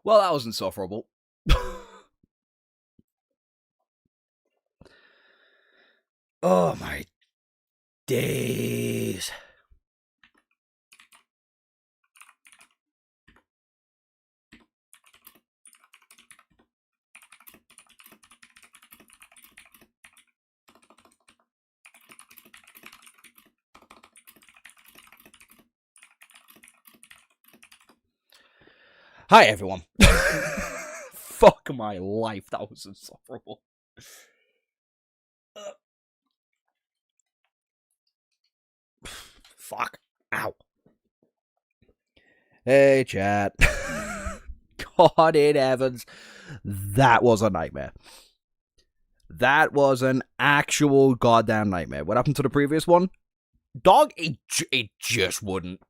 Well, that was insufferable. Oh my days. Hi, everyone. Fuck my life. That was insufferable. Fuck. Ow. Hey, chat. God in heavens. That was a nightmare. That was an actual goddamn nightmare. What happened to the previous one? Dog, it just wouldn't.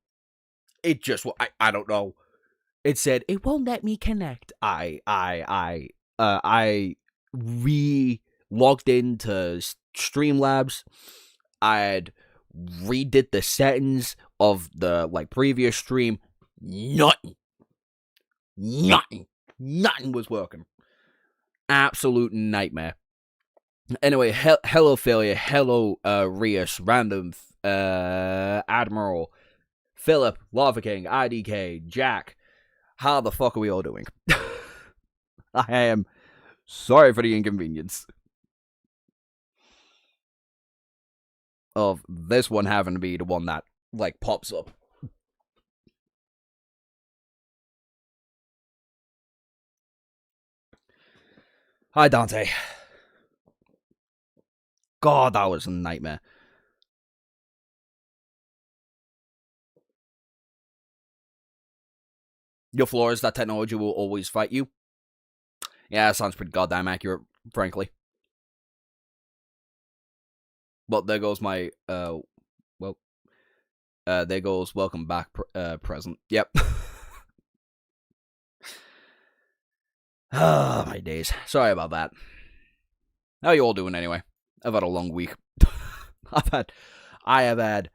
It just, I don't know. It said, it won't let me connect. I re-logged into Streamlabs. I had redid the settings of the, previous stream. Nothing was working. Absolute nightmare. Anyway, hello failure, hello Rias, random, Admiral, Philip, Lava King, IDK, Jack. How the fuck are we all doing? I am sorry for the inconvenience of this one having to be the one that, pops up. Hi, Dante. God, that was a nightmare. Your flaw is that technology will always fight you. Yeah, that sounds pretty goddamn accurate, frankly. But there goes my, there goes welcome back present. Yep. Ah, my days. Sorry about that. How you all doing anyway? I've had a long week. I have had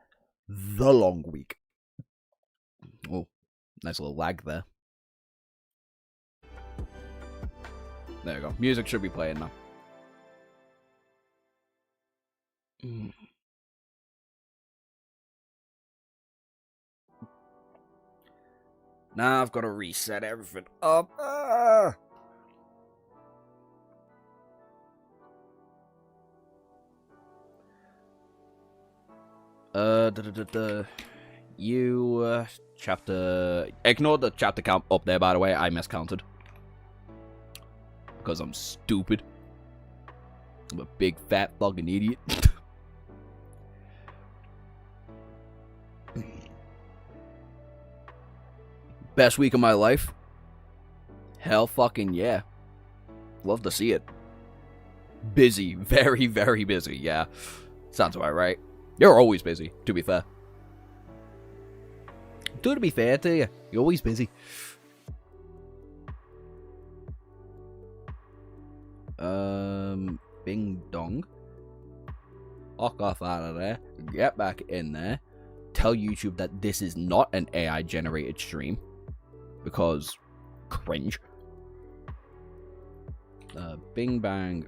the long week. Oh, nice little lag there. There you go. Music should be playing now. Now I've got to reset everything up. Chapter. Ignore the chapter count up there, by the way. I miscounted. Because I'm stupid. I'm a big fat fucking idiot. Best week of my life? Hell fucking yeah. Love to see it. Busy. Very, very busy. Yeah. Sounds about right. You're always busy, to be fair. To be fair to you, you're always busy. Bing dong. Fuck off out of there. Get back in there. Tell YouTube that this is not an AI generated stream. Because cringe. Bing bang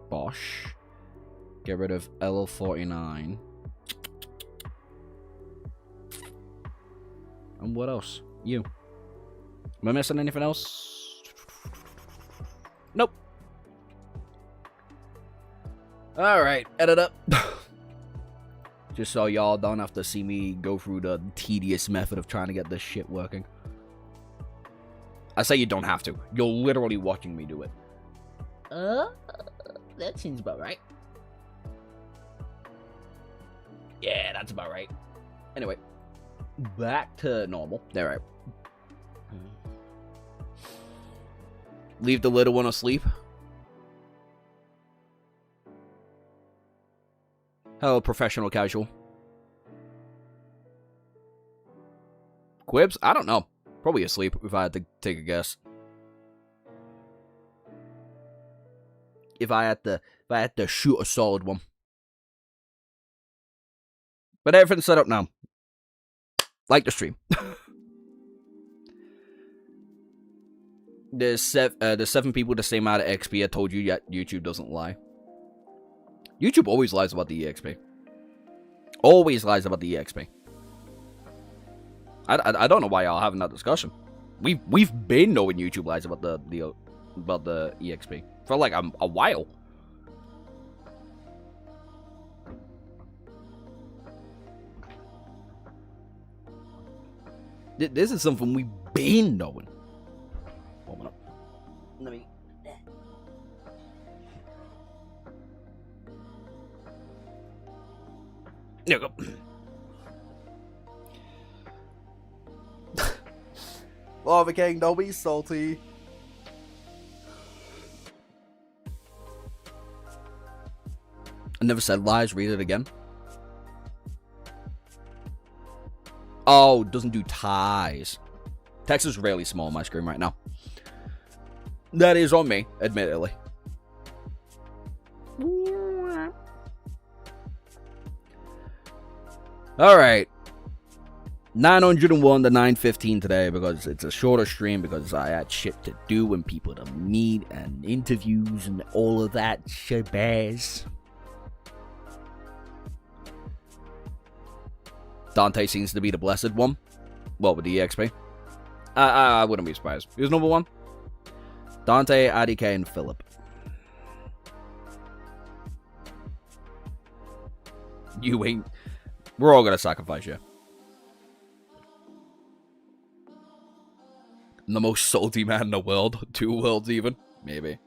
bosh. Get rid of LL49. And what else? You. Am I missing anything else? Nope. Alright, edit up. Just so y'all don't have to see me go through the tedious method of trying to get this shit working. I say you don't have to. You're literally watching me do it. That seems about right. Yeah, that's about right. Anyway. Back to normal. Alright. Leave the little one asleep. Hello, professional casual. Quibs? I don't know. Probably asleep if I had to take a guess. If I had to shoot a solid one. But everything's set up now. Like the stream. There's 7 people the same amount of XP. I told you, yet YouTube doesn't lie. YouTube always lies about the EXP. Always lies about the EXP. I don't know why y'all having that discussion. We've been knowing YouTube lies about the EXP for like a while. This is something we've been knowing. Hold up. Let me. There we go. Lava King, don't be salty. I never said lies. Read it again. Oh, doesn't do ties. Text is really small on my screen right now. That is on me, admittedly. Alright. 901 to 915 today because it's a shorter stream because I had shit to do and people to meet and interviews and all of that shabazz. Dante seems to be the blessed one. Well, with the EXP. I wouldn't be surprised. Who's number 1? Dante, ADK, and Philip. You ain't... We're all gonna sacrifice you. I'm the most salty man in the world. 2 worlds even. Maybe.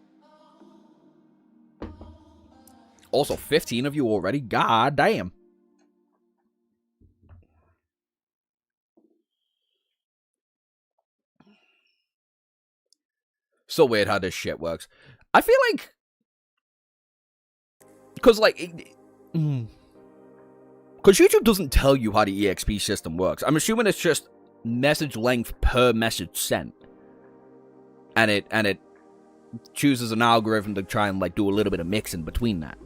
Also, 15 of you already? God damn. So weird how this shit works. I feel like... Because, like... Because YouTube doesn't tell you how the EXP system works. I'm assuming it's just message length per message sent. And it chooses an algorithm to try and, like, do a little bit of mixing between that.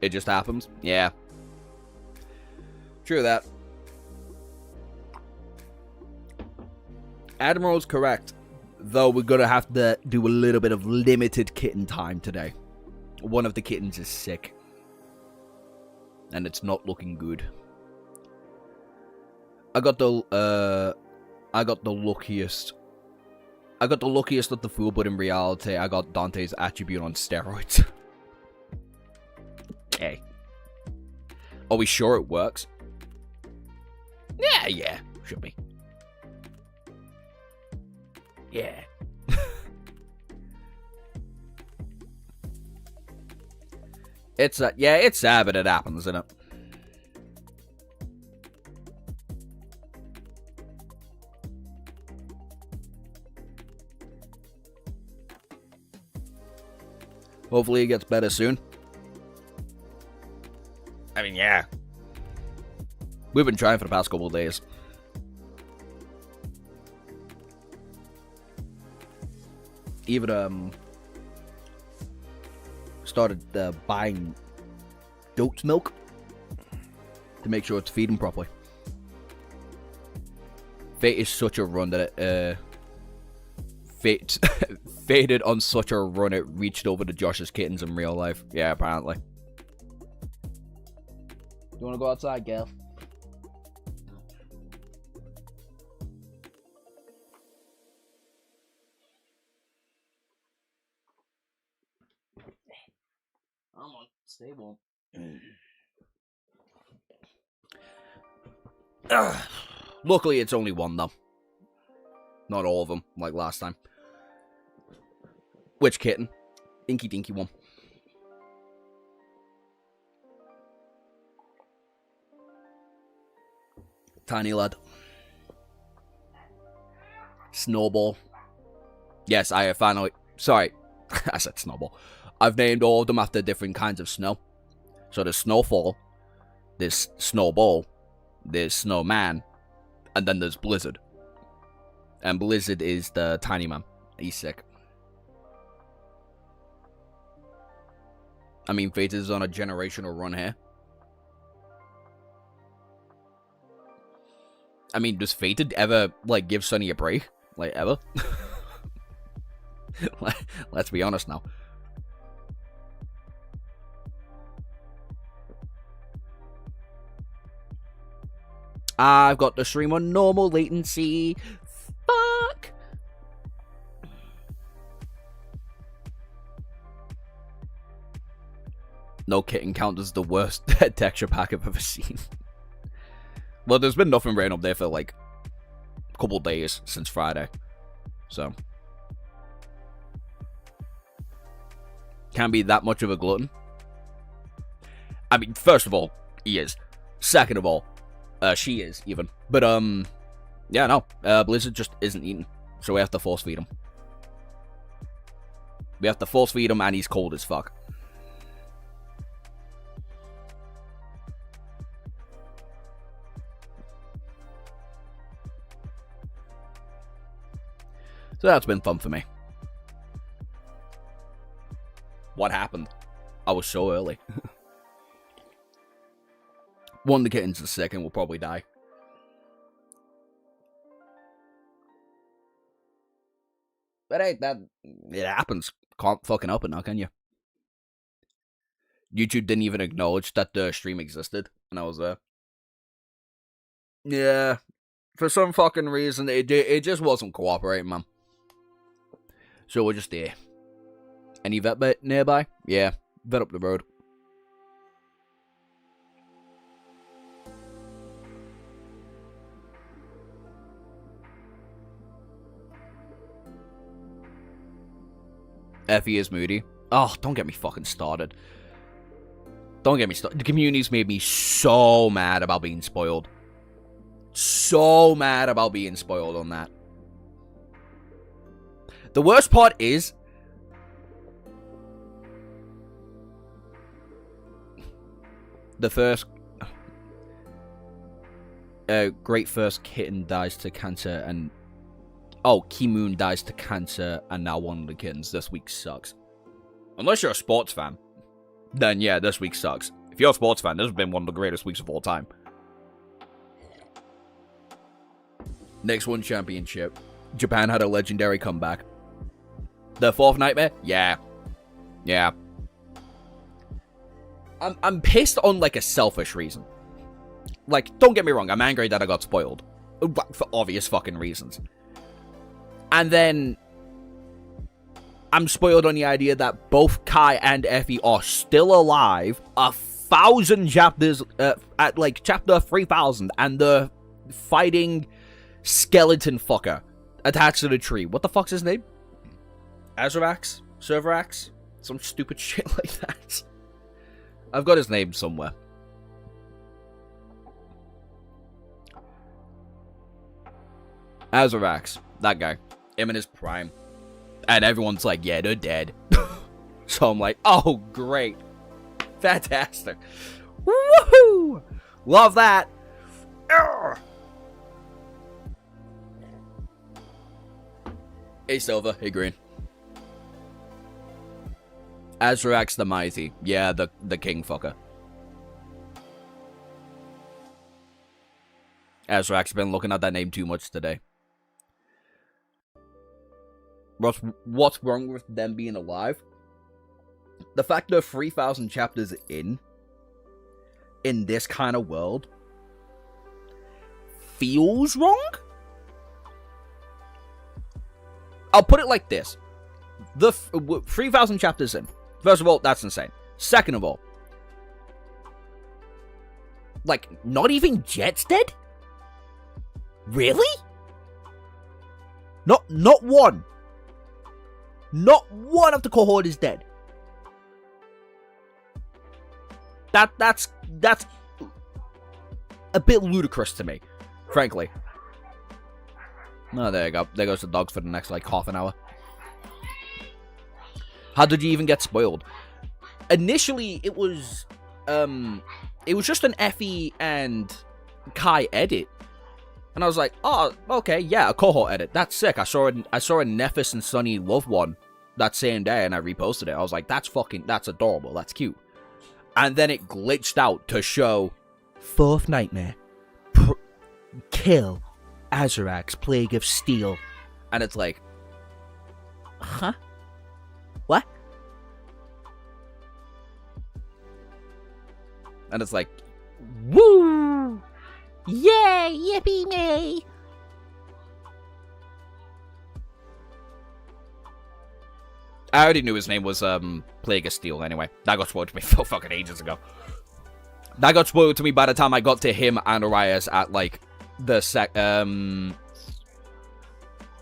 It just happens? Yeah. True that. Admiral's correct. Though we're gonna have to do a little bit of limited kitten time today. One of the kittens is sick. And it's not looking good. I got the luckiest. I got the luckiest of the fool, but in reality, I got Dante's attribute on steroids. Okay. Are we sure it works? Yeah, should be. Yeah. It's sad, but it happens, isn't it? Hopefully it gets better soon. I mean, yeah. We've been trying for the past couple of days. Even, started buying goat's milk to make sure it's feeding properly. Fate is such a run that it, Fate faded on such a run it reached over to Josh's kittens in real life. Yeah, apparently. You wanna go outside, Gail? Come on, stay warm. Luckily, it's only one, though. Not all of them, like last time. Which kitten? Inky Dinky one. Tiny lad. Snowball. Yes, I have finally... Sorry, I said Snowball. I've named all of them after different kinds of snow. So there's Snowfall, there's Snowball, there's Snowman, and then there's Blizzard. And Blizzard is the tiny man. He's sick. I mean, Fated is on a generational run here. I mean, does Fated ever, like, give Sunny a break? Like, ever? Let's be honest now. I've got the stream on normal latency. Fuck! No kitten count is the worst texture pack I've ever seen. Well, there's been nothing rain up there for, like, a couple days since Friday. So. Can't be that much of a glutton. I mean, first of all, he is. Second of all, she is, even. But, yeah, no. Blizzard just isn't eating. So we have to force feed him. We have to force feed him, and he's cold as fuck. So that's been fun for me. What happened? I was so early. One of the kittens is sick and will probably die. But hey, it happens. Can't fucking help it now, can you? YouTube didn't even acknowledge that the stream existed, and I was there. Yeah, for some fucking reason, it just wasn't cooperating, man. So we're just there. Any vet bit nearby? Yeah, vet up the road. Effie is moody. Oh, don't get me fucking started. Don't get me started. The community's made me so mad about being spoiled. So mad about being spoiled on that. The worst part is... the first... great first kitten dies to cancer and... oh, Kimoon dies to cancer and now one of the kittens. This week sucks. Unless you're a sports fan. Then yeah, this week sucks. If you're a sports fan, this has been one of the greatest weeks of all time. Next one, championship. Japan had a legendary comeback. The fourth nightmare? Yeah. Yeah. I'm pissed on, like, a selfish reason. Like, don't get me wrong, I'm angry that I got spoiled. For obvious fucking reasons. And then... I'm spoiled on the idea that both Kai and Effie are still alive 1,000 chapters, at, like, chapter 3,000, and the fighting skeleton fucker attached to the tree. What the fuck's his name? Azrax? Serverax? Some stupid shit like that. I've got his name somewhere. Azrax. That guy. Him in his prime. And everyone's like, yeah, they're dead. So I'm like, oh, great. Fantastic. Woohoo! Love that. Urgh. Hey, Silver. Hey, Green. Azrax the Mighty. Yeah, the king fucker. Azrax been looking at that name too much today. What's wrong with them being alive? The fact they're 3,000 chapters in this kind of world feels wrong? I'll put it like this. The 3,000 chapters in. First of all, that's insane. Second of all, like, not even Jet's dead? Really? Not one. Not one of the cohort is dead. That's a bit ludicrous to me, frankly. Oh, there you go. There goes the dogs for the next, like, half an hour. How did you even get spoiled? Initially, it was just an Effie and Kai edit. And I was like, oh, okay, yeah, a cohort edit. That's sick. I saw a Nephis and Sunny love one that same day, and I reposted it. I was like, that's adorable, that's cute. And then it glitched out to show Fourth Nightmare, kill Azarak's Plague of Steel. And it's like, huh? What? And it's like, woo! Yay! Yippee me! I already knew his name was Plague of Steel anyway. That got spoiled to me fucking ages ago. That got spoiled to me by the time I got to him and Arias at like the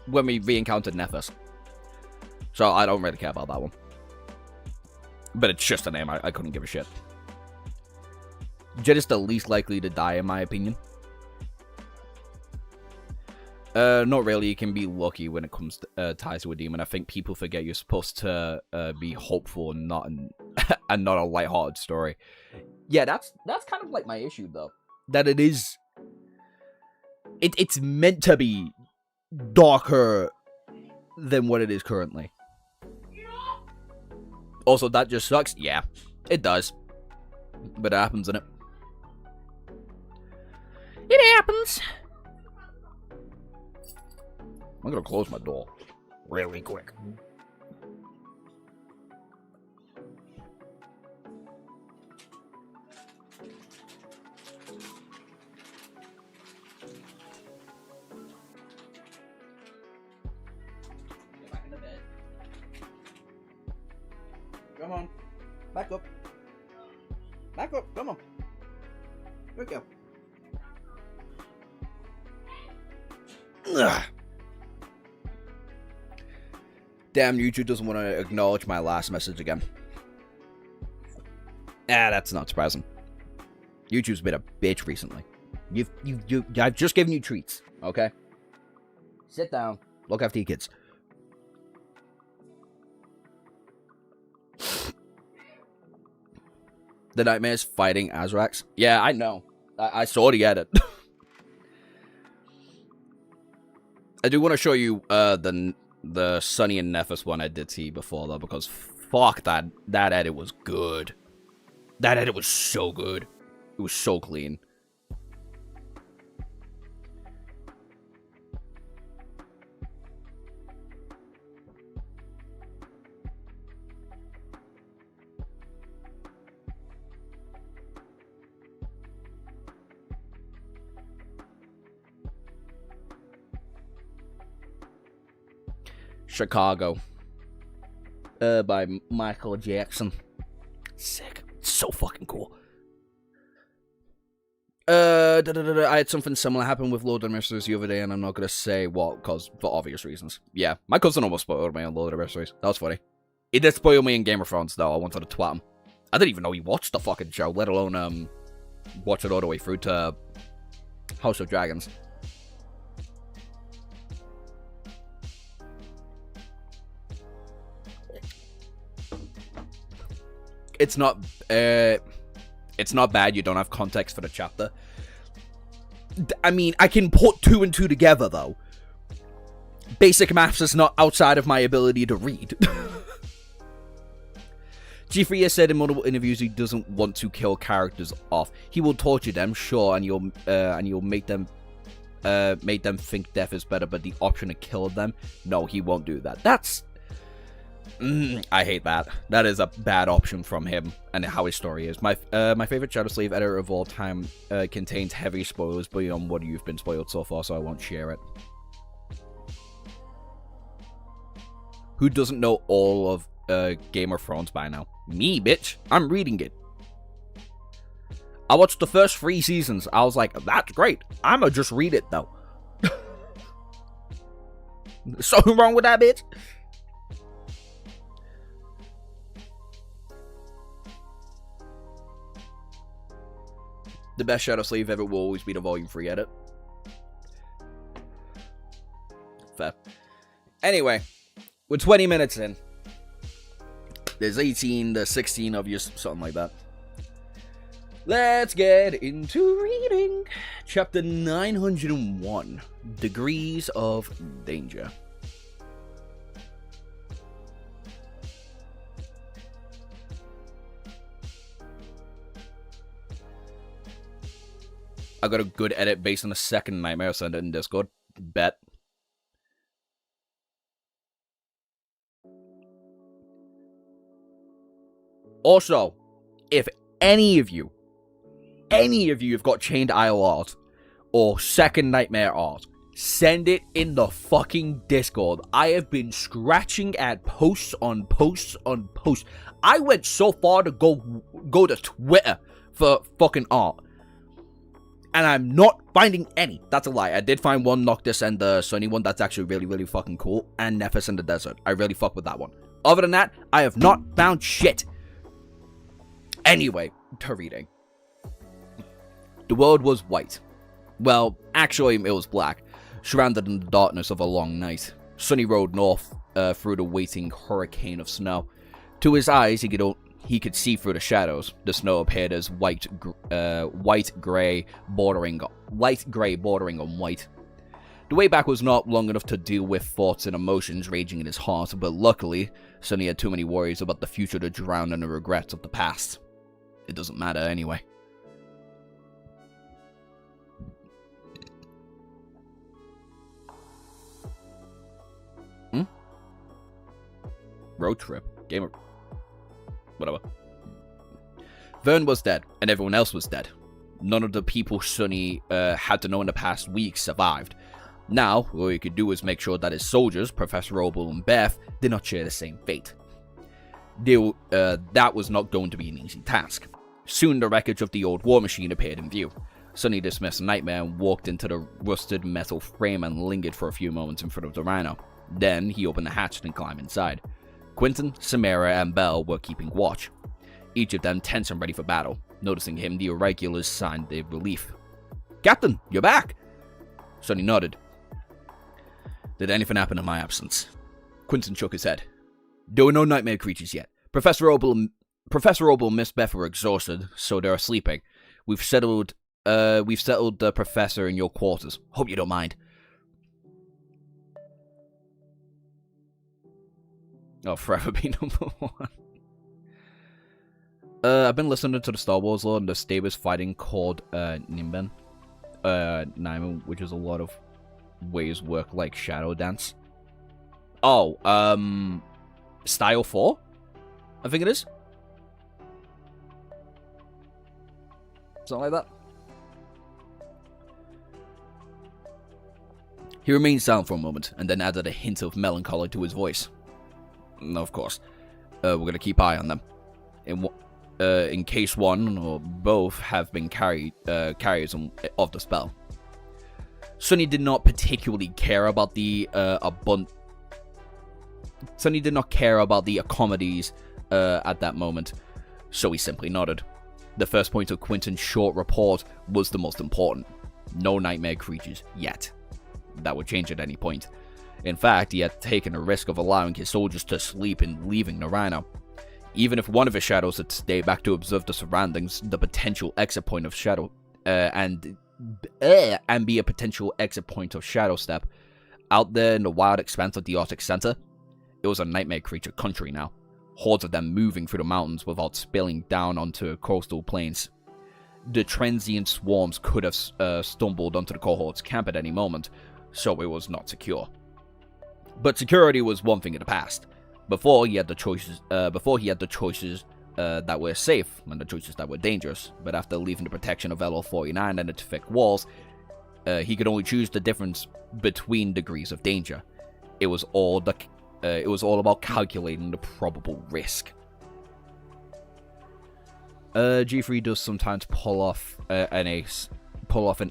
when we re-encountered Nephis. So I don't really care about that one. But it's just a name, I couldn't give a shit. Jed is the least likely to die in my opinion. Not really. You can be lucky when it comes to ties to a demon. I think people forget you're supposed to be hopeful and not and not a lighthearted story. Yeah, that's kind of like my issue though. That it is. It's meant to be darker than what it is currently. Also, that just sucks. Yeah, it does. But it happens, innit? It happens. I'm gonna close my door really quick. Get back in the bed. Come on. Back up. Back up. Come on. Here we go. Ugh. Damn, YouTube doesn't want to acknowledge my last message again. That's not surprising. YouTube's been a bitch recently. I've just given you treats, okay? Sit down. Look after your kids. The Nightmare's fighting Azrax. Yeah, I know. I sort of get it. I do want to show you the Sunny and Nephis one I did see before, though, because fuck, that edit was good. That edit was so good. It was so clean. Chicago. By Michael Jackson. Sick. So fucking cool. I had something similar happen with Lord of the Mysteries the other day, and I'm not gonna say what, cause for obvious reasons. Yeah, my cousin almost spoiled me on Lord of the Mysteries. That was funny. He did spoil me in Game of Thrones, though. I wanted to twat him. I didn't even know he watched the fucking show, let alone watch it all the way through to House of Dragons. It's not bad you don't have context for the chapter. I mean, I can put two and two together, though. Basic maths is not outside of my ability to read. G3 has said in multiple interviews he doesn't want to kill characters off. He will torture them, sure, and you'll make them think death is better, but the option to kill them, no, he won't do that. That's... I hate that. That is a bad option from him and how his story is. My favorite Shadow Slave editor of all time contains heavy spoilers beyond what you've been spoiled so far, so I won't share it. Who doesn't know all of Game of Thrones by now? Me, bitch. I'm reading it. I watched the first 3 seasons. I was like, that's great. I'ma just read it, though. Something wrong with that, bitch? The best Shadow Slave ever will always be the Volume 3 edit. Fair. Anyway, we're 20 minutes in. There's 18, there's 16 of you, something like that. Let's get into reading. Chapter 901, Degrees of Danger. I got a good edit based on the second nightmare. I'll send it in Discord. Bet. Also, if any of you have got Chained Isle art or second nightmare art, send it in the fucking Discord. I have been scratching at posts on posts on posts. I went so far to go to Twitter for fucking art. And I'm not finding any. That's a lie. I did find one Noctis and the Sunny one that's actually really, really fucking cool. And Nephis in the Desert. I really fuck with that one. Other than that, I have not found shit. Anyway, to reading. The world was white. Well, actually, it was black. Surrounded in the darkness of a long night. Sunny rode north through the waiting hurricane of snow. To his eyes, he could see through the shadows. The snow appeared as light gray bordering on white. The way back was not long enough to deal with thoughts and emotions raging in his heart, but luckily, Sunny had too many worries about the future to drown in the regrets of the past. It doesn't matter anyway. Road trip. Gamer. Whatever. Vern was dead, and everyone else was dead. None of the people Sunny had to know in the past weeks survived. Now, all he could do was make sure that his soldiers, Professor Opal and Beth, did not share the same fate. That was not going to be an easy task. Soon the wreckage of the old war machine appeared in view. Sunny dismissed Nightmare and walked into the rusted metal frame and lingered for a few moments in front of the rhino. Then he opened the hatch and climbed inside. Quentin, Samara, and Belle were keeping watch, each of them tense and ready for battle. Noticing him, the irregulars signed their relief. "Captain, you're back!" Sunny nodded. "Did anything happen in my absence?" Quentin shook his head. "There were no nightmare creatures yet. Professor Opal and Miss Beth were exhausted, so they're sleeping. We've settled the professor in your quarters. Hope you don't mind." Oh, forever be number one. I've been listening to the Star Wars lore and the Stabers fighting called Nimben. Naiman, which is a lot of ways work like Shadow Dance. Oh, Style 4? I think it is. Something like that. He remained silent for a moment, and then added a hint of melancholy to his voice. Of course. We're gonna keep eye on them. In case one or both have been carriers of the spell. Sunny did not particularly care about the Sunny did not care about the accommodaties at that moment, so he simply nodded. The first point of Quentin's short report was the most important. No nightmare creatures yet. That would change at any point. In fact, he had taken a risk of allowing his soldiers to sleep and leaving the rhino. Even if one of his shadows had stayed back to observe the surroundings, the potential exit point of Shadow and be a potential exit point of Shadow Step out there in the wild expanse of the Arctic Center, it was a nightmare creature country now. Hordes of them moving through the mountains without spilling down onto coastal plains. The transient swarms could have stumbled onto the cohort's camp at any moment, so it was not secure. But security was one thing in the past. Before he had the choices that were safe and the choices that were dangerous. But after leaving the protection of LL-49 and its thick walls, he could only choose the difference between degrees of danger. It was all about calculating the probable risk. G3 does sometimes pull off an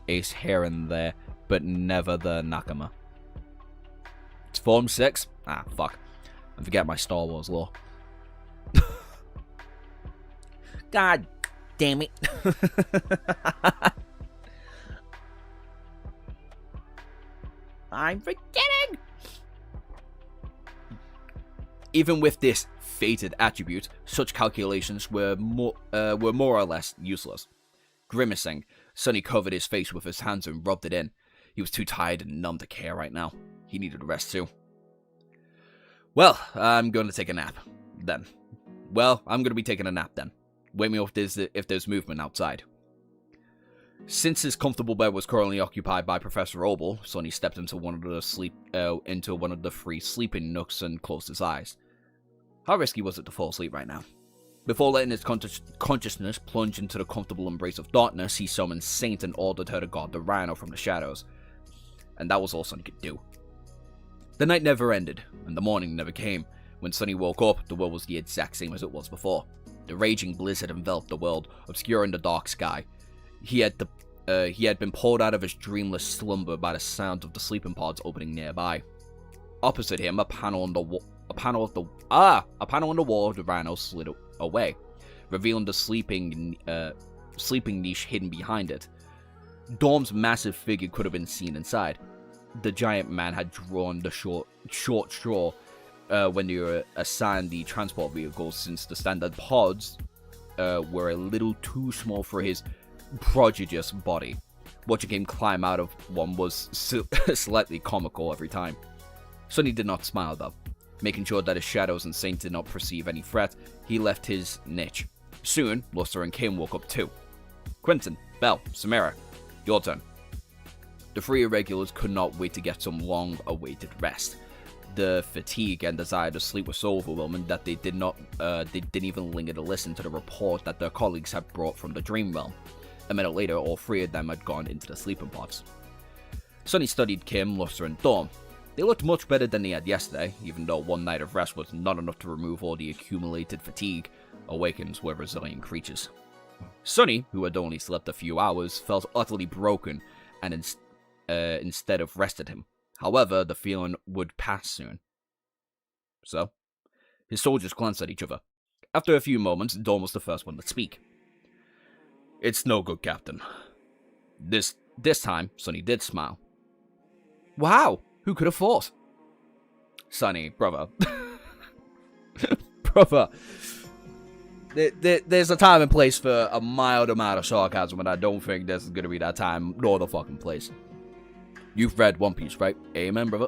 ace here and there, but never the Nakama. It's Form 6? Ah, fuck. I forget my Star Wars lore. God damn it. I'm forgetting! Even with this fated attribute, such calculations were more or less useless. Grimacing, Sunny covered his face with his hands and rubbed it in. He was too tired and numb to care right now. He needed a rest too. Well, I'm going to take a nap, then. Wake me up if there's movement outside. Since his comfortable bed was currently occupied by Professor Obel, Sonny stepped into one of the free sleeping nooks and closed his eyes. How risky was it to fall asleep right now? Before letting his consciousness plunge into the comfortable embrace of darkness, he summoned Saint and ordered her to guard the rhino from the shadows. And that was all Sonny could do. The night never ended, and the morning never came. When Sonny woke up, the world was the exact same as it was before. The raging blizzard enveloped the world, obscuring the dark sky. He had been pulled out of his dreamless slumber by the sound of the sleeping pods opening nearby. Opposite him, a panel on the wall of the rhino slid away, revealing the sleeping niche hidden behind it. Dorm's massive figure could have been seen inside. The giant man had drawn the short straw when they were assigned the transport vehicles, since the standard pods were a little too small for his prodigious body. Watching him climb out of one was slightly comical every time. Sonny did not smile though. Making sure that his shadows and Saint did not perceive any threat, he left his niche. Soon, Luster and Kim woke up too. Quentin, Belle, Samira, your turn. The three irregulars could not wait to get some long-awaited rest. The fatigue and desire to sleep were so overwhelming that they didn't even linger to listen to the report that their colleagues had brought from the dream realm. A minute later, all three of them had gone into the sleeping pods. Sonny studied Kim, Luster, and Dorm. They looked much better than they had yesterday, even though one night of rest was not enough to remove all the accumulated fatigue. Awakens were resilient creatures. Sonny, who had only slept a few hours, felt utterly broken and instead of rested him. However, the feeling would pass soon. So, his soldiers glanced at each other. After a few moments, Dorm was the first one to speak. "It's no good, Captain." This time, Sonny did smile. "Wow, who could have thought?" "Sonny, brother." Brother. There's a time and place for a mild amount of sarcasm, and I don't think this is going to be that time nor the fucking place. You've read One Piece, right? Amen, brother.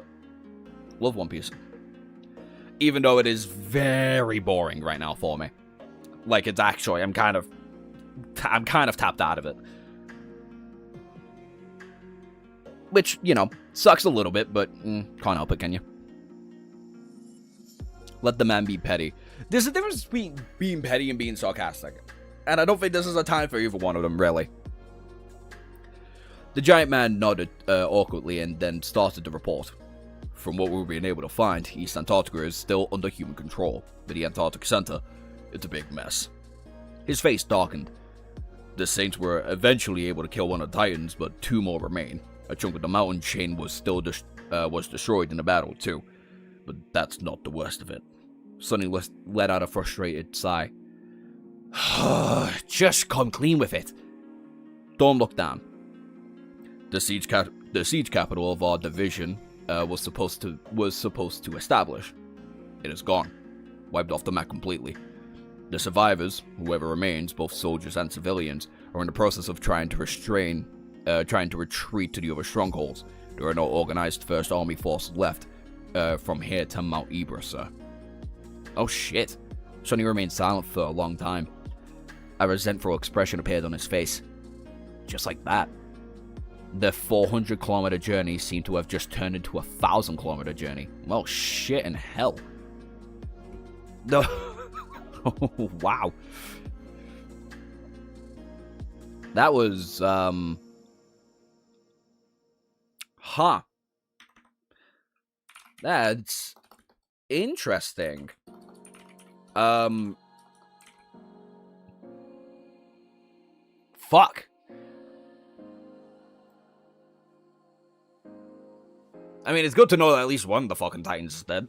Love One Piece. Even though it is very boring right now for me. Like, it's actually, I'm kind of tapped out of it. Which, you know, sucks a little bit, but can't help it, can you? Let the man be petty. There's a difference between being petty and being sarcastic. And I don't think this is a time for either one of them, really. The giant man nodded awkwardly and then started the report. From what we've been able to find, East Antarctica is still under human control, but the Antarctic Center, it's a big mess. His face darkened. The Saints were eventually able to kill one of the Titans, but two more remain. A chunk of the mountain chain was still destroyed in the battle too, but that's not the worst of it. Sonny let out a frustrated sigh. Just come clean with it. Dawn looked down. The siege capital of our division was supposed to establish. It is gone, wiped off the map completely. The survivors, whoever remains, both soldiers and civilians, are in the process of trying to retreat to the other strongholds. There are no organized First Army force left from here to Mount Ibra, sir. Oh shit. Sonny remained silent for a long time. A resentful expression appeared on his face. Just like that. The 400-kilometer journey seemed to have just turned into a 1,000-kilometer journey. Well, shit in hell. No. Oh, wow. That was, Huh. That's interesting. Fuck. I mean, it's good to know that at least one of the fucking Titans is dead.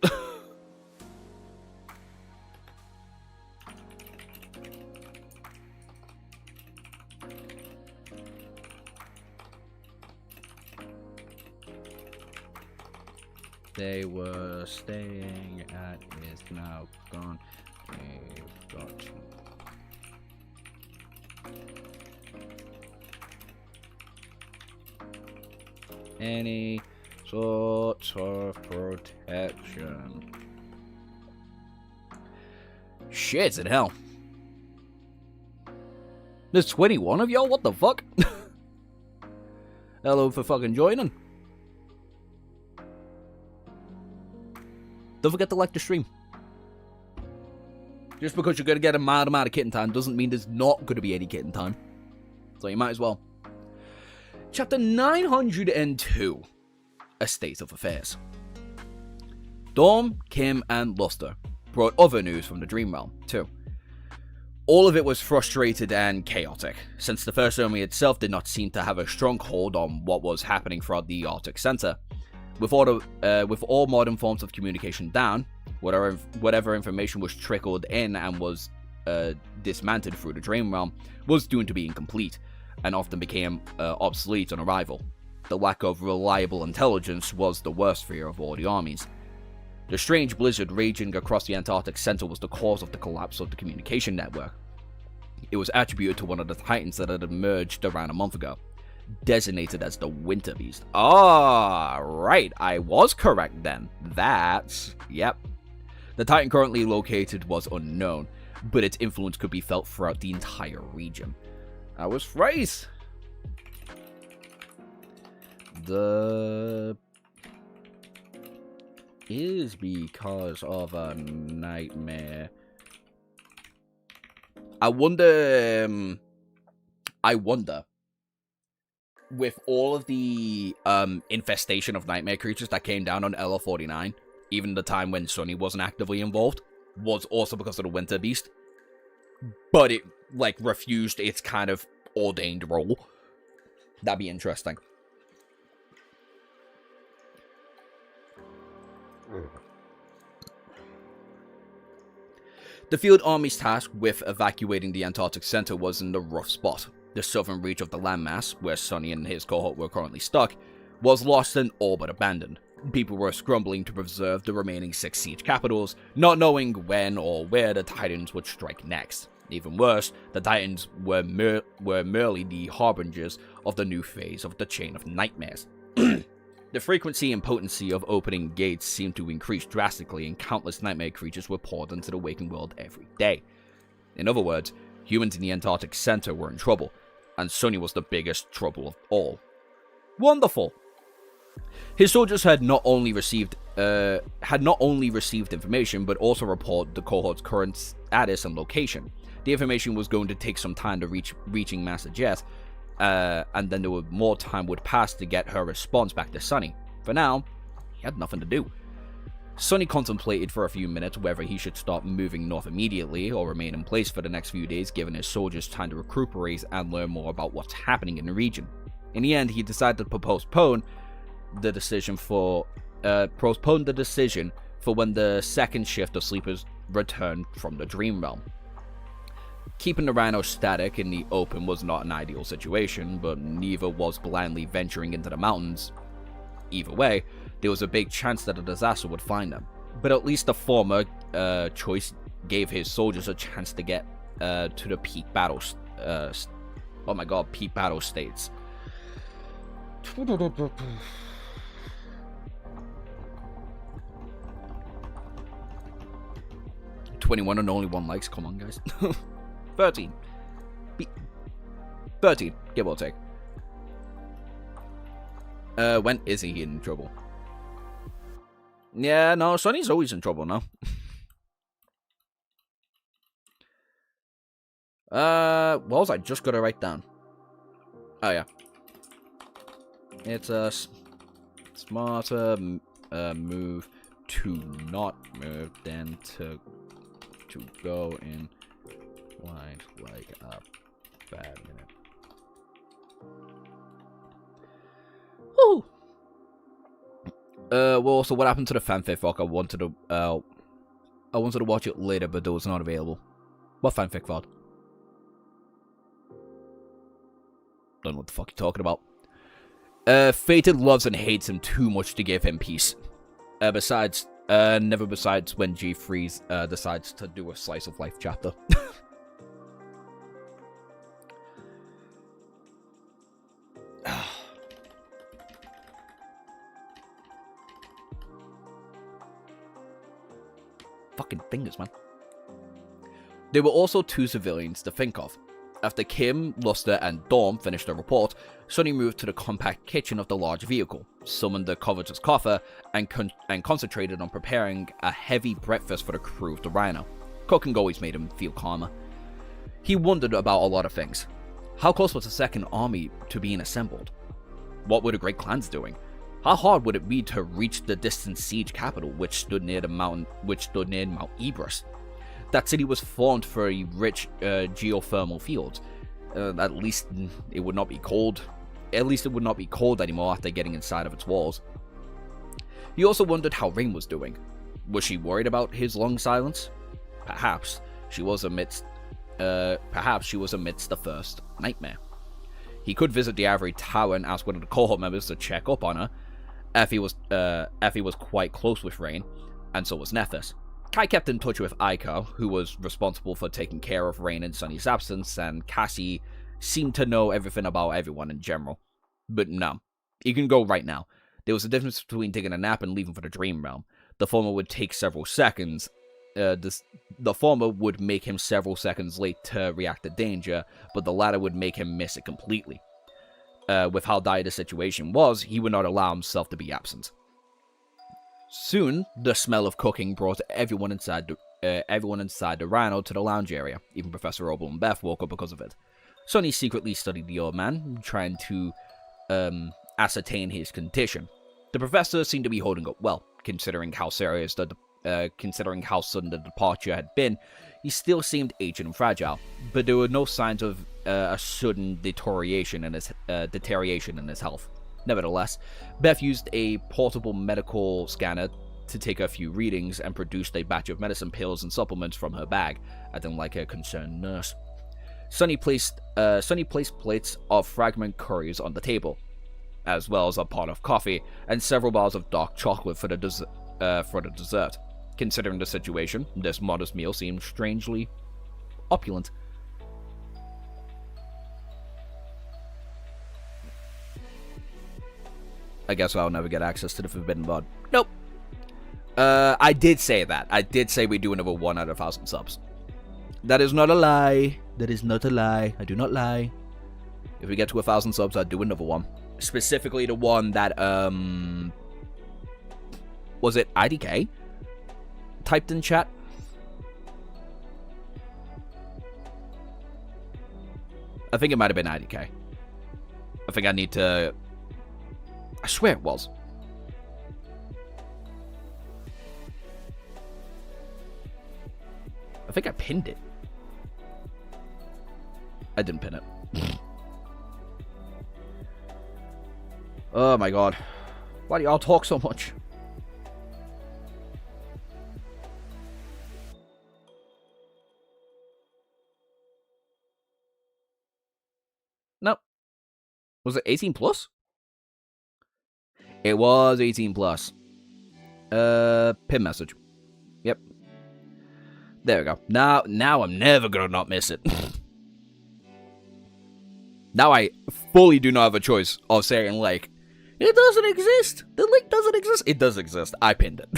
They were staying at is now gone. They've got you. Any sort of protection. Shit in hell. There's 21 of y'all? What the fuck? Hello for fucking joining. Don't forget to like the stream. Just because you're going to get a mild amount of kitten time doesn't mean there's not going to be any kitten time. So you might as well. Chapter 902. A State of Affairs. Dawn, Kim, and Luster brought other news from the Dream Realm, too. All of it was frustrated and chaotic, since the First Army itself did not seem to have a strong hold on what was happening throughout the Arctic Center. With all modern forms of communication down, whatever information was trickled in and was dismantled through the Dream Realm was doomed to be incomplete, and often became obsolete on arrival. The lack of reliable intelligence was the worst fear of all the armies. The strange blizzard raging across the Antarctic Center was the cause of the collapse of the communication network. It was attributed to one of the Titans that had emerged around a month ago, designated as the Winter Beast. Ah, right, I was correct then. Yep. The Titan currently located was unknown, but its influence could be felt throughout the entire region. I was right. The is because of a nightmare. I wonder, with all of the infestation of nightmare creatures that came down on LO49, even the time when Sunny wasn't actively involved, was also because of the Winter Beast. But it, like, refused its kind of ordained role. That'd be interesting. The field army's task with evacuating the Antarctic Center was in the rough spot. The southern reach of the landmass, where Sonny and his cohort were currently stuck, was lost and all but abandoned. People were scrambling to preserve the remaining 6 siege capitals, not knowing when or where the Titans would strike next. Even worse, the Titans were merely the harbingers of the new phase of the Chain of Nightmares. The frequency and potency of opening gates seemed to increase drastically, and countless nightmare creatures were poured into the waking world every day. In other words, humans in the Antarctic Center were in trouble, and Sonny was the biggest trouble of all. Wonderful! His soldiers had not only received information, but also reported the cohort's current status and location. The information was going to take some time to reaching Master Jet, and then more time would pass to get her response back to Sonny. For now, he had nothing to do. Sonny contemplated for a few minutes whether he should start moving north immediately or remain in place for the next few days, giving his soldiers time to recuperate and learn more about what's happening in the region. In the end, he decided to postpone the decision for when the second shift of sleepers returned from the Dream Realm. Keeping the Rhino static in the open was not an ideal situation, but neither was blindly venturing into the mountains. Either way, there was a big chance that a disaster would find them. But at least the former choice gave his soldiers a chance to get to the peak battle peak battle states. 21 and only 1 likes, come on guys. 13. 13, give or take. When is he in trouble? Yeah, no, Sonny's always in trouble now. What was I just gonna write down? Oh yeah. It's a smarter move to not move than to go in blind like a bad minute. Woo! Well, so what happened to the fanfic VOD? I wanted to watch it later, but it was not available. What fanfic VOD? Don't know what the fuck you're talking about. Fated loves and hates him too much to give him peace. Never besides when G Freeze decides to do a slice of life chapter. Fucking fingers, man. There were also 2 civilians to think of. After Kim, Luster, and Dawn finished their report, Sonny moved to the compact kitchen of the large vehicle, summoned the covetous coffer, and concentrated on preparing a heavy breakfast for the crew of the Rhino. Cooking always made him feel calmer. He wondered about a lot of things. How close was the Second Army to being assembled? What were the Great Clans doing? How hard would it be to reach the distant siege capital, which stood near Mount Ebrus? That city was formed for a rich geothermal field. At least it would not be cold. At least it would not be cold anymore after getting inside of its walls. He also wondered how Rain was doing. Was she worried about his long silence? Perhaps she was amidst the first nightmare. He could visit the Ivory Tower and ask one of the cohort members to check up on her. Effie was quite close with Rain, and so was Nephis. Kai kept in touch with Aiko, who was responsible for taking care of Rain in Sunny's absence, and Cassie seemed to know everything about everyone in general. But no, he can go right now. There was a difference between taking a nap and leaving for the Dream Realm. The former would take several seconds. The former would make him several seconds late to react to danger, but the latter would make him miss it completely. With how dire the situation was, he would not allow himself to be absent. Soon, the smell of cooking brought everyone inside the Rhino to the lounge area. Even Professor Obel and Beth woke up because of it. Sonny secretly studied the old man, trying to ascertain his condition. The professor seemed to be holding up well, considering how sudden the departure had been. He still seemed aged and fragile, but there were no signs of a sudden deterioration in his health. Nevertheless, Beth used a portable medical scanner to take a few readings and produced a batch of medicine pills and supplements from her bag, acting like a concerned nurse. Sonny placed plates of fragment curries on the table, as well as a pot of coffee and several bars of dark chocolate for the dessert. Considering the situation, this modest meal seemed strangely opulent. I guess I'll never get access to the Forbidden VOD. Nope. I did say that. I did say we do another 1 out of 1,000 subs. That is not a lie. That is not a lie. I do not lie. If we get to 1,000 subs, I'll do another one. Specifically the one that, was it IDK? Typed in chat? I think it might have been IDK. I think I need to... I swear it was. I think I pinned it. I didn't pin it. Oh my god. Why do y'all talk so much? Nope. Was it 18 plus? It was 18 plus. Pin message. Yep. There we go. Now I'm never gonna not miss it. Now I fully do not have a choice of saying, like, it doesn't exist. The link doesn't exist. It does exist. I pinned it.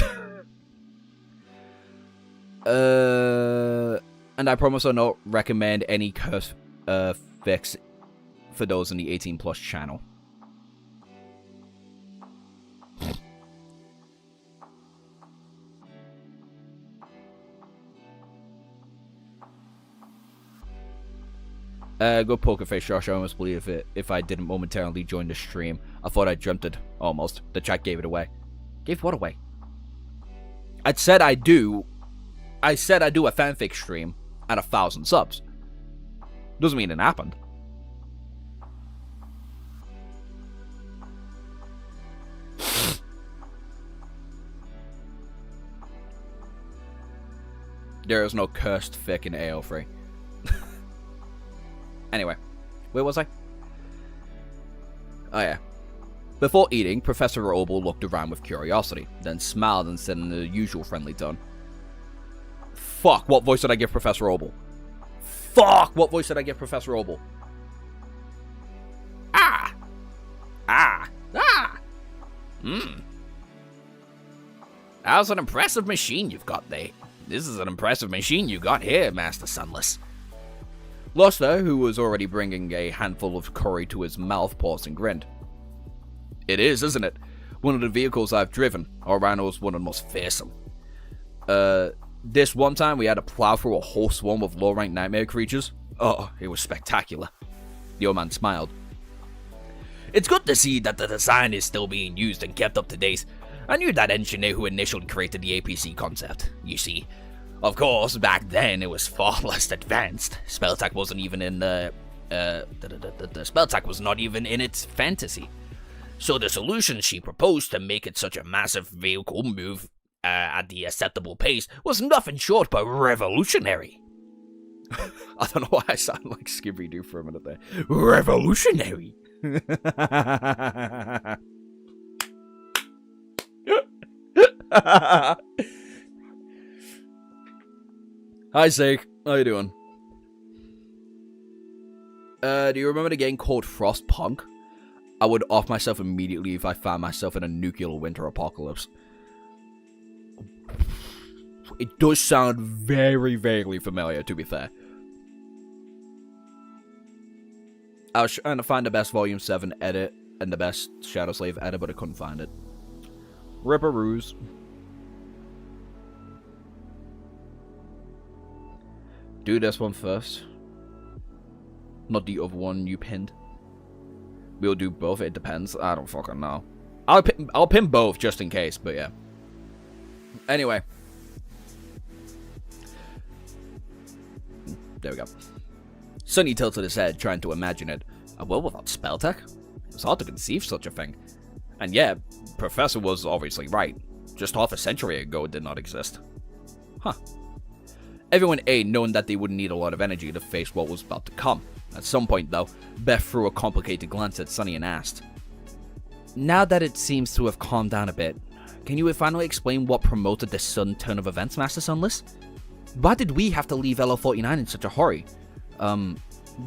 And I promise I'll not recommend any curse fix for those in the 18 plus channel. Good poker face, Josh. I almost believe it if I didn't momentarily join the stream. I thought I dreamt it, almost. The chat gave it away. Gave what away? I said I do a fanfic stream at 1,000 subs. Doesn't mean it happened. There is no cursed fic in AO3. Anyway, where was I? Oh yeah. Before eating, Professor Obel looked around with curiosity, then smiled and said in the usual friendly tone, "Fuck, what voice did I give Professor Obel? Fuck, what voice did I give Professor Obel? Ah! Ah! Ah! That was an impressive machine you've got there. This is an impressive machine you got here, Master Sunless. Luster, who was already bringing a handful of curry to his mouth, paused and grinned. It is, isn't it? One of the vehicles I've driven. Our rhino's one of the most fearsome. This one time we had to plow through a whole swarm of low-ranked nightmare creatures. Oh, it was spectacular. The old man smiled. It's good to see that the design is still being used and kept up to date. I knew that engineer who initially created the APC concept, you see. Of course, back then it was far less advanced. Spell attack wasn't even in the spell attack was not even in its fantasy. So the solution she proposed to make it such a massive vehicle move at the acceptable pace was nothing short but revolutionary. I don't know why I sound like Scooby-Doo for a minute there. Revolutionary. Hi, Zeke. How you doing? Do you remember the game called Frostpunk? I would off myself immediately if I found myself in a nuclear winter apocalypse. It does sound very vaguely familiar, to be fair. I was trying to find the best Volume 7 edit and the best Shadow Slave edit, but I couldn't find it. Ripperoos. Do this one first. Not the other one you pinned. We'll do both, it depends. I don't fucking know. I'll pin both just in case, but yeah. Anyway. There we go. Sonny tilted his head, trying to imagine it. A world without spell tech? It's hard to conceive such a thing. And yeah, Professor was obviously right. Just half a century ago it did not exist. Huh. Everyone ate, knowing that they would need a lot of energy to face what was about to come. At some point, though, Beth threw a complicated glance at Sonny and asked, now that it seems to have calmed down a bit, can you finally explain what promoted this sudden turn of events, Master Sunless? Why did we have to leave LO49 in such a hurry?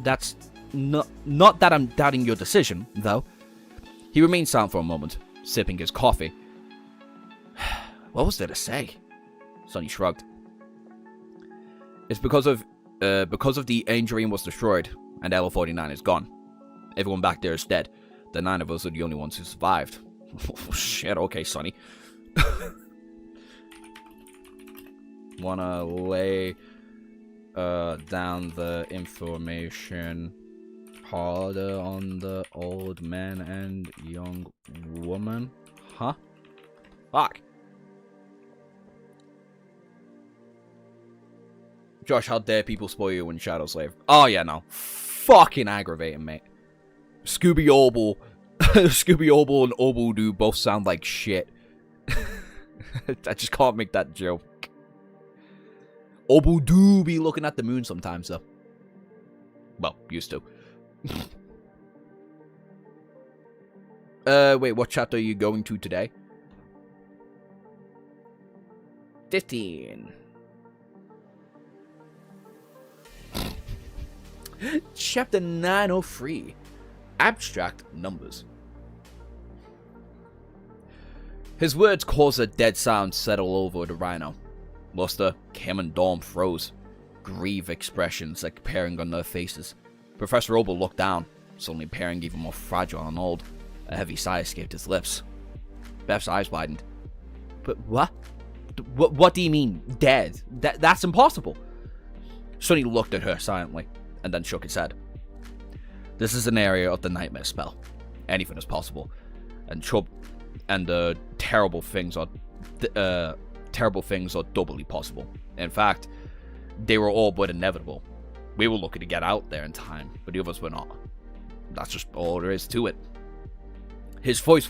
That's not that I'm doubting your decision, though. He remained silent for a moment, sipping his coffee. What was there to say? Sonny shrugged. It's because of the Angerian was destroyed, and LO49 is gone. Everyone back there is dead. The 9 of us are the only ones who survived. Oh, shit, okay, Sonny. Wanna lay down the information harder on the old man and young woman? Huh? Fuck. Josh, how dare people spoil you in Shadow Slave? Oh yeah, no. Fucking aggravating, mate. Scooby Obel and Obudu both sound like shit. I just can't make that joke. Obudu be looking at the moon sometimes, though. Well, used to. Wait, what chapter are you going to today? 15. Chapter 903. Abstract Numbers. His words caused a dead sound to settle over the rhino. Luster, Kim, and Dawn froze. Grieved expressions appearing on their faces. Professor Obel looked down, suddenly appearing even more fragile and old. A heavy sigh escaped his lips. Beth's eyes widened. But what? What do you mean, dead? That's impossible. Sonny looked at her silently, and then shook his head. This is an area of the nightmare spell. Anything is possible. And terrible things are doubly possible. In fact, they were all but inevitable. We were lucky to get out there in time, but the others were not. That's just all there is to it. His voice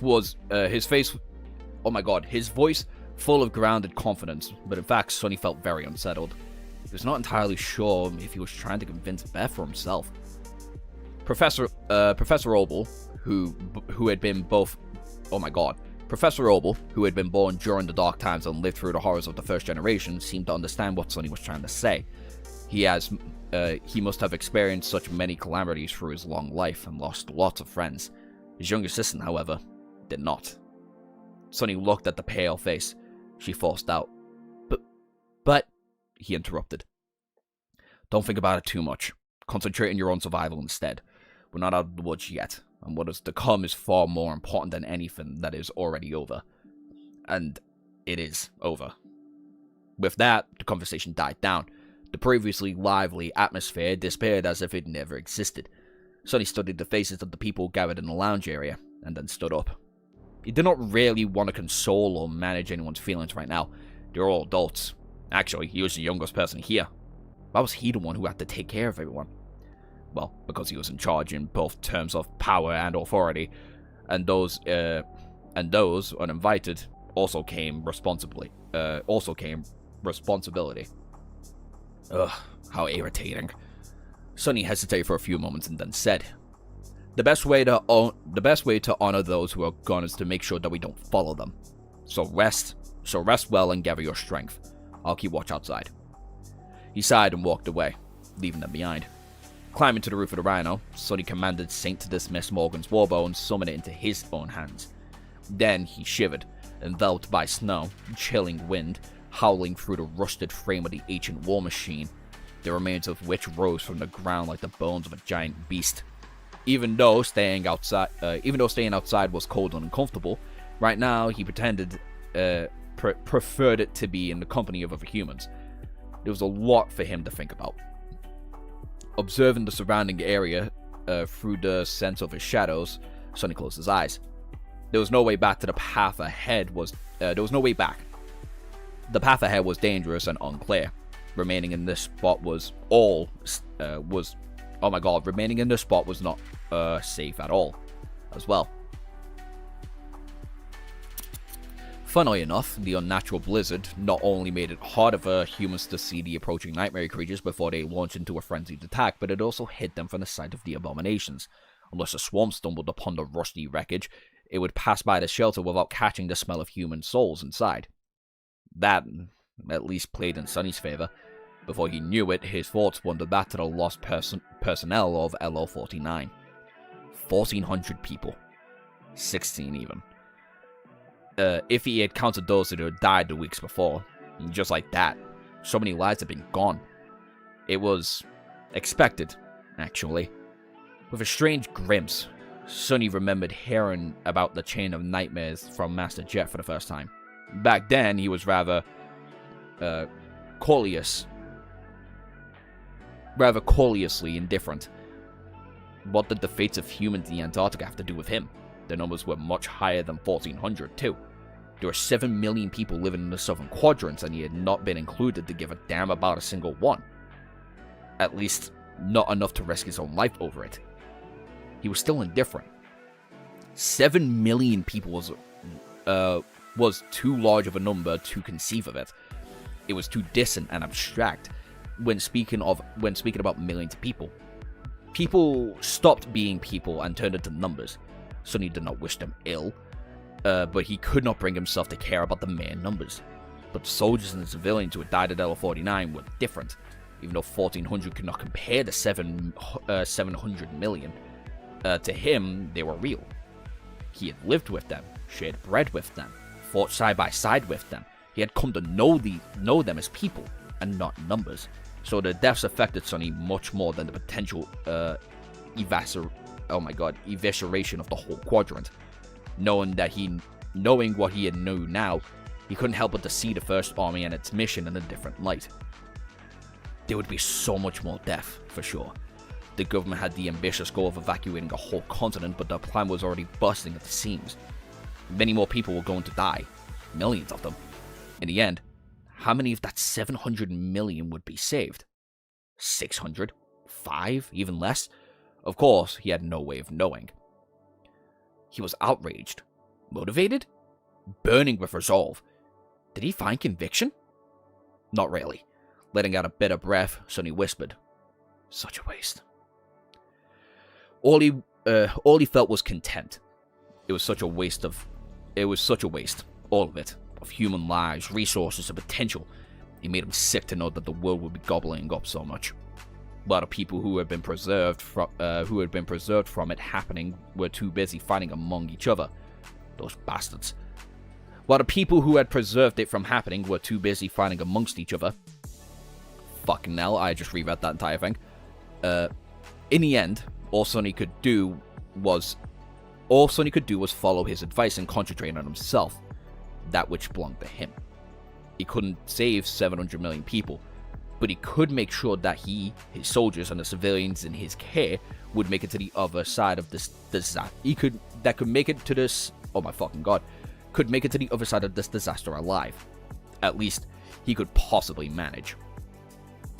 full of grounded confidence, but in fact, Sonny felt very unsettled. He was not entirely sure if he was trying to convince Beth for himself. Professor Obel, who had been both... Oh my god. Professor Obel, who had been born during the dark times and lived through the horrors of the first generation, seemed to understand what Sonny was trying to say. He must have experienced such many calamities through his long life and lost lots of friends. His young assistant, however, did not. Sonny looked at the pale face. She forced out. But... He interrupted. Don't think about it too much. Concentrate on your own survival instead. We're not out of the woods yet, and what is to come is far more important than anything that is already over. And it is over. With that, the conversation died down. The previously lively atmosphere disappeared as if it never existed. Sonny studied the faces of the people gathered in the lounge area, and then stood up. He did not really want to console or manage anyone's feelings right now. They were all adults. Actually, he was the youngest person here. Why was he the one who had to take care of everyone? Well, because he was in charge in both terms of power and authority, and those uninvited also came responsibility. Ugh, how irritating. Sonny hesitated for a few moments and then said, The best way to honor those who are gone is to make sure that we don't follow them. So rest well and gather your strength. I'll keep watch outside." He sighed and walked away, leaving them behind. Climbing to the roof of the Rhino, Sonny commanded Saint to dismiss Morgan's warbow and summon it into his own hands. Then he shivered, enveloped by snow, chilling wind, howling through the rusted frame of the ancient war machine, the remains of which rose from the ground like the bones of a giant beast. Even though staying outside was cold and uncomfortable, right now he preferred it to be in the company of other humans. There was a lot for him to think about. Observing the surrounding area through the sense of his shadows, Sonny closed his eyes. There was no way back to the path ahead. There was no way back. The path ahead was dangerous and unclear. Remaining in this spot was not safe at all, as well. Funnily enough, the unnatural blizzard not only made it harder for humans to see the approaching nightmare creatures before they launched into a frenzied attack, but it also hid them from the sight of the abominations. Unless a swarm stumbled upon the rusty wreckage, it would pass by the shelter without catching the smell of human souls inside. That, at least, played in Sonny's favor. Before he knew it, his thoughts wandered back to the lost personnel of LO-49. 1,400 people. 16 even. If he had counted those that had died the weeks before. And just like that, so many lives had been gone. It was expected, actually. With a strange glimpse, Sonny remembered hearing about the chain of nightmares from Master Jet for the first time. Back then, he was rather courteously indifferent. What did the fates of humans in Antarctica have to do with him? The numbers were much higher than 1,400, too. There were 7 million people living in the southern quadrants, and he had not been included to give a damn about a single one. At least, not enough to risk his own life over it. He was still indifferent. 7 million people was too large of a number to conceive of it. It was too distant and abstract when speaking about millions of people. People stopped being people and turned into numbers. Sonny did not wish them ill, but he could not bring himself to care about the mere numbers. But the soldiers and the civilians who had died at LO-49 were different. Even though 1,400 could not compare to 700 million, to him, they were real. He had lived with them, shared bread with them, fought side by side with them. He had come to know them as people, and not numbers. So the deaths affected Sonny much more than the potential evisceration of the whole quadrant. Knowing what he had known now, he couldn't help but to see the First Army and its mission in a different light. There would be so much more death, for sure. The government had the ambitious goal of evacuating a whole continent, but the plan was already busting at the seams. Many more people were going to die. Millions of them. In the end, how many of that 700 million would be saved? 600? 5? Even less? Of course, he had no way of knowing. He was outraged. Motivated? Burning with resolve. Did he find conviction? Not really. Letting out a bitter breath, Sonny whispered, "Such a waste." All he felt was contempt. It was such a waste, all of it, of human lives, resources, and potential. It made him sick to know that the world would be gobbling up so much. A lot of people who had been preserved from it happening were too busy fighting among each other. Those bastards. While the people who had preserved it from happening were too busy fighting amongst each other. Fucking hell, I just reread that entire thing. In the end, all Sonny could do was follow his advice and concentrate on himself, that which belonged to him. He couldn't save 700 million people, but he could make sure that his soldiers, and the civilians in his care would make it to the other side of this disaster. Could make it to this. Oh my fucking god! Could make it to the other side of this disaster alive. At least he could possibly manage.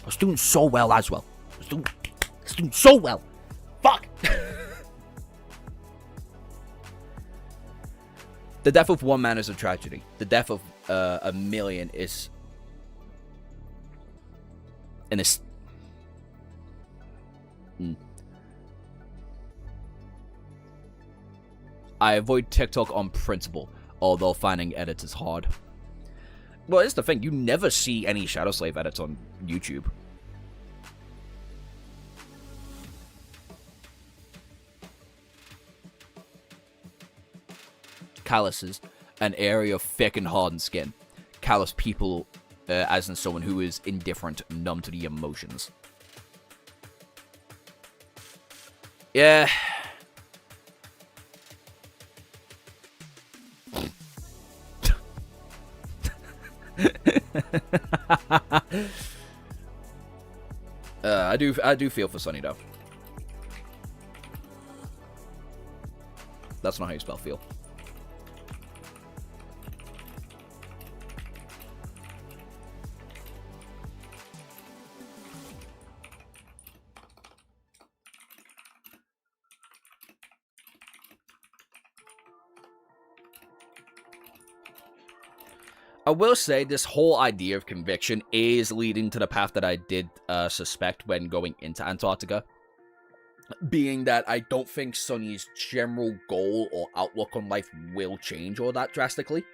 I was doing so well as well. I was doing so well. Fuck. The death of one man is a tragedy. The death of a million is I avoid TikTok on principle, although finding edits is hard. Well, here's the thing. You never see any Shadow Slave edits on YouTube. Calluses, an area of thick and hardened skin. Callous people, as in someone who is indifferent, numb to the emotions. Yeah. I do feel for Sonny though. That's not how you spell feel. I will say this whole idea of conviction is leading to the path that I did suspect when going into Antarctica. Being that I don't think Sonny's general goal or outlook on life will change all that drastically.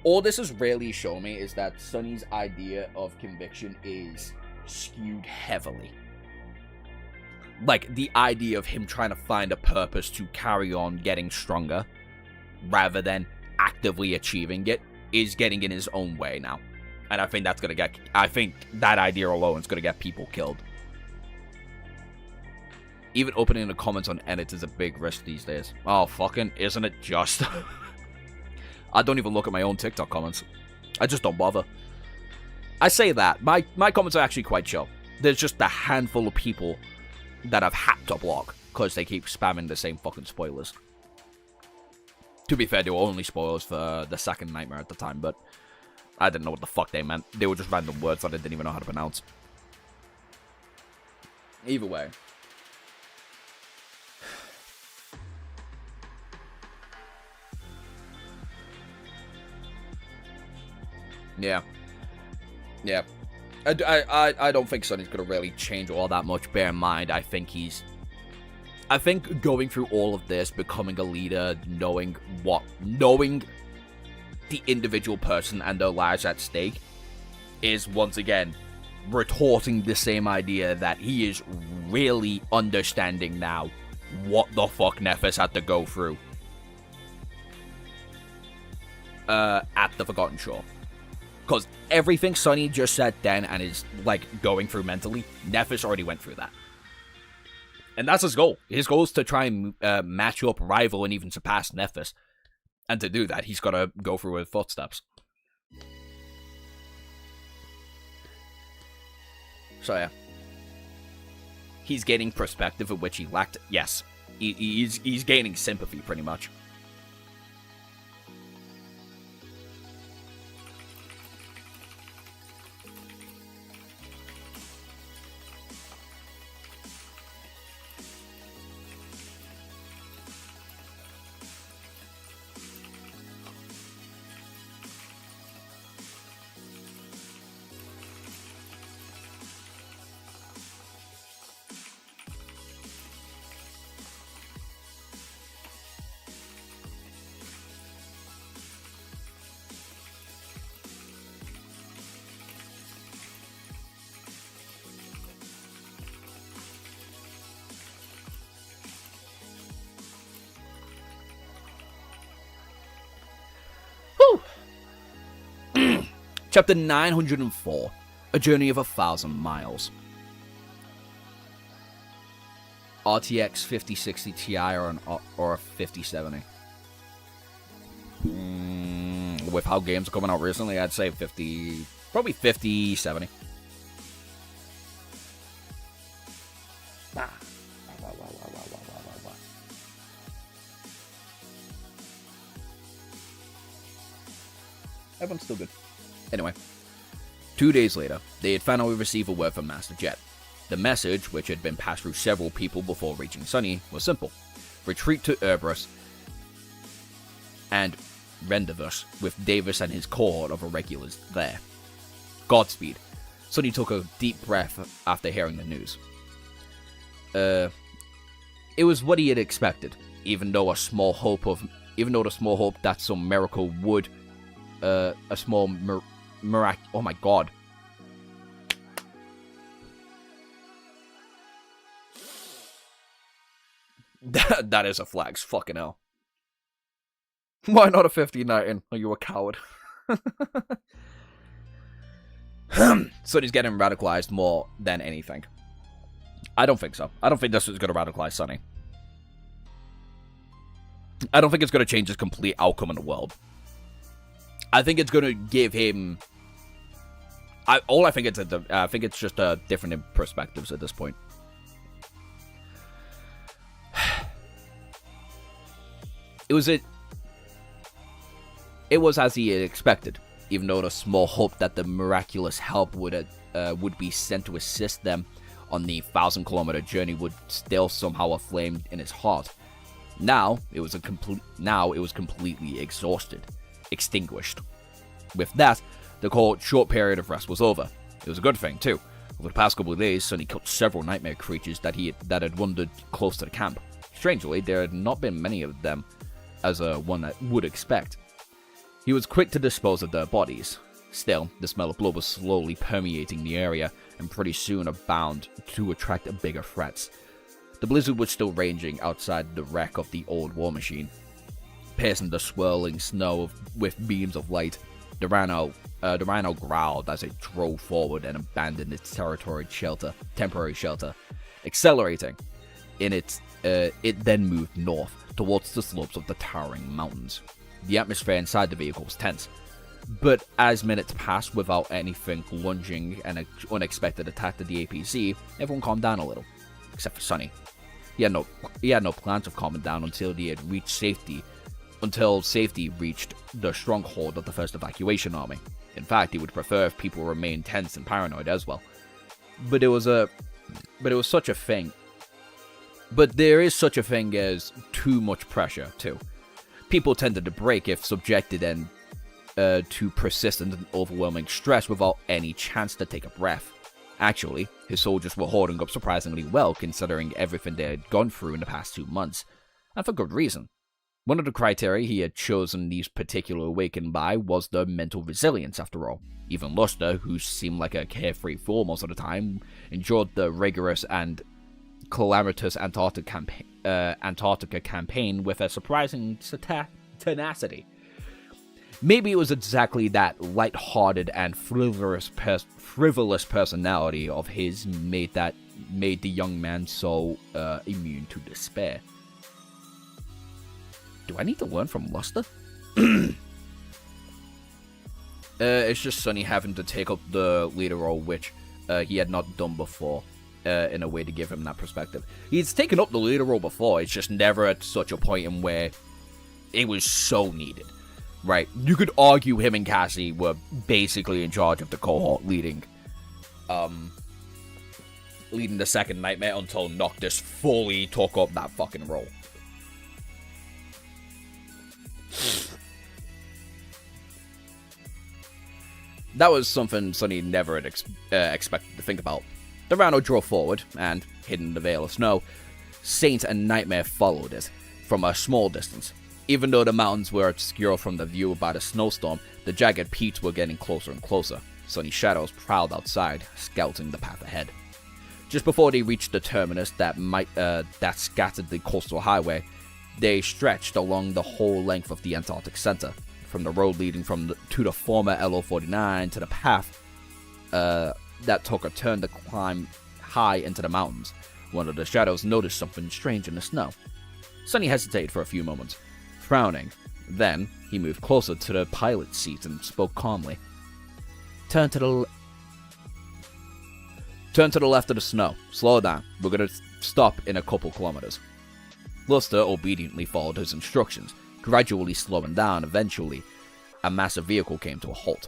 All this has really shown me is that Sonny's idea of conviction is skewed heavily. Like, the idea of him trying to find a purpose to carry on getting stronger, rather than actively achieving it, is getting in his own way now. And I think that's gonna get... I think that idea alone is gonna get people killed. Even opening the comments on edits is a big risk these days. Oh, fucking, isn't it just? I don't even look at my own TikTok comments. I just don't bother. I say that. My comments are actually quite chill. There's just a handful of people that I've had to block because they keep spamming the same fucking spoilers. To be fair, they were only spoilers for the second Nightmare at the time, but I didn't know what the fuck they meant. They were just random words that I didn't even know how to pronounce. Either way. Yeah. Yeah. I don't think Sonny's gonna really change all that much. Bear in mind, I think going through all of this, becoming a leader, knowing the individual person and their lives at stake, is once again retorting the same idea that he is really understanding now what the fuck Nephis had to go through at the Forgotten Shore. Because everything Sonny just said then and is, like, going through mentally, Nephis already went through that. And that's his goal. His goal is to try and match up, rival, and even surpass Nephis. And to do that, he's got to go through his footsteps. So, yeah. He's gaining perspective of which he lacked. Yes. He's gaining sympathy, pretty much. Chapter 904, A Journey of 1,000 Miles. RTX 5060 Ti or a 5070. With how games are coming out recently, I'd say probably 5070. Everyone's still good. Anyway, 2 days later, they had finally received a word from Master Jet. The message, which had been passed through several people before reaching Sunny, was simple. Retreat to Cerberus and rendezvous with Davis and his cohort of irregulars there. Godspeed. Sunny took a deep breath after hearing the news. It was what he had expected, even though the small hope that some miracle would, oh my god. That is a flags, fucking hell. Why not a 50-19? Are you a coward? Sunny's getting radicalized more than anything. I don't think so. I don't think this is going to radicalize Sunny. I don't think it's going to change his complete outcome in the world. I think it's going to give him... I think it's just different perspectives at this point. It was as he had expected, even though the small hope that the miraculous help would be sent to assist them on the 1,000-kilometer journey would still somehow aflame in his heart. Now it was completely extinguished. With that, the short period of rest was over. It was a good thing too. Over the past couple of days, Sunny killed several nightmare creatures that had wandered close to the camp. Strangely, there had not been many of them, as one that would expect. He was quick to dispose of their bodies. Still, the smell of blood was slowly permeating the area, and pretty soon bound to attract bigger threats. The blizzard was still raging outside the wreck of the old war machine, piercing the swirling snow with beams of light. The rhino growled as it drove forward and abandoned its temporary shelter. Accelerating, it then moved north towards the slopes of the towering mountains. The atmosphere inside the vehicle was tense, but as minutes passed without anything lunging an unexpected attack to the APC, everyone calmed down a little, except for Sunny. He had no plans of calming down until safety reached the stronghold of the first evacuation army. In fact, he would prefer if people remained tense and paranoid as well. But there is such a thing as too much pressure too. People tended to break if subjected to persistent and overwhelming stress without any chance to take a breath. Actually, his soldiers were holding up surprisingly well considering everything they had gone through in the past 2 months, and for good reason. One of the criteria he had chosen these particular awakened by was their mental resilience, after all. Even Luster, who seemed like a carefree fool most of the time, endured the rigorous and calamitous Antarctica campaign with a surprising tenacity. Maybe it was exactly that light-hearted and frivolous personality of his made the young man so immune to despair. Do I need to learn from Luster? It's just Sunny having to take up the leader role, which he had not done before, in a way to give him that perspective. He's taken up the leader role before, it's just never at such a point in where it was so needed. Right? You could argue him and Cassie were basically in charge of the cohort, leading the second nightmare until Noctis fully took up that fucking role. That was something Sunny never had expected to think about. The Rhino drove forward, and, hidden in the veil of snow, Saint and Nightmare followed it, from a small distance. Even though the mountains were obscured from the view by the snowstorm, the jagged peaks were getting closer and closer. Sunny shadows prowled outside, scouting the path ahead. Just before they reached the terminus that scattered the coastal highway, they stretched along the whole length of the Antarctic Center, from the road leading to the former LO-49 to the path that took a turn to climb high into the mountains. One of the shadows noticed something strange in the snow. Sonny hesitated for a few moments, frowning. Then, he moved closer to the pilot's seat and spoke calmly. Turn to the left of the snow. Slow down. We're going to stop in a couple kilometers. Luster obediently followed his instructions, gradually slowing down. Eventually, a massive vehicle came to a halt.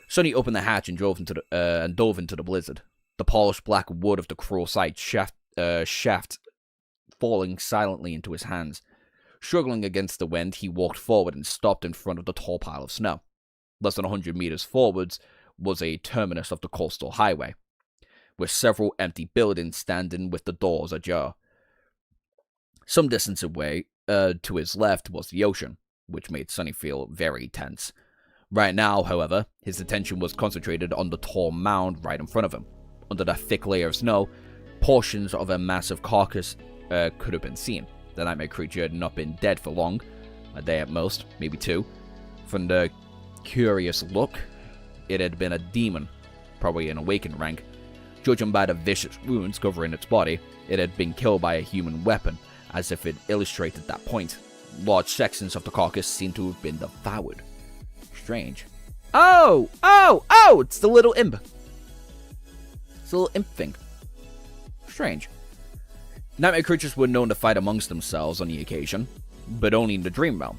Sonny opened the hatch and dove into the blizzard. The polished black wood of the cruel side shaft falling silently into his hands. Struggling against the wind, he walked forward and stopped in front of the tall pile of snow. Less than 100 meters forwards was a terminus of the coastal highway, with several empty buildings standing with the doors ajar. Some distance away, to his left, was the ocean, which made Sonny feel very tense. Right now, however, his attention was concentrated on the tall mound right in front of him. Under that thick layer of snow, portions of a massive carcass could have been seen. The nightmare creature had not been dead for long, a day at most, maybe two. From the curious look, it had been a demon, probably an awakened rank. Judging by the vicious wounds covering its body, it had been killed by a human weapon, as if it illustrated that point. Large sections of the carcass seemed to have been devoured. Strange. Oh! It's the little imp. It's the little imp thing. Strange. Nightmare creatures were known to fight amongst themselves on the occasion, but only in the dream realm.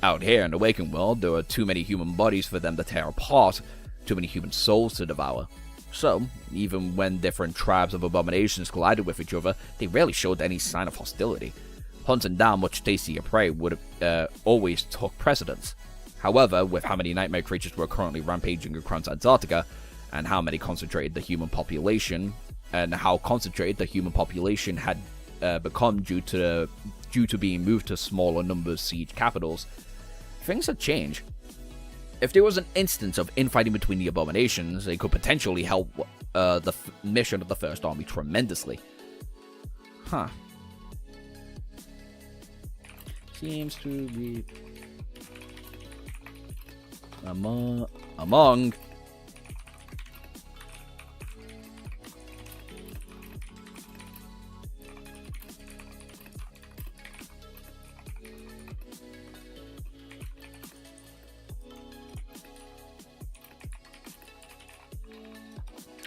Out here in the waking world, there were too many human bodies for them to tear apart, too many human souls to devour. So, even when different tribes of abominations collided with each other, they rarely showed any sign of hostility. Hunting down much tastier prey would have always took precedence. However, with how many nightmare creatures were currently rampaging across Antarctica, and how concentrated the human population had become due to being moved to smaller numbers siege capitals, things had changed. If there was an instance of infighting between the abominations, it could potentially help the mission of the First Army tremendously. Huh. Seems to be among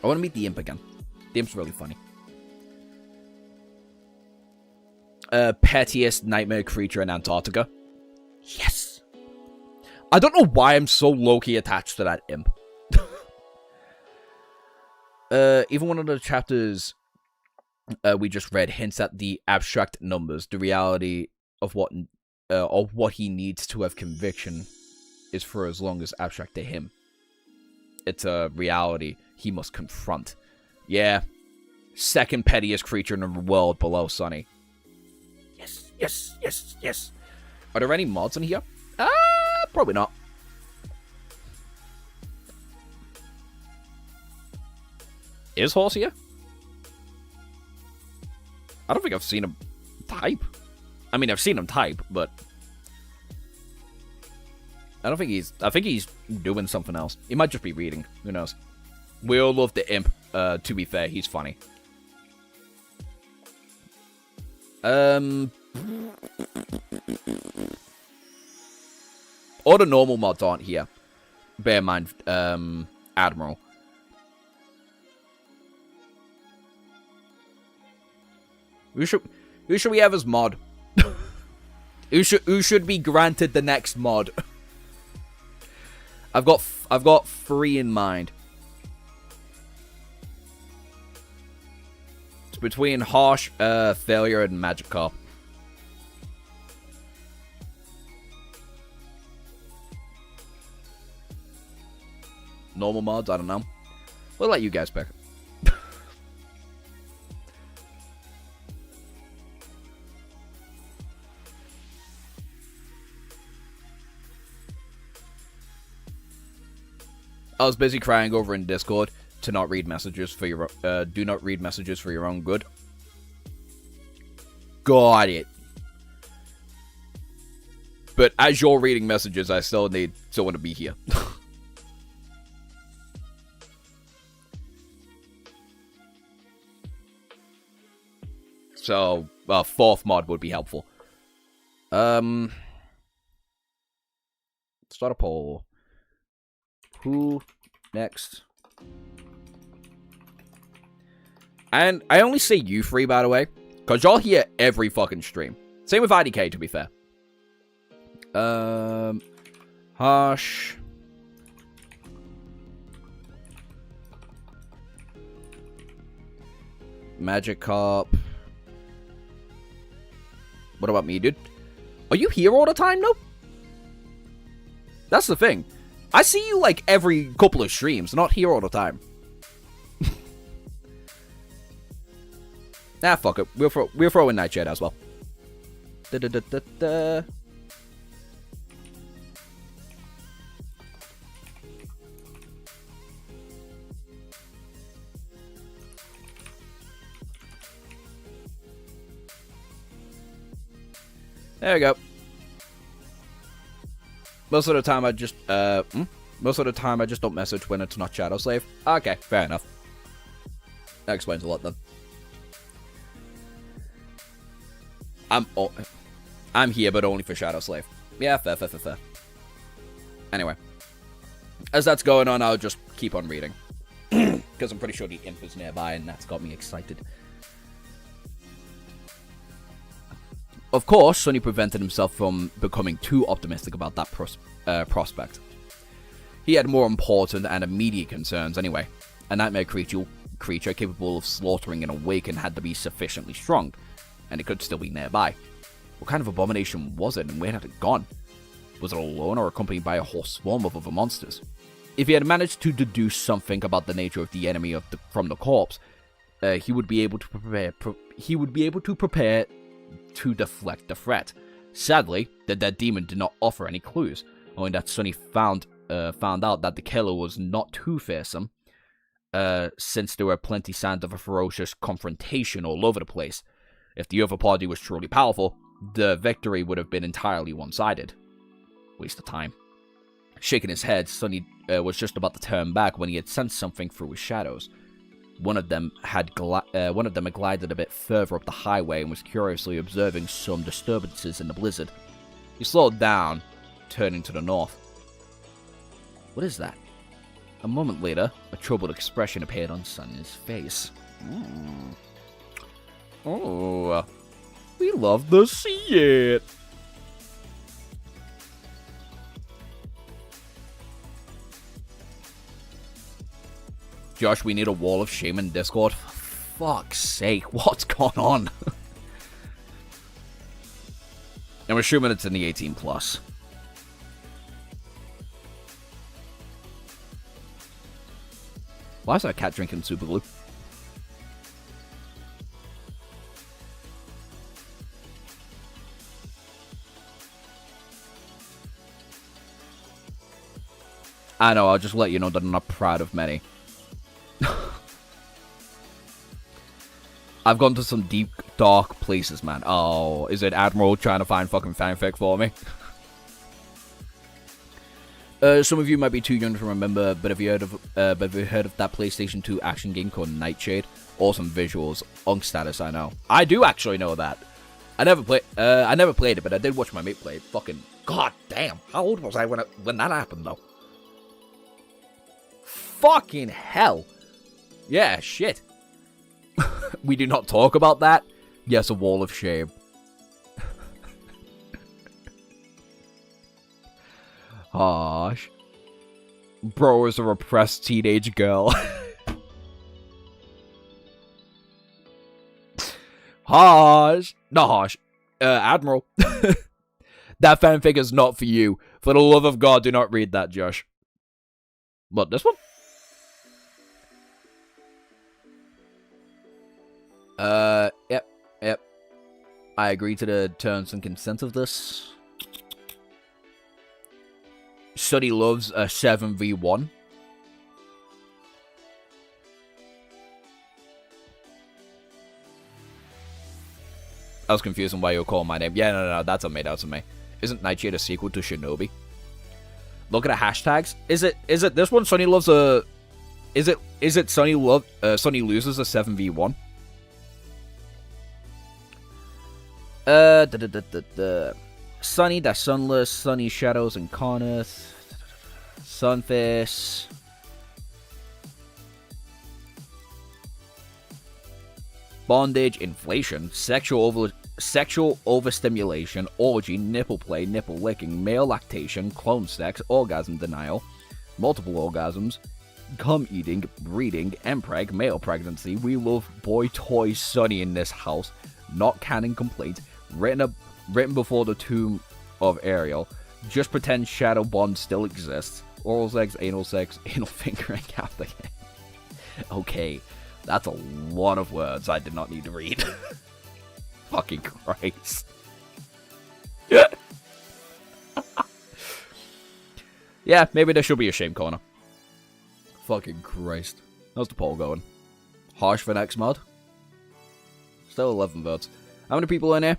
I want to meet the imp again. The imp's really funny. Pettiest nightmare creature in Antarctica. Yes. I don't know why I'm so low-key attached to that imp. Even one of the chapters we just read hints at the abstract numbers. The reality of what he needs to have conviction is for as long as abstract to him. It's a reality he must confront. Yeah. Second pettiest creature in the world below Sonny. Yes. Are there any mods in here? Probably not. Is Horse here? I don't think I've seen him type. I mean, I've seen him type, but I think he's doing something else. He might just be reading. Who knows? We all love the imp. To be fair, he's funny. All the normal mods aren't here. Bear in mind, Admiral. Who should we have as mod? Who should be granted the next mod? I've got 3 in mind. It's between Harsh, Failure, and Magic Car. Normal mods, I don't know. We'll let you guys pick. I was busy crying over in Discord to not read messages for your do not read messages for your own good. Got it. But as you're reading messages, I still need someone to be here. So, 4th mod would be helpful. Start a poll. Who next? And I only say you three, by the way, because y'all hear every fucking stream. Same with IDK, to be fair. Harsh. Magikarp. What about me, dude? Are you here all the time, though? That's the thing. I see you, like, every couple of streams, not here all the time. Nah, fuck it. We'll throw in Nightshade as well. Da-da-da-da-da. There we go. Most of the time I just don't message when it's not Shadow Slave. Okay, fair enough. That explains a lot then. I'm here, but only for Shadow Slave. Yeah, fair. Anyway. As that's going on, I'll just keep on reading. Because I'm pretty sure the imp is nearby, and that's got me excited. Of course, Sonny prevented himself from becoming too optimistic about that prospect. He had more important and immediate concerns anyway. A nightmare creature capable of slaughtering an awakened had to be sufficiently strong, and it could still be nearby. What kind of abomination was it, and where had it gone? Was it alone or accompanied by a whole swarm of other monsters? If he had managed to deduce something about the nature of the enemy from the corpse, he would be able to prepare to deflect the threat. Sadly, the dead demon did not offer any clues, only that Sonny found out that the killer was not too fearsome, since there were plenty signs of a ferocious confrontation all over the place. If the other party was truly powerful, the victory would have been entirely one-sided. Waste of time. Shaking his head, Sonny was just about to turn back when he had sensed something through his shadows. One of them had glided a bit further up the highway and was curiously observing some disturbances in the blizzard. He slowed down, turning to the north. What is that? A moment later, a troubled expression appeared on Sonny's face. Oh, we love to see it. Josh, we need a wall of shame in Discord. For fuck's sake, what's going on? I'm assuming it's in the 18 plus. Why is that cat drinking super glue? I know, I'll just let you know that I'm not proud of many. I've gone to some deep, dark places, man. Oh, is it Admiral trying to find fucking fanfic for me? Some of you might be too young to remember, but have you heard of that PlayStation 2 action game called Nightshade? Awesome visuals, unk status, I know. I do actually know that. I never played it, but I did watch my mate play it. Fucking god damn! How old was I when that happened, though? Fucking hell! Yeah, shit. We do not talk about that. Yes, a wall of shame. Harsh. Bro is a repressed teenage girl. Harsh. Not harsh. Admiral. That fanfic is not for you. For the love of God, do not read that, Josh. What, this one? Yep. I agree to the terms and consent of this. Sonny loves a 7v1. I was confused on why you were calling my name. Yeah, no, that's on me, Isn't Nightshade a sequel to Shinobi? Look at the hashtags. Is it this one? Sonny loves a... Is it Sonny loses a 7v1? Sunny, that's sunless. Sunny shadows and Conus. Sunface. Bondage, inflation, sexual overstimulation, orgy, nipple play, nipple licking, male lactation, clone sex, orgasm denial, multiple orgasms, cum eating, breeding, mpreg, male pregnancy. We love boy toy Sunny in this house. Not canon complete. Written before the tomb of Ariel. Just pretend shadow bond still exists. Oral sex, anal fingering after. Okay, that's a lot of words I did not need to read. Fucking Christ. Yeah, maybe there should be a shame corner. Fucking Christ. How's the poll going? Harsh for next mod? Still 11 votes. How many people in here?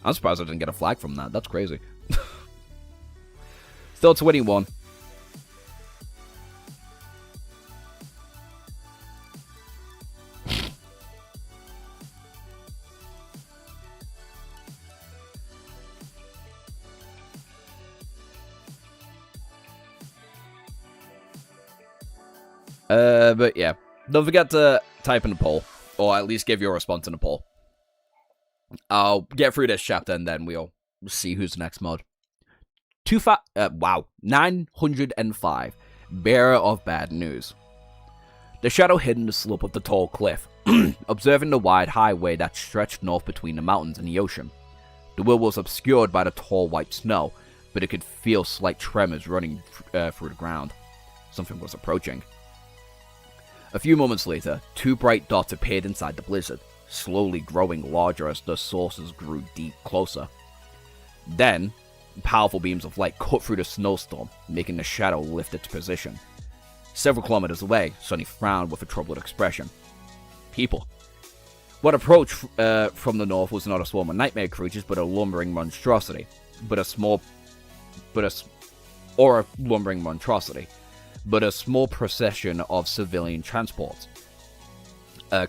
I'm surprised I didn't get a flag from that. That's crazy. Still 21. But yeah, don't forget to type in the poll, or at least give your response in the poll. I'll get through this chapter and then we'll see who's the next mod. 905, Bearer of Bad News. The shadow hid in the slope of the tall cliff, observing the wide highway that stretched north between the mountains and the ocean. The world was obscured by the tall white snow, but it could feel slight tremors running through the ground. Something was approaching. A few moments later, two bright dots appeared inside the blizzard, slowly growing larger as the sources grew closer. Then, powerful beams of light cut through the snowstorm, making the shadow lift its position. Several kilometers away, Sunny frowned with a troubled expression. People. What approached from the north was not a swarm of nightmare creatures, but a lumbering monstrosity. But a small procession of civilian transports,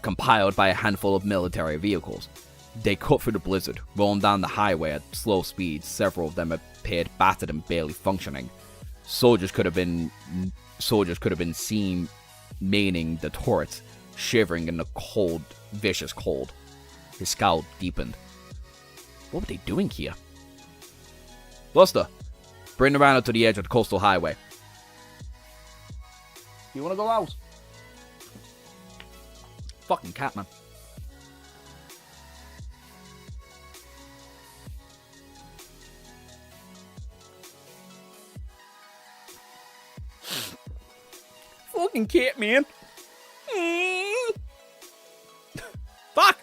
compiled by a handful of military vehicles. They cut through the blizzard, rolling down the highway at slow speeds. Several of them appeared battered and barely functioning. Soldiers could have been seen manning the turrets, shivering in the cold, vicious cold. His scowl deepened. What were they doing here? Luster, bring the runner to the edge of the coastal highway. You wanna go out? Fucking cat, man. Fucking cat, man. Fuck!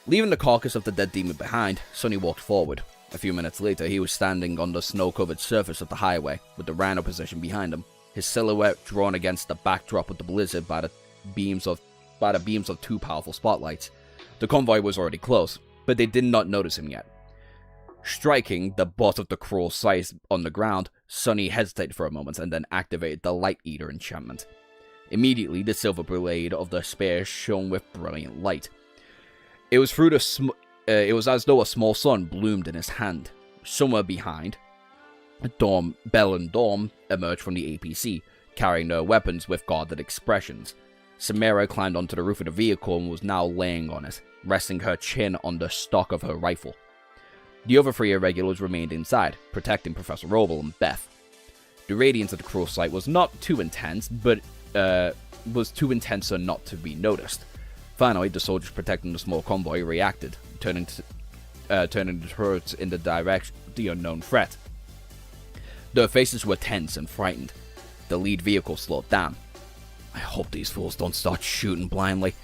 Leaving the carcass of the dead demon behind, Sunny walked forward. A few minutes later, he was standing on the snow-covered surface of the highway, with the rhino position behind him, his silhouette drawn against the backdrop of the blizzard by the beams of two powerful spotlights. The convoy was already close, but they did not notice him yet. Striking the butt of the cruel scythe on the ground, Sunny hesitated for a moment and then activated the Light Eater enchantment. Immediately, the silver blade of the spear shone with brilliant light. It was as though a small sun bloomed in his hand. Somewhere behind, Belle and Dorm emerged from the APC, carrying their weapons with guarded expressions. Samara climbed onto the roof of the vehicle and was now laying on it, resting her chin on the stock of her rifle. The other three irregulars remained inside, protecting Professor Roble and Beth. The radiance of the cruel sight was not too intense, but was too intense so not to be noticed. Finally, the soldiers protecting the small convoy reacted, turning the turrets in the direction of the unknown threat. Their faces were tense and frightened. The lead vehicle slowed down. I hope these fools don't start shooting blindly.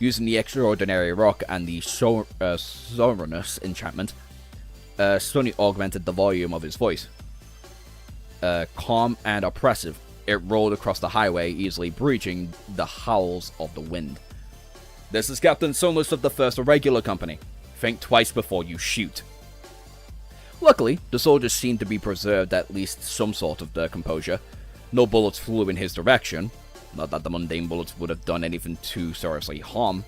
Using the extraordinary rock and the sonorous enchantment, Sunny augmented the volume of his voice. Calm and oppressive, it rolled across the highway, easily breaching the howls of the wind. This is Captain Sunless of the 1st Irregular Company. Think twice before you shoot. Luckily, the soldiers seemed to be preserved at least some sort of their composure. No bullets flew in his direction. Not that the mundane bullets would have done anything to seriously harm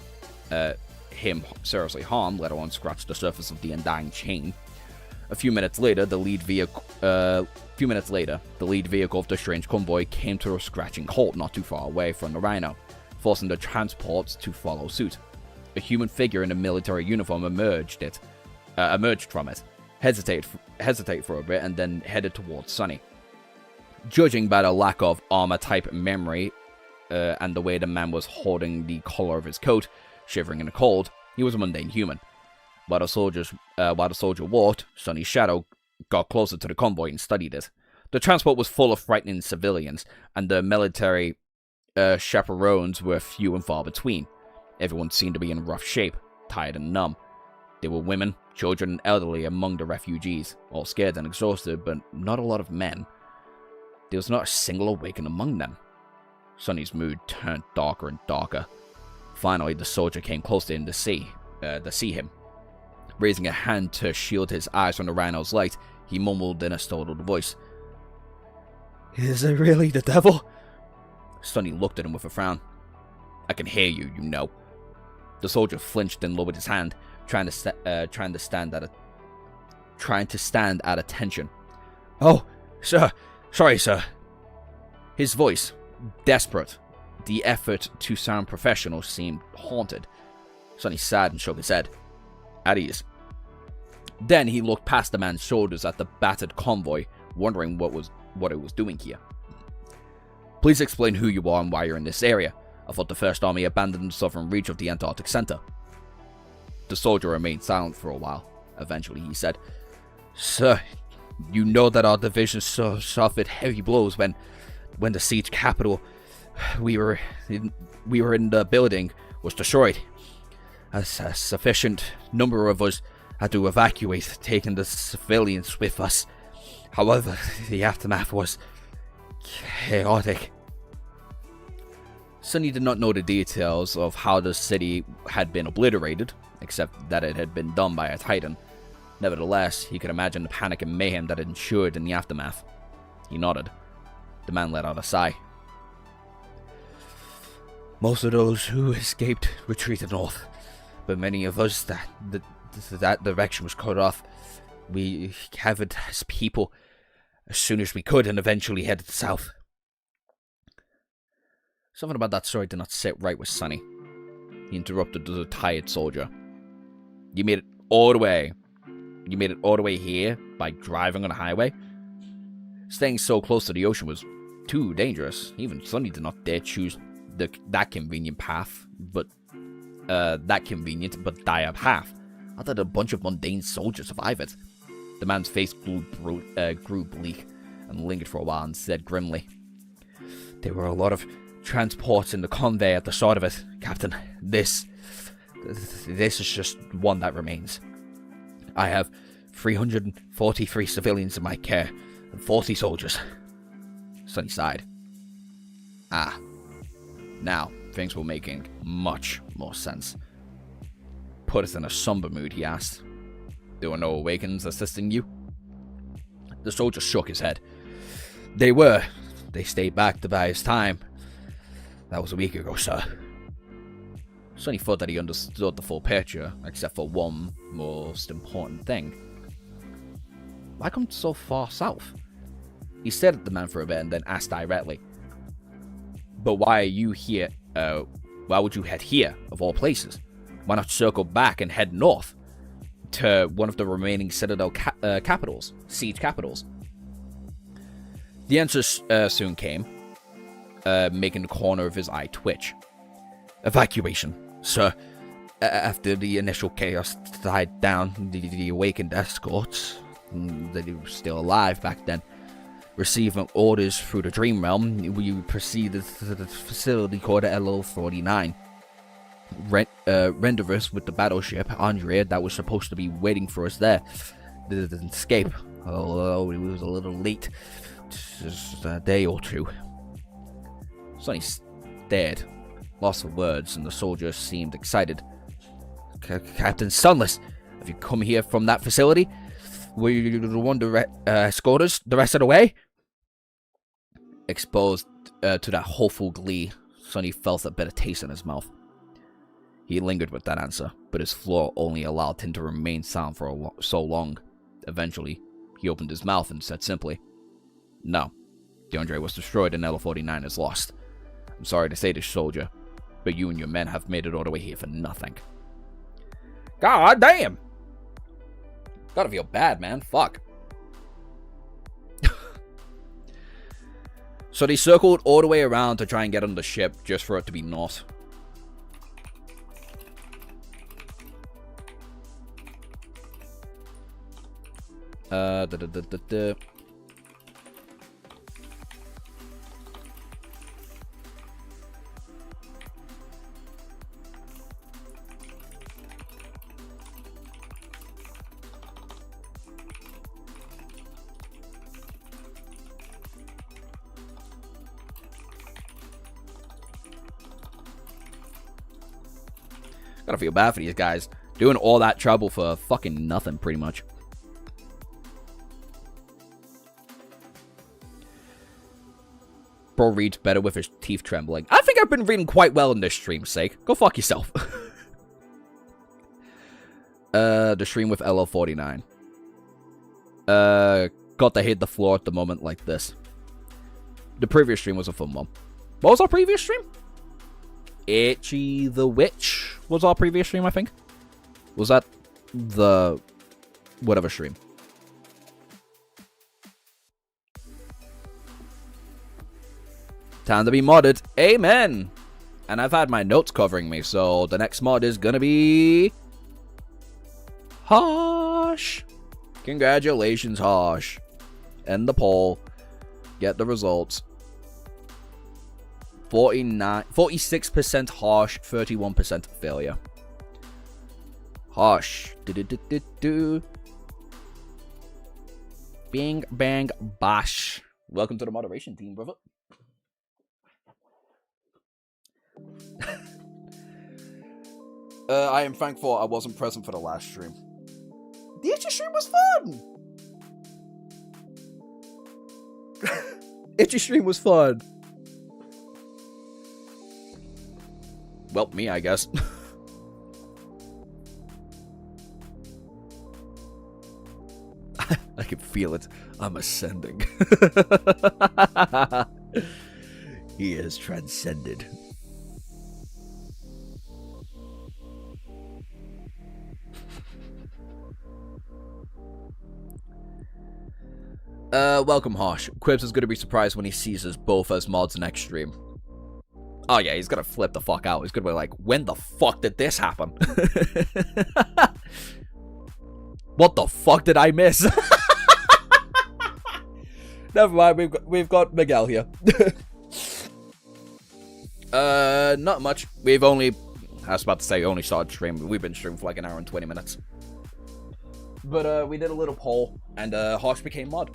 him, let alone scratch the surface of the undying chain. A few minutes later, the lead vehicle of the strange convoy came to a scratching halt not too far away from the Rhino, forcing the transports to follow suit. A human figure in a military uniform emerged from it, hesitated for a bit, and then headed towards Sonny. Judging by the lack of armor-type memory and the way the man was holding the collar of his coat, shivering in the cold, he was a mundane human. While the soldier walked, Sonny's shadow got closer to the convoy and studied it. The transport was full of frightening civilians, and the military chaperones were few and far between. Everyone seemed to be in rough shape, tired and numb. There were women, children, and elderly among the refugees, all scared and exhausted, but not a lot of men. There was not a single awakened among them. Sonny's mood turned darker and darker. Finally, the soldier came close to him to see him. Raising a hand to shield his eyes from the Rhino's light, he mumbled in a startled voice, "Is it really the devil?" Sonny looked at him with a frown. "I can hear you, you know." The soldier flinched and lowered his hand, trying to stand at attention. "Oh, sir. Sorry, sir." His voice, desperate, the effort to sound professional, seemed haunted. Sonny sighed and shook his head. At ease. Then he looked past the man's shoulders at the battered convoy, wondering what it was doing here. "Please explain who you are and why you're in this area. I thought the First Army abandoned the southern reach of the Antarctic Center." The soldier remained silent for a while. Eventually he said, "Sir, you know that our division suffered heavy blows when the siege capital we were in the building was destroyed. A sufficient number of us had to evacuate, taking the civilians with us. However, the aftermath was chaotic." Sonny did not know the details of how the city had been obliterated, except that it had been done by a Titan. Nevertheless, he could imagine the panic and mayhem that ensued in the aftermath. He nodded. The man let out a sigh. "Most of those who escaped retreated north, but many of us that direction was cut off. We gathered as people as soon as we could and eventually headed south." Something about that story did not sit right with Sonny. He interrupted the tired soldier. You made it all the way here by driving on a highway? Staying so close to the ocean was too dangerous. Even Sonny did not dare choose that convenient path, but dire path. How did a bunch of mundane soldiers survive it? The man's face grew bleak and lingered for a while and said grimly, "There were a lot of transports in the convoy at the start of it, Captain. This is just one that remains. I have 343 civilians in my care and 40 soldiers." Sonny sighed. "Ah, now things were making much more sense." "Put us in a somber mood," he asked. "There were no Awakens assisting you?" The soldier shook his head. "They were. They stayed back to buy his time. That was a week ago, sir." Sonny thought that he understood the full picture, except for one most important thing. Why come so far south? He stared at the man for a bit and then asked directly, "But why are you here? Why would you head here, of all places? Why not circle back and head north to one of the remaining Citadel siege capitals?" The answer soon came, making the corner of his eye twitch. "Evacuation, sir. After the initial chaos died down, the awakened escorts, they were still alive back then, receiving orders through the Dream Realm, we proceeded to the facility called LO-49. Rendered us with the battleship Andrea that was supposed to be waiting for us there. Didn't escape, although it was a little late, just a day or two." Sonny stared, lost for words, and the soldier seemed excited. "Captain Sunless, have you come here from that facility? Were you the one to escort us the rest of the way?" Exposed to that hopeful glee, Sonny felt a bitter taste in his mouth. He lingered with that answer, but his flaw only allowed him to remain silent for so long. Eventually, he opened his mouth and said simply, "No, DeAndre was destroyed and L49 is lost. I'm sorry to say this, soldier, but you and your men have made it all the way here for nothing." God damn! Gotta feel bad, man. Fuck. So they circled all the way around to try and get on the ship, just for it to be north. Gotta feel bad for these guys. Doing all that trouble for fucking nothing, pretty much. Bro reads better with his teeth trembling. I think I've been reading quite well in this stream's sake. Go fuck yourself. The stream with LL49. Got to hit the floor at the moment like this. The previous stream was a fun one. What was our previous stream? Itchy the Witch was our previous stream, I think. Was that the whatever stream? Time to be modded. Amen. And I've had my notes covering me, so the next mod is gonna be Harsh. Congratulations, Harsh. End the poll. Get the results. 46% Harsh, 31% failure. Harsh. Bing, bang, bash. Welcome to the moderation team, brother. I am thankful I wasn't present for the last stream. The Itchy stream was fun! Itchy stream was fun. Well, me, I guess. I can feel it. I'm ascending. He is transcended. Welcome, Harsh. Kirbs is gonna be surprised when he sees us both as mods next stream. Oh yeah, he's gonna flip the fuck out. He's gonna be like, when the fuck did this happen? What the fuck did I miss? Never mind, we've got Miguel here. Not much. We've only, I was about to say only started streaming. We've been streaming for like an hour and 20 minutes. But we did a little poll, and Harsh became mod.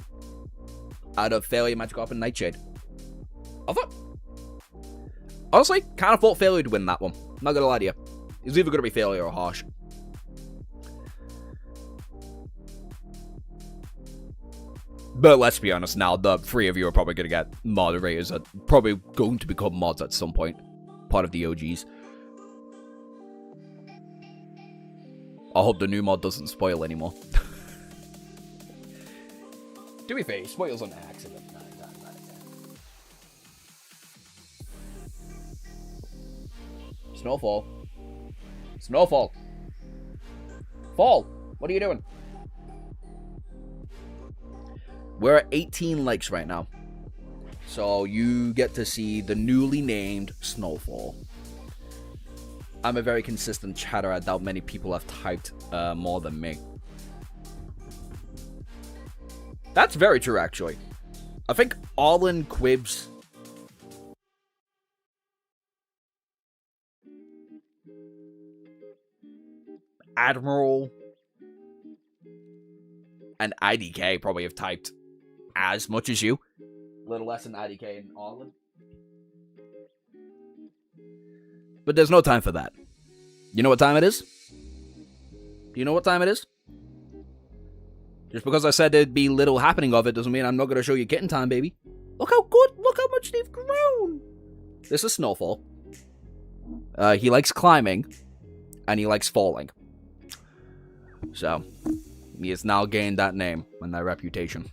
Out of Failure, Magic Up, and Nightshade. I thought, honestly, kind of thought Failure would win that one. Not gonna lie to you. It was either gonna be Failure or Harsh. But let's be honest now, the three of you are probably gonna get moderators that probably going to become mods at some point. Part of the OGs. I hope the new mod doesn't spoil anymore. To be fair, he spoils on accident. Snowfall. Snowfall. Fall. What are you doing? We're at 18 likes right now. So you get to see the newly named Snowfall. I'm a very consistent chatter. I doubt many people have typed more than me. That's very true, actually. I think Arlen, Kirbs, Admiral, and IDK probably have typed as much as you. A little less than IDK and Arlen. But there's no time for that. You know what time it is? Do you know what time it is? Just because I said there'd be little happening of it doesn't mean I'm not going to show you kitten time, baby. Look how good, look how much they've grown. This is Snowfall. He likes climbing, and he likes falling. So, he has now gained that name and that reputation.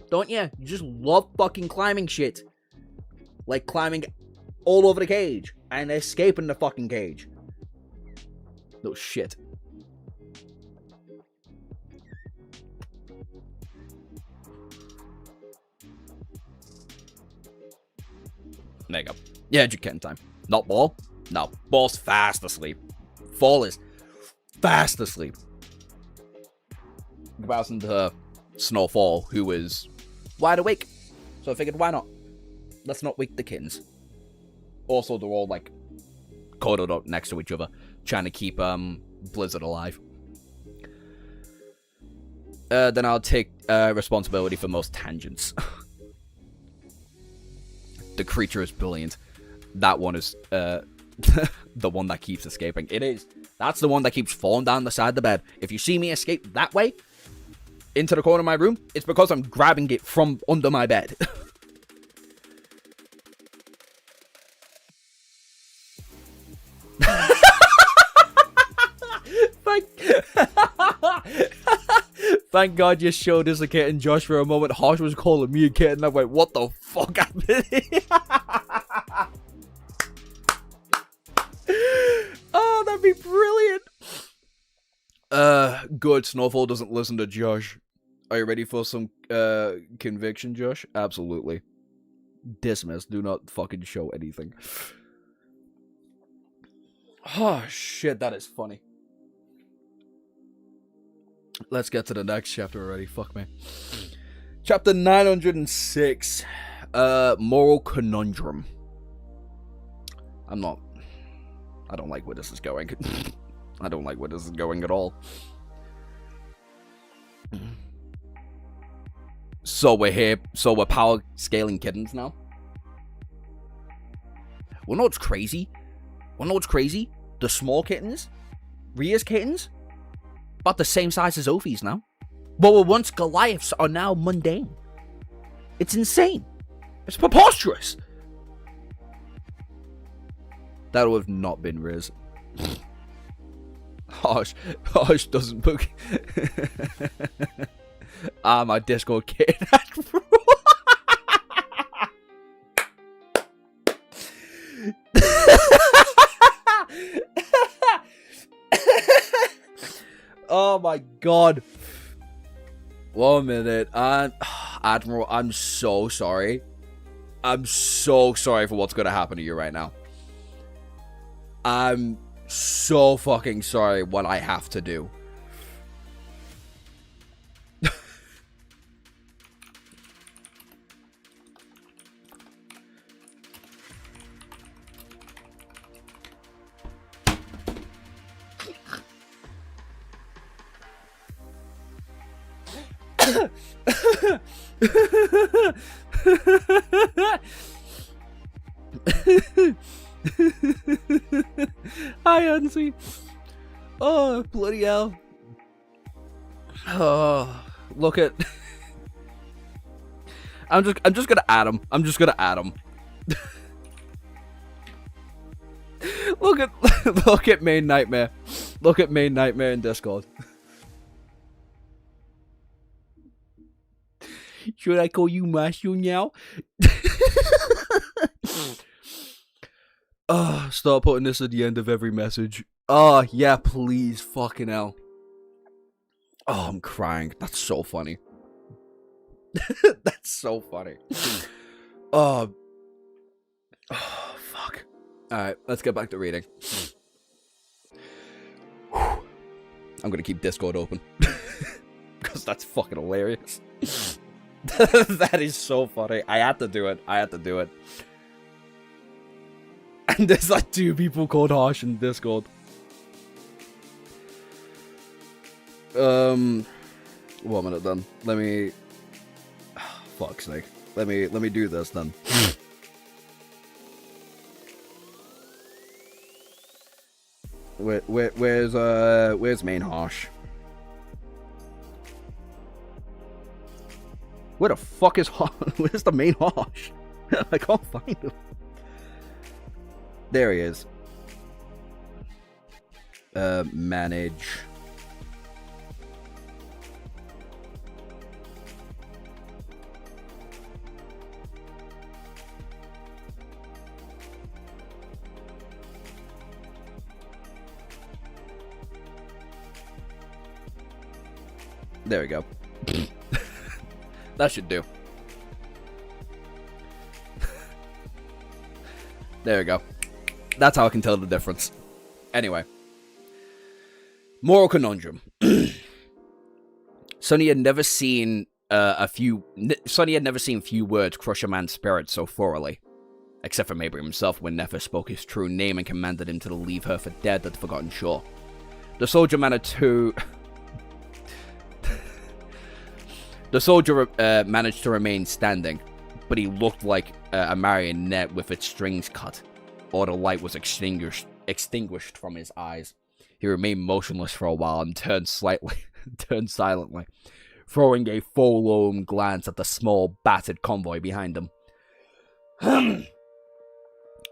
Don't you? You just love fucking climbing shit. Like climbing all over the cage and escaping the fucking cage. No shit. There you go. Yeah, Juken time. Not Ball? No. Ball's fast asleep. Fall is fast asleep. In comparison to Snowfall, who is wide awake. So I figured, why not? Let's not wake the kittens. Also, they're all, like, cuddled up next to each other, trying to keep, Blizzard alive. Then I'll take, responsibility for most tangents. The creature is brilliant. That one is, the one that keeps escaping. It is. That's the one that keeps falling down the side of the bed. If you see me escape that way, into the corner of my room, it's because I'm grabbing it from under my bed. Thank God you showed us a kitten, Josh, for a moment. Harsh was calling me a kitten, and I went, what the fuck happened? Oh, that'd be brilliant. Good. Snowfall doesn't listen to Josh. Are you ready for some, conviction, Josh? Absolutely. Dismiss. Do not fucking show anything. Oh, shit, that is funny. Let's get to the next chapter already. Fuck me. Chapter 906. Moral Conundrum. I don't like where this is going. I don't like where this is going at all. So we're here. So we're power scaling kittens now. Well, know what's crazy? The small kittens, Rhea's kittens, about the same size as Ophi's now. What were once Goliaths are now mundane. It's insane. It's preposterous. That would have not been Riz. Harsh doesn't book. My Discord kid. Oh my god. 1 minute. Admiral, I'm so sorry. I'm so sorry for what's gonna happen to you right now. I'm so fucking sorry what I have to do. Hi, Unsy. Oh, bloody hell. Oh, look at. I'm just gonna add him. Look at Main Nightmare. Look at Main Nightmare in Discord. Should I call you Marshall now? Start putting this at the end of every message. Oh, yeah, please. Fucking hell. Oh, I'm crying. That's so funny. That's so funny. Oh, fuck. Alright, let's get back to reading. I'm gonna keep Discord open. Because that's fucking hilarious. That is so funny. I had to do it. And there's like 2 people called Harsh in Discord. 1 minute then. Let me. Oh, fuck's sake. Let me do this then. Where's main Harsh? Where the fuck is where's the main Hosh? I can't find him. There he is. Manage. There we go. That should do. There we go. That's how I can tell the difference. Anyway. Moral conundrum. Sonny had never seen few words crush a man's spirit so thoroughly. Except for maybe himself when Nefer spoke his true name and commanded him to leave her for dead at the Forgotten Shore. The soldier managed to... managed to remain standing, but he looked like a marionette with its strings cut. All the light was extinguished from his eyes. He remained motionless for a while and turned silently, throwing a forlorn glance at the small, battered convoy behind him.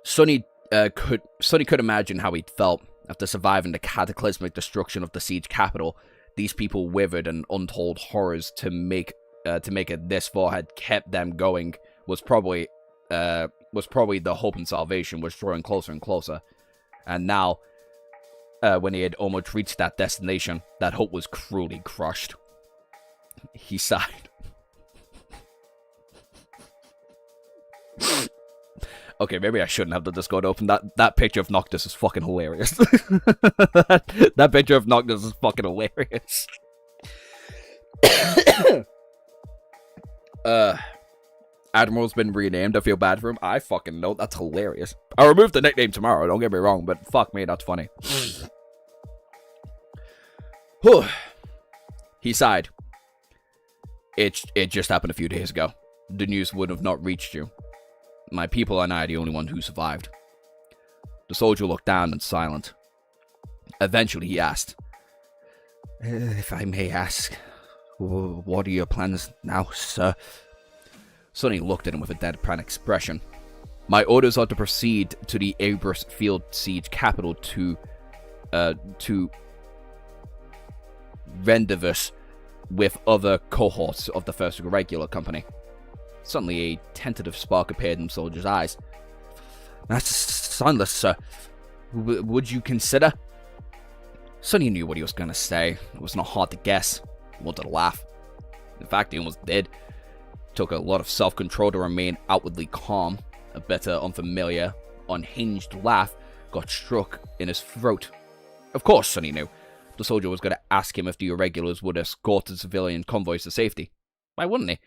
Sonny could imagine how he'd felt after surviving the cataclysmic destruction of the siege capital. These people withered, and untold horrors to make it this far had kept them going was probably the hope and salvation was drawing closer and closer. And now, when he had almost reached that destination, that hope was cruelly crushed. He sighed. Okay, maybe I shouldn't have the Discord open. That picture of Noctis is fucking hilarious. that picture of Noctis is fucking hilarious. Admiral's been renamed. I feel bad for him. I fucking know. That's hilarious. I'll remove the nickname tomorrow. Don't get me wrong, but fuck me, that's funny. He sighed. It just happened a few days ago. The news would have not reached you. My people and I are the only one who survived. The soldier looked down and silent. Eventually he asked, if I may ask, what are your plans now, sir? Sonny looked at him with a deadpan expression. My orders are to proceed to the Abras field siege capital to rendezvous with other cohorts of the 1st Regular Company. Suddenly a tentative spark appeared in the soldier's eyes. That's sunless, sir. Would you consider? Sonny knew what he was going to say. It was not hard to guess. He wanted to laugh. In fact, he almost did. It took a lot of self-control to remain outwardly calm. A bitter, unfamiliar, unhinged laugh got struck in his throat. Of course, Sonny knew. The soldier was going to ask him if the irregulars would escort the civilian convoys to safety. Why wouldn't he?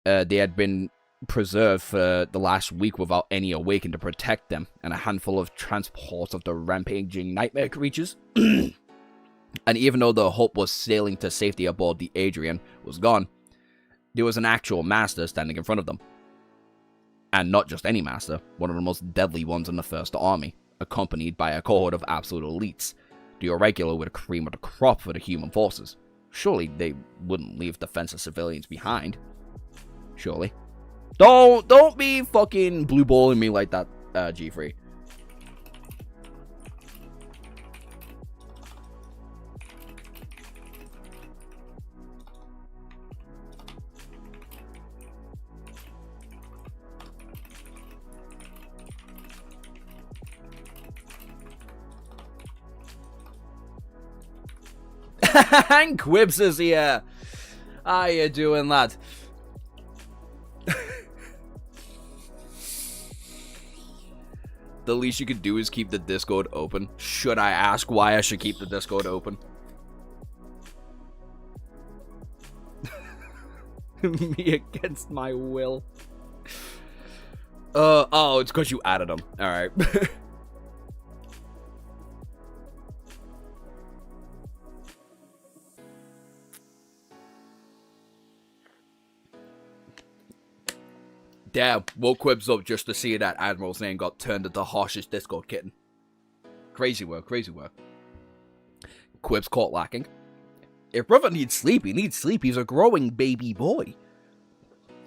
They had been preserved for the last week without any awakening to protect them, and a handful of transports of the rampaging nightmare creatures. And even though the hope was sailing to safety aboard the Adrian was gone, there was an actual master standing in front of them. And not just any master, one of the most deadly ones in the First Army, accompanied by a cohort of absolute elites. The irregular were the cream of the crop for the human forces. Surely they wouldn't leave defenseless civilians behind. Surely. Don't be fucking blue balling me like that, G3. And Kirbs is here. How you doing, lad? The least you could do is keep the Discord open. Should I ask why I should keep the Discord open? Me against my will. Oh, it's because you added them. Alright. Damn, woke Kirbs up just to see that Admiral's name got turned into Harsh's Discord kitten. Crazy work, crazy work. Kirbs caught lacking. If brother needs sleep, he needs sleep. He's a growing baby boy.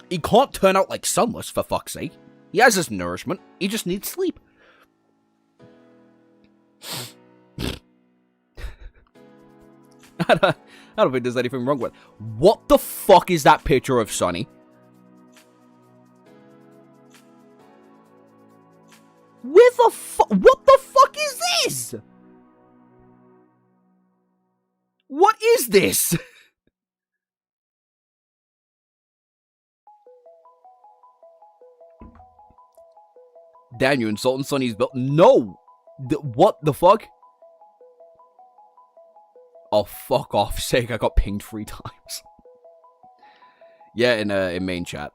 He can't turn out like Sunless, for fuck's sake. He has his nourishment. He just needs sleep. I don't think there's anything wrong with it. What the fuck is that picture of Sonny? Where the fuck? What the fuck is this? What is this? Dan, you insulting Sonny's build? No! What the fuck? Oh, fuck off sake, I got pinged 3 times. Yeah, in main chat.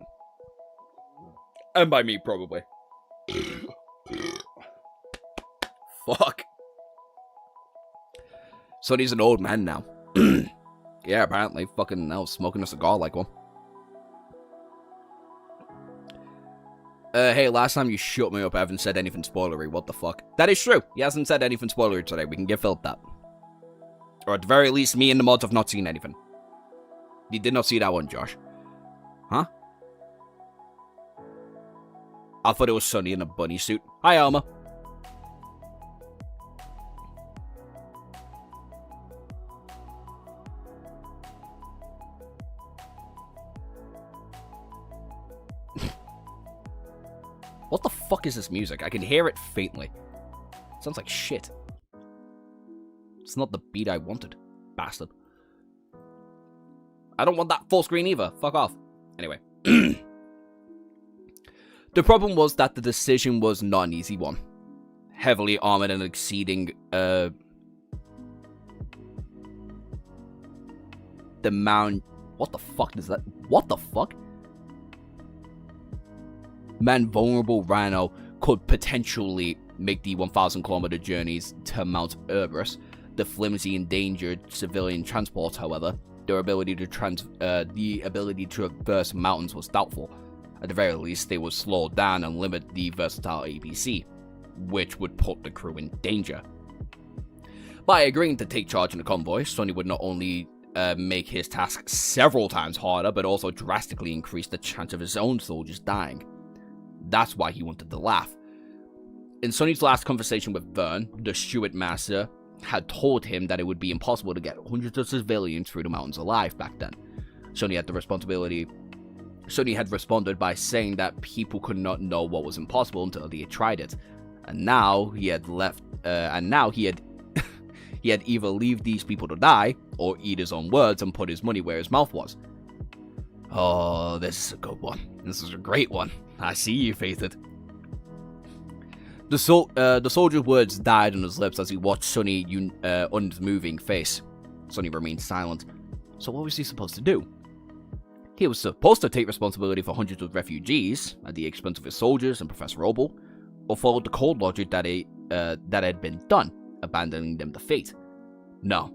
And by me, probably. Fuck. Sonny's an old man now. Yeah, apparently. Fucking hell, smoking a cigar like one. Hey, last time you shut me up, I haven't said anything spoilery. What the fuck? That is true. He hasn't said anything spoilery today. We can give Philip that. Or at the very least, me and the mods have not seen anything. You did not see that one, Josh. Huh? I thought it was Sonny in a bunny suit. Hi, Alma. What the fuck is this music? I can hear it faintly. It sounds like shit. It's not the beat I wanted, bastard. I don't want that full screen either. Fuck off. Anyway. The problem was that the decision was not an easy one. Heavily armored and exceeding, the Mount... What the fuck is that? What the fuck? Man, vulnerable Rhino could potentially make the 1,000-kilometer journeys to Mount Erebus. The flimsy, endangered civilian transport, however, their ability to traverse mountains was doubtful. At the very least, they would slow down and limit the versatile APC, which would put the crew in danger. By agreeing to take charge in the convoy, Sonny would not only make his task several times harder, but also drastically increase the chance of his own soldiers dying. That's why he wanted to laugh. In Sonny's last conversation with Vern, the Steward Master had told him that it would be impossible to get hundreds of civilians through the mountains alive back then. Sonny had responded by saying that people could not know what was impossible until they had tried it. And now he had he had either leave these people to die, or eat his own words and put his money where his mouth was. Oh, this is a good one. This is a great one. I see you, Fated. The soldier's words died on his lips as he watched Sonny's unmoving face. Sonny remained silent. So what was he supposed to do? He was supposed to take responsibility for hundreds of refugees at the expense of his soldiers and Professor Obel, or follow the cold logic that had been done, abandoning them to fate. No.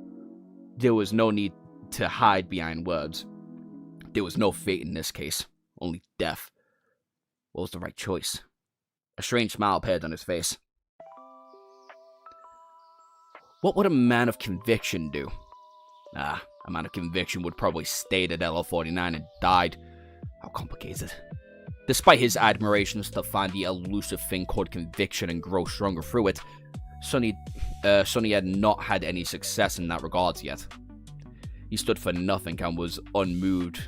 There was no need to hide behind words. There was no fate in this case, only death. What was the right choice? A strange smile appeared on his face. What would a man of conviction do? A man of conviction would probably stayed at LO-49 and died. How complicated. Despite his admirations to find the elusive thing called conviction and grow stronger through it, Sonny had not had any success in that regards yet. He stood for nothing and was unmoved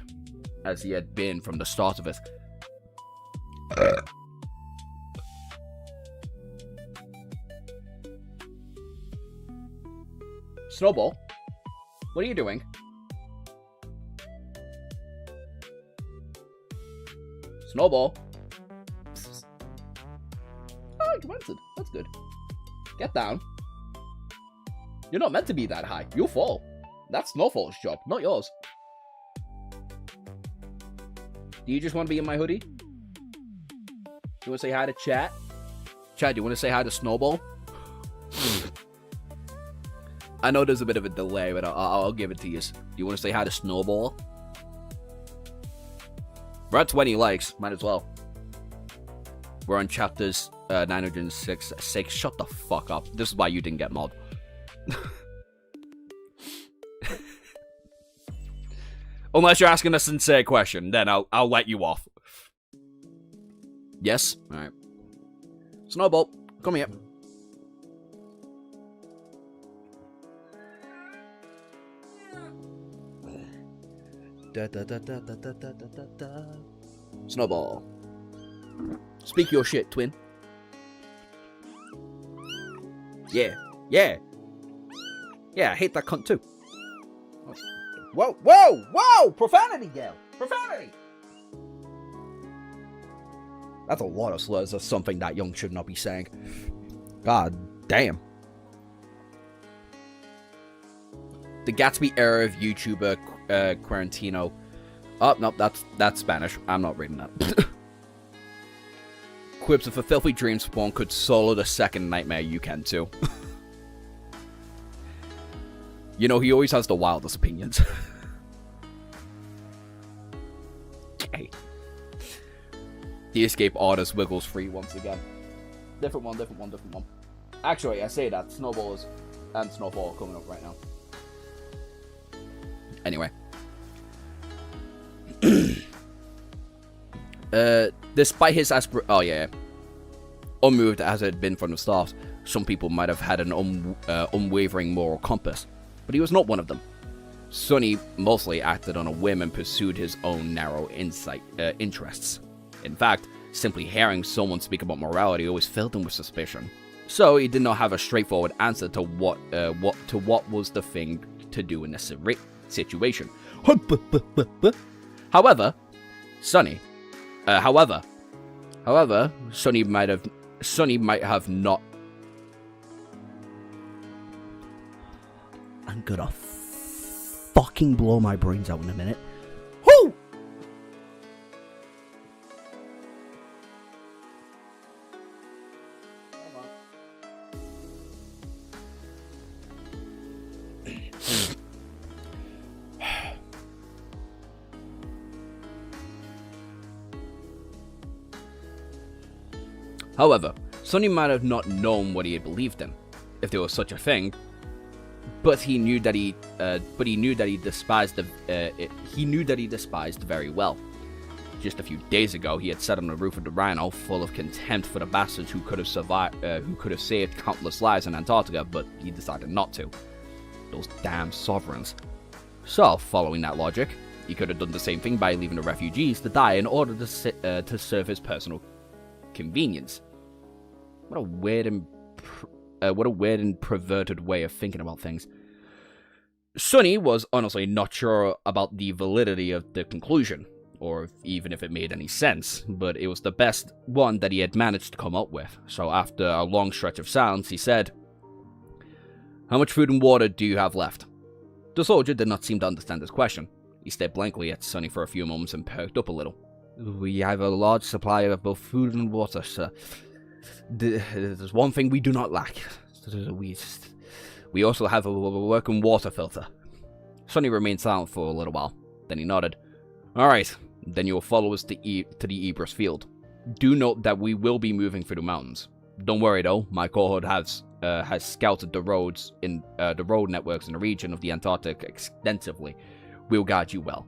as he had been from the start of it. Snowball, what are you doing? Snowball. Oh, you commented. That's good. Get down. You're not meant to be that high. You'll fall. That's Snowfall's job, not yours. Do you just want to be in my hoodie? Do you want to say hi to Chat? Chat, do you want to say hi to Snowball? I know there's a bit of a delay, but I'll give it to you. Do you want to say hi to Snowball? We're at 20 likes. Might as well. We're on chapters 906. Shut the fuck up. This is why you didn't get mod. Unless you're asking a sincere question, then I'll let you off. Yes? Alright. Snowball, come here. Snowball. Speak your shit, twin. Yeah. Yeah. Yeah, I hate that cunt too. Whoa, whoa, whoa! Profanity, Gale! Profanity! That's a lot of slurs. That's something that young should not be saying. God damn. The Gatsby era of YouTuber Quarantino. Oh, no, that's Spanish. I'm not reading that. Quips, if a filthy dream spawn could solo the second nightmare, you can too. You know, he always has the wildest opinions. Okay. The escape artist wiggles free once again. Different one. Actually, I say that. Snowball and Snowball are coming up right now. Anyway. Despite his unmoved as it had been from the start, some people might have had an unwavering moral compass, but he was not one of them. Sonny mostly acted on a whim and pursued his own narrow interests. In fact, simply hearing someone speak about morality always filled him with suspicion. So he did not have a straightforward answer to what was the thing to do in this situation. However, Sonny might have not. I'm gonna fucking blow my brains out in a minute. Whoo! However, Sonny might have not known what he had believed in, if there was such a thing. But he knew that he despised very well. Just a few days ago, he had sat on the roof of the Rhino, full of contempt for the bastards who could have saved countless lives in Antarctica, but he decided not to. Those damn sovereigns. So, following that logic, he could have done the same thing by leaving the refugees to die in order to serve his personal convenience. What a weird and perverted way of thinking about things. Sonny was honestly not sure about the validity of the conclusion, or even if it made any sense, but it was the best one that he had managed to come up with. So after a long stretch of silence, he said, "How much food and water do you have left?" The soldier did not seem to understand his question. He stared blankly at Sonny for a few moments and perked up a little. "We have a large supply of both food and water, sir. There's one thing we do not lack. We also have a working water filter." Sonny remained silent for a little while. Then he nodded. "Alright, then you will follow us to the Ebris field. Do note that we will be moving through the mountains. Don't worry though, my cohort has scouted the road networks in the region of the Antarctic extensively. We'll guide you well."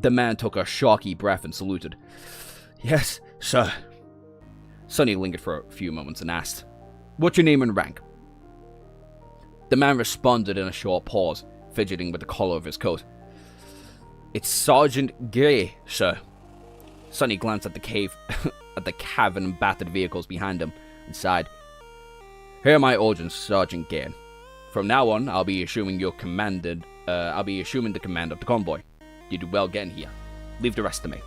The man took a sharky breath and saluted. "Yes, sir." Sonny lingered for a few moments and asked, "What's your name and rank?" The man responded in a short pause, fidgeting with the collar of his coat. "It's Sergeant Gray, sir." Sonny glanced at the cavern and battered vehicles behind him and sighed. "Here are my orders, Sergeant Gray. From now on, I'll be assuming the command of the convoy. You did well getting here. Leave the rest to me."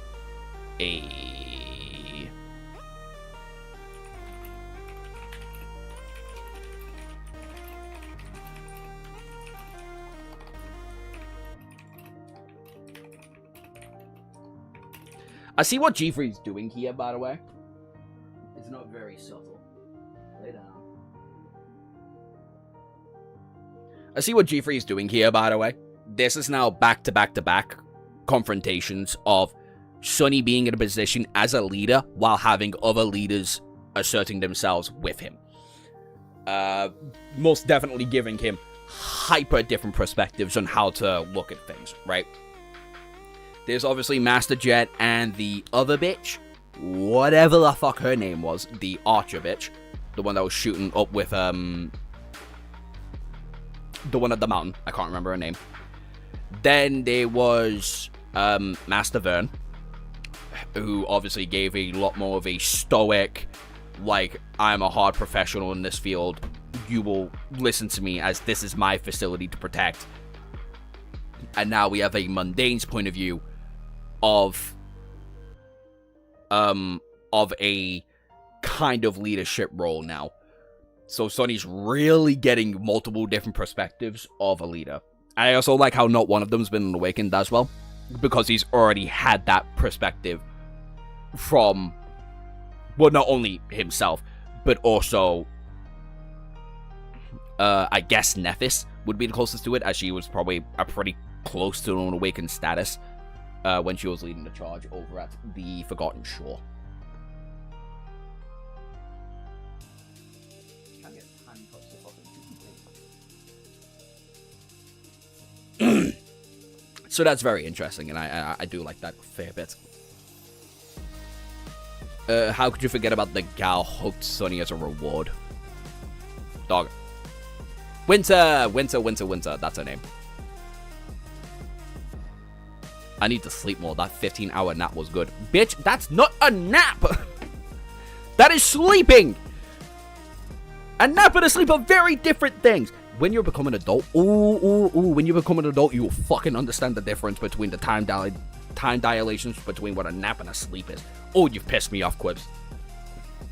I see what G3's doing here, by the way. It's not very subtle. Lay down. I see what G3's doing here, by the way. This is now back-to-back-to-back confrontations of Sonny being in a position as a leader while having other leaders asserting themselves with him. Most definitely giving him hyper different perspectives on how to look at things, right? There's obviously Master Jet and the other bitch, whatever the fuck her name was, the archer bitch, the one that was shooting up with, the one at the mountain, I can't remember her name. Then there was, Master Vern, who obviously gave a lot more of a stoic, like, I'm a hard professional in this field, you will listen to me as this is my facility to protect. And now we have a mundane's point of view of a kind of leadership role now. So Sonny's really getting multiple different perspectives of a leader. I also like how not one of them's been awakened as well, because he's already had that perspective from, well, not only himself, but also, I guess Nephis would be the closest to it, as she was probably a pretty close to an awakened status when she was leading the charge over at the Forgotten Shore. So that's very interesting, and I do like that a fair bit. How could you forget about the gal hooked Sonny as a reward? Dog. Winter, that's her name. I need to sleep more. That 15-hour nap was good. Bitch, that's not a nap! That is sleeping! A nap and a sleep are very different things. When you become an adult, when you become an adult, you will fucking understand the difference between the time dilations between what a nap and a sleep is. Oh, you've pissed me off, Quibs.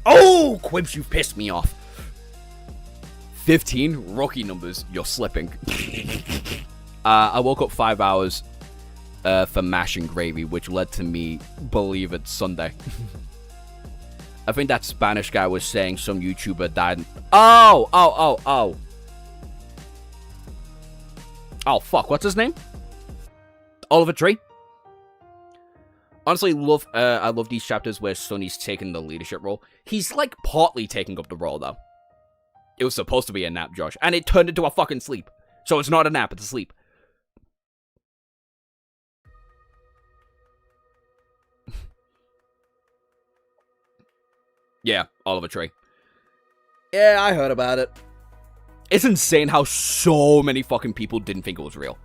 Oh, Quibs, you've pissed me off. 15 rookie numbers, you're slipping. I woke up 5 hours for mash and gravy, which led to me believe it's Sunday. I think that Spanish guy was saying some YouTuber died. Oh, fuck, what's his name? Oliver Tree? Honestly, I love these chapters where Sonny's taking the leadership role. He's, like, partly taking up the role, though. It was supposed to be a nap, Josh, and it turned into a fucking sleep. So it's not a nap, it's a sleep. Yeah, Oliver Tree. Yeah, I heard about it. It's insane how so many fucking people didn't think it was real.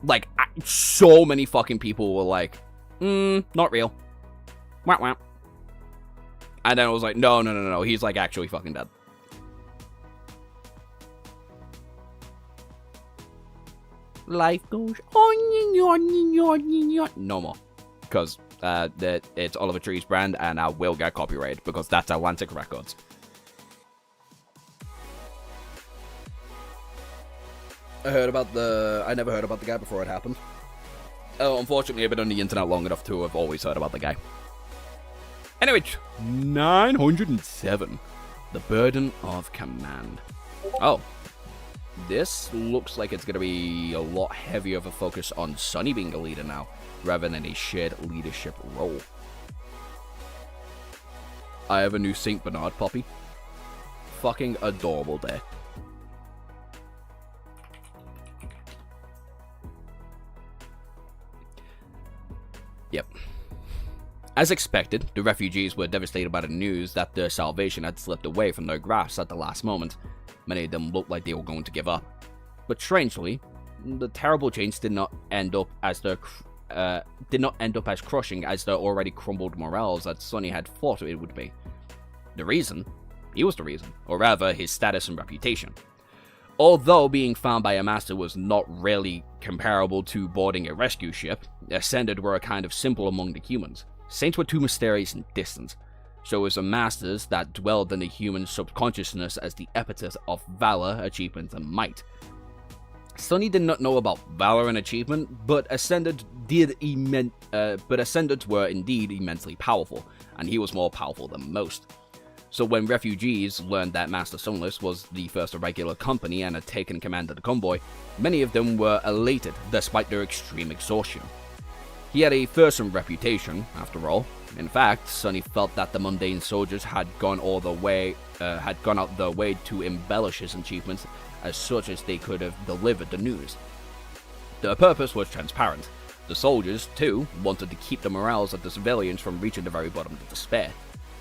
Like, so many fucking people were like, not real. Wah wah. And then I was like, no, he's like actually fucking dead. Life goes on. No more. Because it's Oliver Tree's brand and I will get copyrighted because that's Atlantic Records. I never heard about the guy before it happened. Oh, unfortunately, I've been on the internet long enough to have always heard about the guy. Anyway, 907. The Burden of Command. Oh. This looks like it's going to be a lot heavier of a focus on Sonny being a leader now, rather than a shared leadership role. I have a new St. Bernard puppy. Fucking adorable day. Yep. As expected, the refugees were devastated by the news that their salvation had slipped away from their grasp at the last moment. Many of them looked like they were going to give up. But strangely, the terrible change did not end up as crushing as their already crumbled morals that Sonny had thought it would be. The reason? He was the reason, or rather, his status and reputation. Although being found by a master was not really comparable to boarding a rescue ship, Ascended were a kind of symbol among the humans. Saints were too mysterious and distant. So was the masters that dwelled in the human subconsciousness as the epithet of valor, achievement, and might. Sonny did not know about valor and achievement, but Ascended were indeed immensely powerful, and he was more powerful than most. So when refugees learned that Master Sunless was the first irregular company and had taken command of the convoy, many of them were elated despite their extreme exhaustion. He had a fearsome reputation, after all. In fact, Sonny felt that the mundane soldiers had gone out their way to embellish his achievements as such as they could have delivered the news. Their purpose was transparent. The soldiers, too, wanted to keep the morales of the civilians from reaching the very bottom of despair.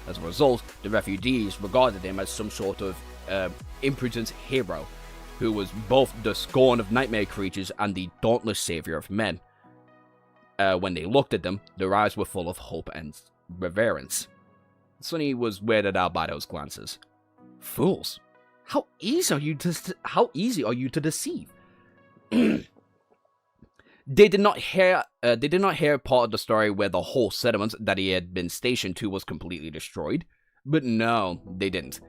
As a result, the refugees regarded him as some sort of imprudent hero, who was both the scorn of nightmare creatures and the dauntless savior of men. When they looked at them, their eyes were full of hope and reverence. Sonny was weirded out by those glances. Fools! How easy are you to deceive? They did not hear part of the story where the whole settlement that he had been stationed to was completely destroyed. But no, they didn't.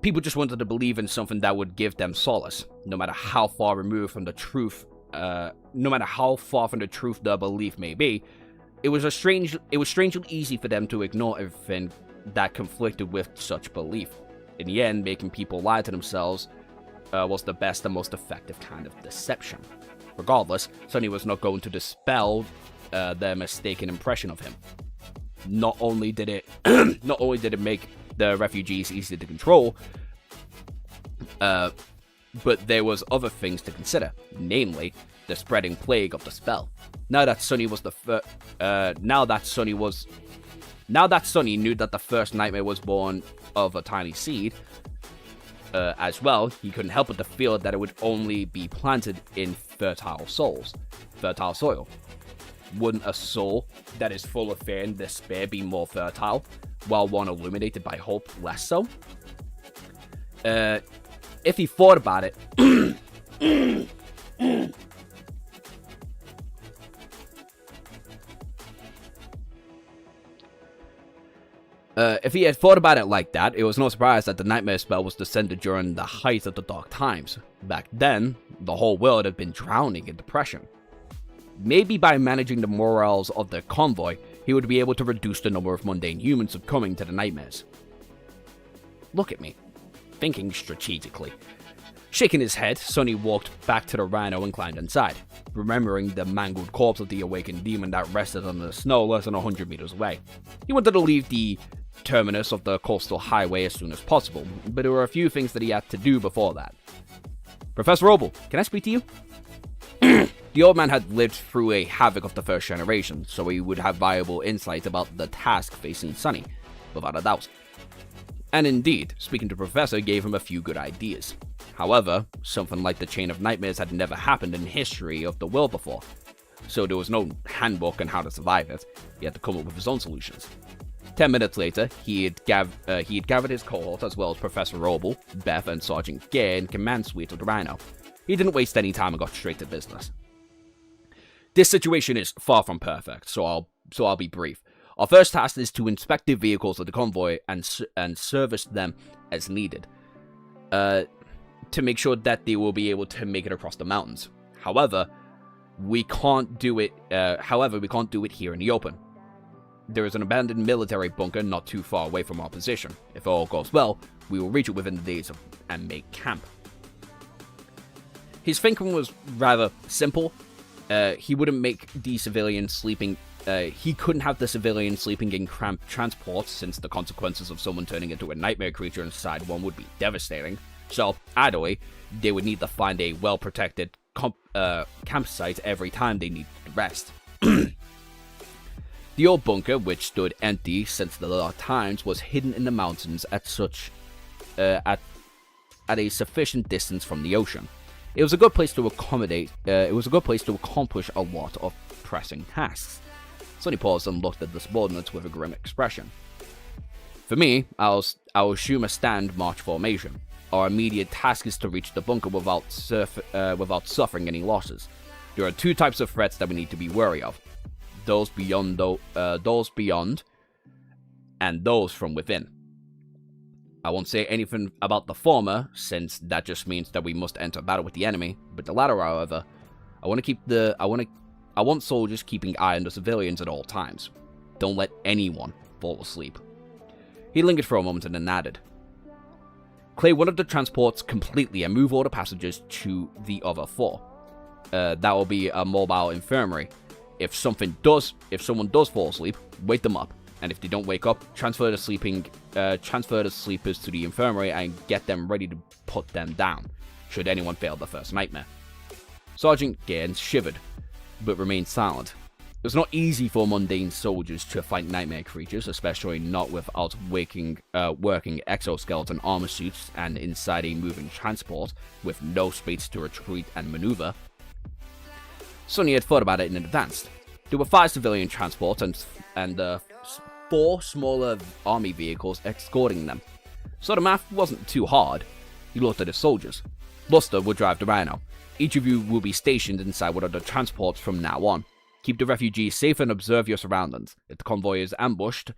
People just wanted to believe in something that would give them solace, no matter how far removed from the truth. No matter how far from the truth their belief may be, it was strangely easy for them to ignore everything that conflicted with such belief. In the end, making people lie to themselves was the best and most effective kind of deception. Regardless, Sonny was not going to dispel their mistaken impression of him. Not only did it make the refugees easy to control, but there was other things to consider, namely the spreading plague of the spell. Now that Sonny knew that the first nightmare was born of a tiny seed, as well, he couldn't help but to feel that it would only be planted in fertile soil. Wouldn't a soul that is full of fear and despair be more fertile, while one illuminated by hope less so? If he thought about it, if he had thought about it like that, it was no surprise that the nightmare spell was descended during the height of the dark times. Back then, the whole world had been drowning in depression. Maybe by managing the morals of the convoy, he would be able to reduce the number of mundane humans succumbing to the nightmares. Look at me, thinking strategically. Shaking his head, Sonny walked back to the rhino and climbed inside, remembering the mangled corpse of the awakened demon that rested on the snow less than 100 meters away. He wanted to leave the terminus of the coastal highway as soon as possible, but there were a few things that he had to do before that. Professor Obel, can I speak to you? The old man had lived through a havoc of the first generation, so he would have valuable insight about the task facing Sonny, without a doubt. And indeed, speaking to Professor gave him a few good ideas. However, something like the Chain of Nightmares had never happened in history of the world before, so there was no handbook on how to survive it. He had to come up with his own solutions. 10 minutes later, he had gathered his cohort as well as Professor Obel, Beth, and Sergeant Gare in command suite of the Rhino. He didn't waste any time and got straight to business. This situation is far from perfect, so I'll be brief. Our first task is to inspect the vehicles of the convoy and service them as needed, to make sure that they will be able to make it across the mountains. However, we can't do it here in the open. There is an abandoned military bunker not too far away from our position. If all goes well, we will reach it within the days and make camp. His thinking was rather simple. He wouldn't make the civilians sleeping. He couldn't have the civilians sleeping in cramped transports, since the consequences of someone turning into a nightmare creature inside one would be devastating. So, either way, they would need to find a well-protected campsite every time they needed to rest. The old bunker, which stood empty since the dark times, was hidden in the mountains at a sufficient distance from the ocean. It was a good place to accomplish a lot of pressing tasks. Sonny paused and looked at the subordinates with a grim expression. For me, I'll assume a stand march formation. Our immediate task is to reach the bunker without suffering any losses. There are two types of threats that we need to be wary of: those beyond, and those from within. I won't say anything about the former, since that just means that we must enter battle with the enemy. But the latter, however, I want soldiers keeping eye on the civilians at all times. Don't let anyone fall asleep. He lingered for a moment and then added, "Clear one of the transports completely and move all the passengers to the other four. That will be a mobile infirmary. If someone does fall asleep, wake them up. And if they don't wake up, transfer the sleepers to the infirmary and get them ready to put them down. should anyone fail the first nightmare. Sergeant Gaines shivered, but remained silent. It was not easy for mundane soldiers to fight nightmare creatures, especially not without working exoskeleton armor suits and inside a moving transport with no space to retreat and maneuver. Sonny had thought about it in advance. There were 5 civilian transports and 4 smaller army vehicles escorting them, so the math wasn't too hard. He looked at his soldiers. Luster would drive the Rhino. Each of you will be stationed inside one of the transports from now on. Keep the refugees safe and observe your surroundings. If the convoy is ambushed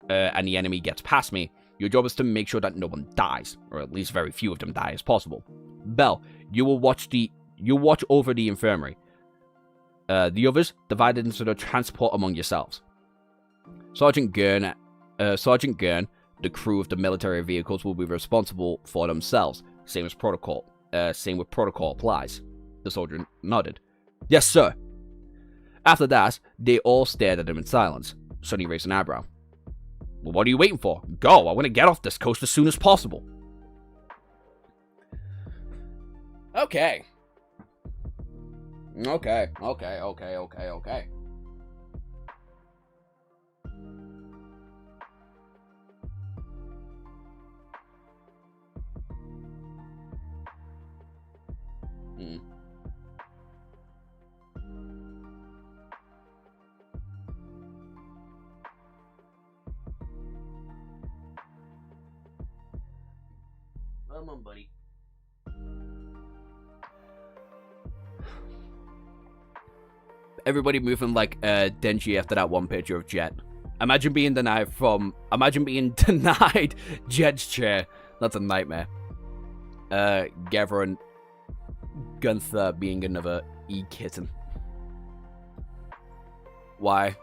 and the enemy gets past me, your job is to make sure that no one dies, or at least very few of them die as possible. Bell, you will watch over the infirmary. The others divided into the transport among yourselves. Sergeant Gurn, the crew of the military vehicles will be responsible for themselves. Same with protocol applies. The soldier nodded. Yes, sir. After that, they all stared at him in silence. Sonny raised an eyebrow. Well, what are you waiting for? Go! I want to get off this coast as soon as possible. Okay. Okay. Come on, buddy. Everybody moving like Denji after that one picture of Jet. Imagine being denied Jet's chair. That's a nightmare. Gavra and Gunther being another E-kitten. Why?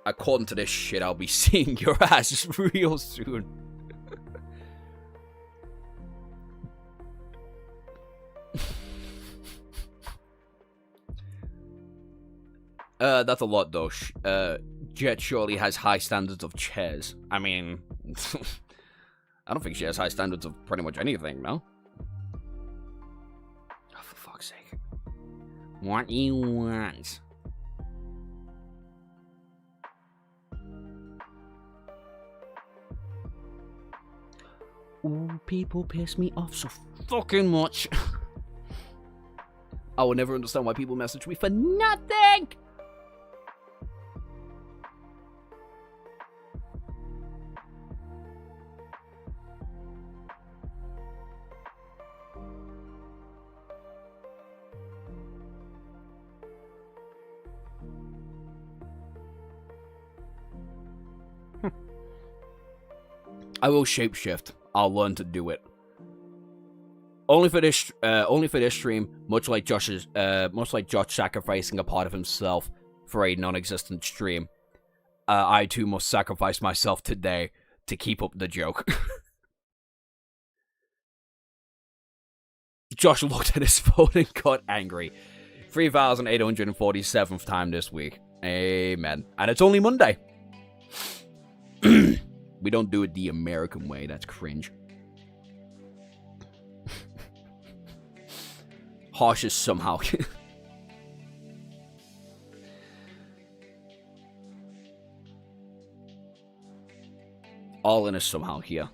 According to this shit, I'll be seeing your ass real soon. That's a lot, though. Jet surely has high standards of chairs. I mean, I don't think she has high standards of pretty much anything, no? Oh, for fuck's sake. What do you want? Ooh, people piss me off so fucking much. I will never understand why people message me for nothing! I will shapeshift. I'll learn to do it. Only for this stream, much like Josh sacrificing a part of himself for a non-existent stream. I too must sacrifice myself today to keep up the joke. Josh looked at his phone and got angry. 3,847th time this week. Amen. And it's only Monday. We don't do it the American way. That's cringe. Harsh is somehow... All in is somehow here.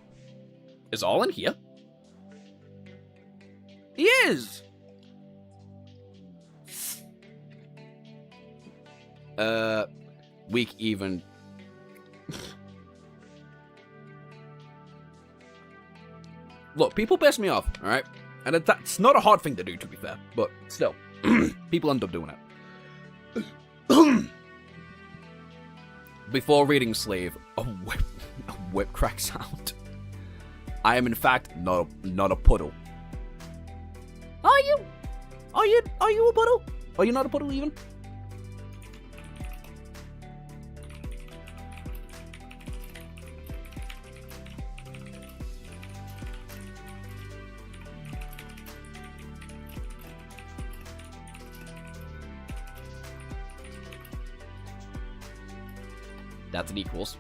Is All in here? He is! Weak even... Look, people piss me off, alright? And that's not a hard thing to do, to be fair. But still, people end up doing it. Before reading Slave, a whip crack sound. I am in fact not a puddle. Are you? Are you a puddle? Are you not a puddle even? That's an equals.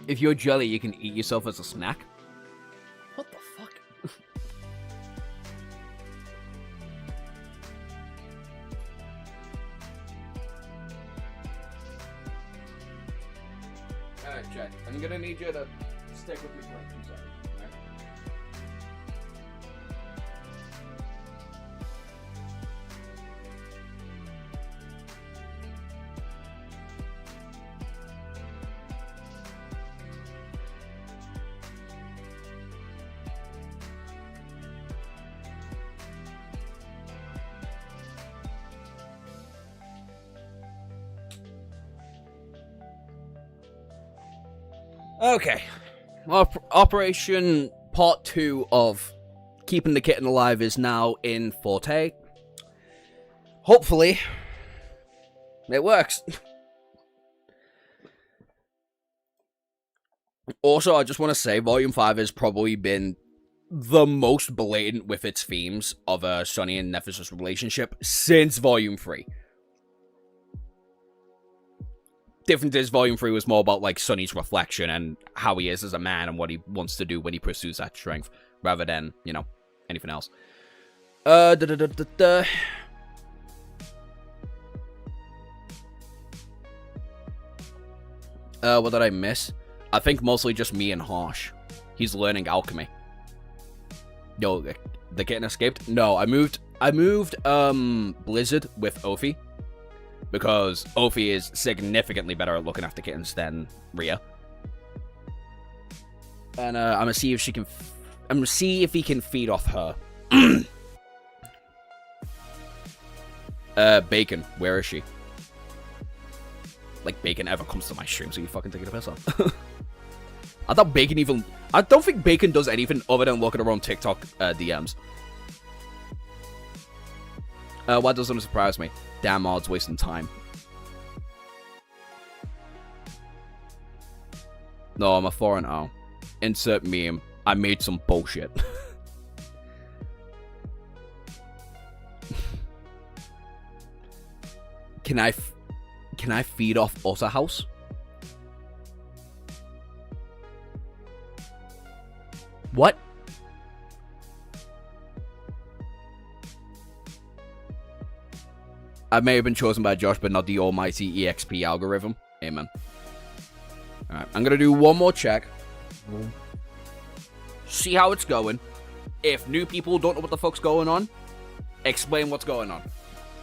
If you're jelly, you can eat yourself as a snack. What the fuck? Alright, Jack. I'm gonna need you to stick with me for 2 seconds. Right? Okay. Operation Part 2 of Keeping the Kitten Alive is now in Forte. Hopefully, it works. Also, I just want to say, Volume 5 has probably been the most blatant with its themes of Sonny and Nephis' relationship since Volume 3. Different is Volume 3 was more about, like, Sonny's reflection and how he is as a man and what he wants to do when he pursues that strength, rather than, you know, anything else. What did I miss? I think mostly just me and Harsh. He's learning alchemy. Yo, the kitten escaped? No, I moved Blizzard with Ophi. Because Ophi is significantly better at looking after kittens than Rhea. And I'm gonna see if she can. I'm gonna see if he can feed off her. Bacon, where is she? Like Bacon ever comes to my stream, so you fucking taking a piss off. I thought Bacon even. I don't think Bacon does anything other than looking around TikTok DMs. Why doesn't it surprise me? Damn odds wasting time. No, I'm a 4-0. Insert meme. I made some bullshit. Can I feed off Otter House? What? I may have been chosen by Josh, but not the almighty EXP algorithm. Amen. Alright, I'm gonna do one more check. See how it's going. If new people don't know what the fuck's going on, explain what's going on.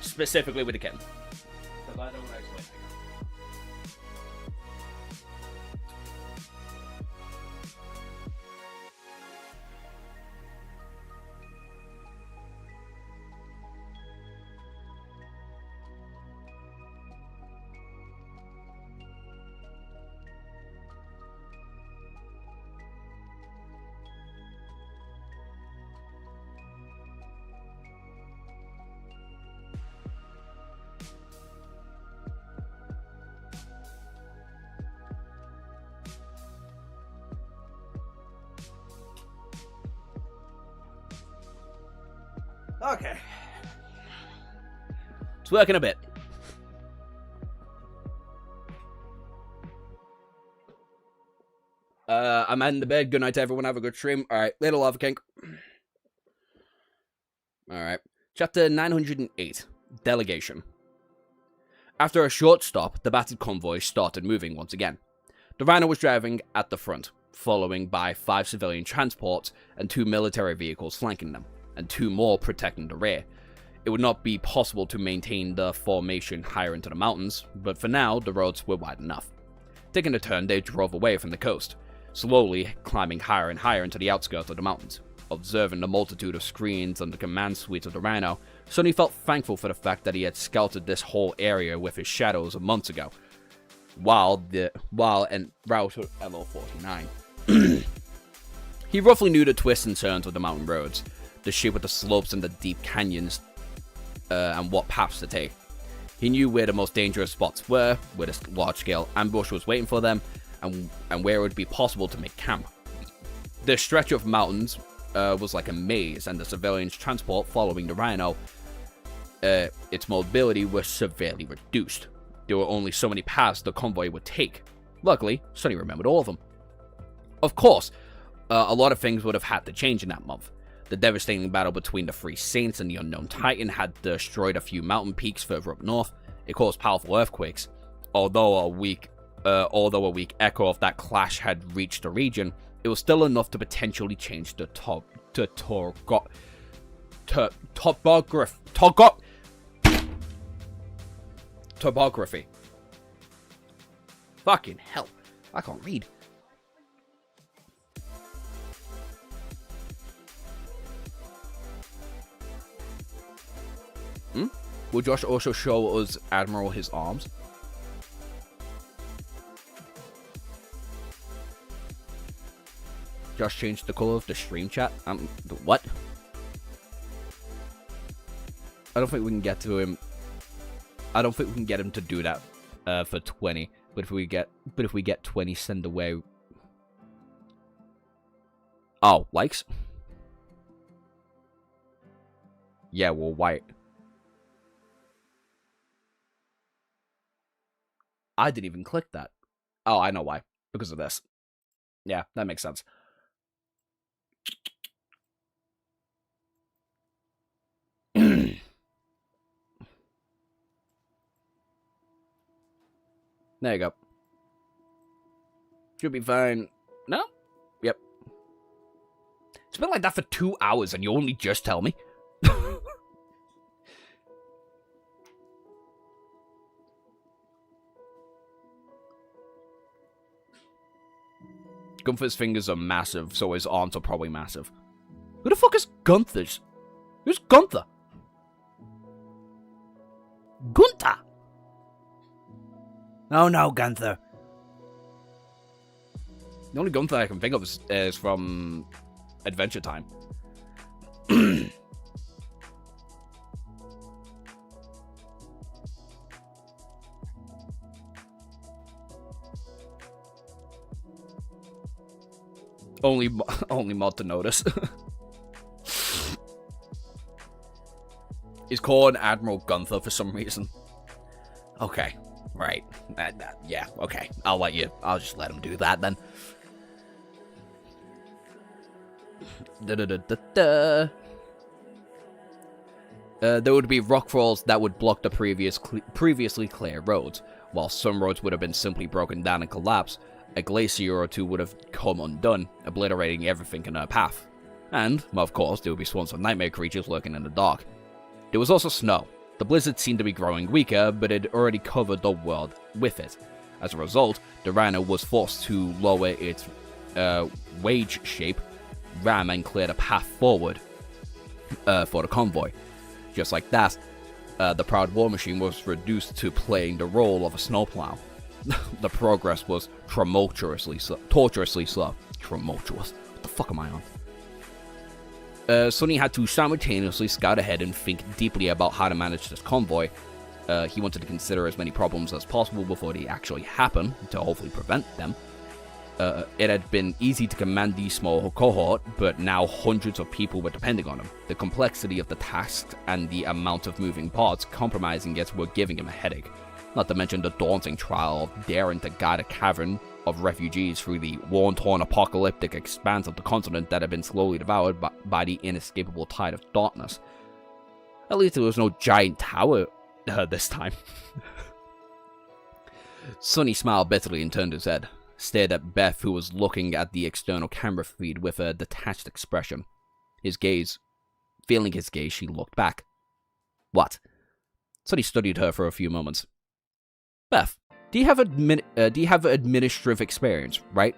Specifically with the kitten. Because I don't want to explain it. Okay. It's working a bit. I'm in the bed. Good night to everyone. Have a good stream. Alright, later, Lava King. Alright. Chapter 908. Delegation. After a short stop, the battered convoy started moving once again. The Rhino was driving at the front, following by 5 civilian transports and 2 military vehicles flanking them, and 2 more protecting the rear. It would not be possible to maintain the formation higher into the mountains, but for now, the roads were wide enough. Taking a turn, they drove away from the coast, slowly climbing higher and higher into the outskirts of the mountains. Observing the multitude of screens and the command suites of the Rhino, Sonny felt thankful for the fact that he had scouted this whole area with his shadows months ago, while en route to LO49. He roughly knew the twists and turns of the mountain roads, the shape of the slopes and the deep canyons, and what paths to take. He knew where the most dangerous spots were, where the large-scale ambush was waiting for them, and where it would be possible to make camp. The stretch of mountains was like a maze, and the civilians' transport following the Rhino, its mobility was severely reduced. There were only so many paths the convoy would take. Luckily, Sonny remembered all of them. Of course, a lot of things would have had to change in that month. The devastating battle between the three saints and the unknown titan had destroyed a few mountain peaks further up north. It caused powerful earthquakes. Although a weak echo of that clash had reached the region, it was still enough to potentially change the topography. Fucking hell, I can't read. Will Josh also show us Admiral his arms? Josh changed the color of the stream chat. What? I don't think we can get to him. I don't think we can get him to do that for 20. But if we get 20, send away. Oh, likes? Yeah, well, why? I didn't even click that. Oh, I know why. Because of this. Yeah, that makes sense. There you go. Should be fine. No? Yep. It's been like that for 2 hours and you only just tell me? Gunther's fingers are massive, so his arms are probably massive. Who the fuck is Gunther's? Who's Gunther? Gunther! Oh no, Gunther. The only Gunther I can think of is from Adventure Time. only mod to notice. He's called Admiral Gunther for some reason. Okay, right. Yeah, okay. I'll just let him do that then. There would be rockfalls that would block the previously clear roads, while some roads would have been simply broken down and collapsed. A glacier or two would have come undone, obliterating everything in her path. And, of course, there would be swarms of nightmare creatures lurking in the dark. There was also snow. The blizzard seemed to be growing weaker, but it had already covered the world with it. As a result, the Rhino was forced to lower its wedge shape, ram, and clear the path forward for the convoy. Just like that, the proud war machine was reduced to playing the role of a snowplow. The progress was tortuously slow. Tumultuous. What the fuck am I on? Sonny had to simultaneously scout ahead and think deeply about how to manage this convoy. He wanted to consider as many problems as possible before they actually happen, to hopefully prevent them. It had been easy to command the small cohort, but now hundreds of people were depending on him. The complexity of the tasks and the amount of moving parts compromising it were giving him a headache. Not to mention the daunting trial of daring to guide a caravan of refugees through the war-torn apocalyptic expanse of the continent that had been slowly devoured by the inescapable tide of darkness. At least there was no giant tower this time. Sonny smiled bitterly and turned his head, stared at Beth, who was looking at the external camera feed with a detached expression. Feeling his gaze, she looked back. What? Sonny studied her for a few moments. Beth, do you have administrative experience, right?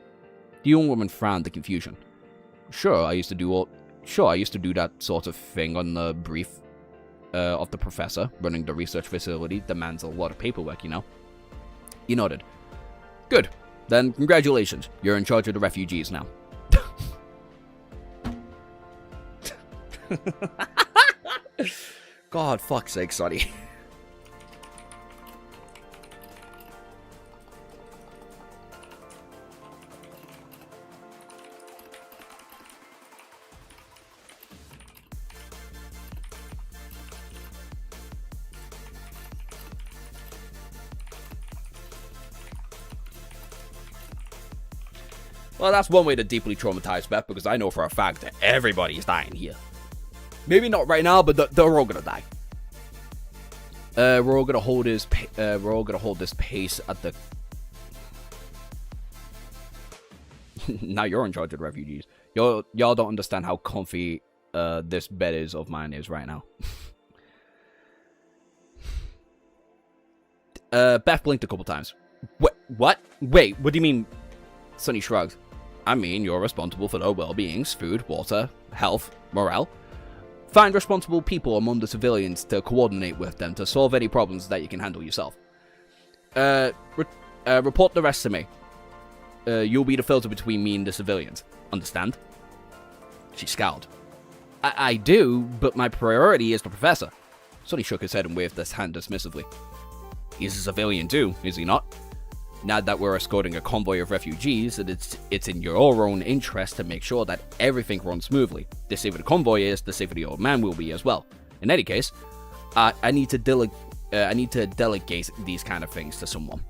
The young woman frowned in confusion. Sure, I used to do that sort of thing on the brief of the professor. Running the research facility demands a lot of paperwork, you know. He nodded. Good. Then congratulations. You're in charge of the refugees now. God, fuck's sake, Sonny. Well, that's one way to deeply traumatize Beth, because I know for a fact that everybody is dying here. Maybe not right now, but they're all gonna die. We're all gonna hold this. We're all gonna hold this pace at the. Now you're in charge of the refugees. Y'all don't understand how comfy this bed of mine is right now. Beth blinked a couple times. What? Wait, what do you mean? Sonny shrugged. I mean, you're responsible for their well-beings, food, water, health, morale. Find responsible people among the civilians to coordinate with them to solve any problems that you can handle yourself. Report the rest to me. You'll be the filter between me and the civilians. Understand? She scowled. I do, but my priority is the professor. Sonny shook his head and waved his hand dismissively. He's a civilian too, is he not? Now that we're escorting a convoy of refugees, it's in your own interest to make sure that everything runs smoothly. The safer the convoy is, the safer the old man will be as well. In any case, I need to delegate these kind of things to someone.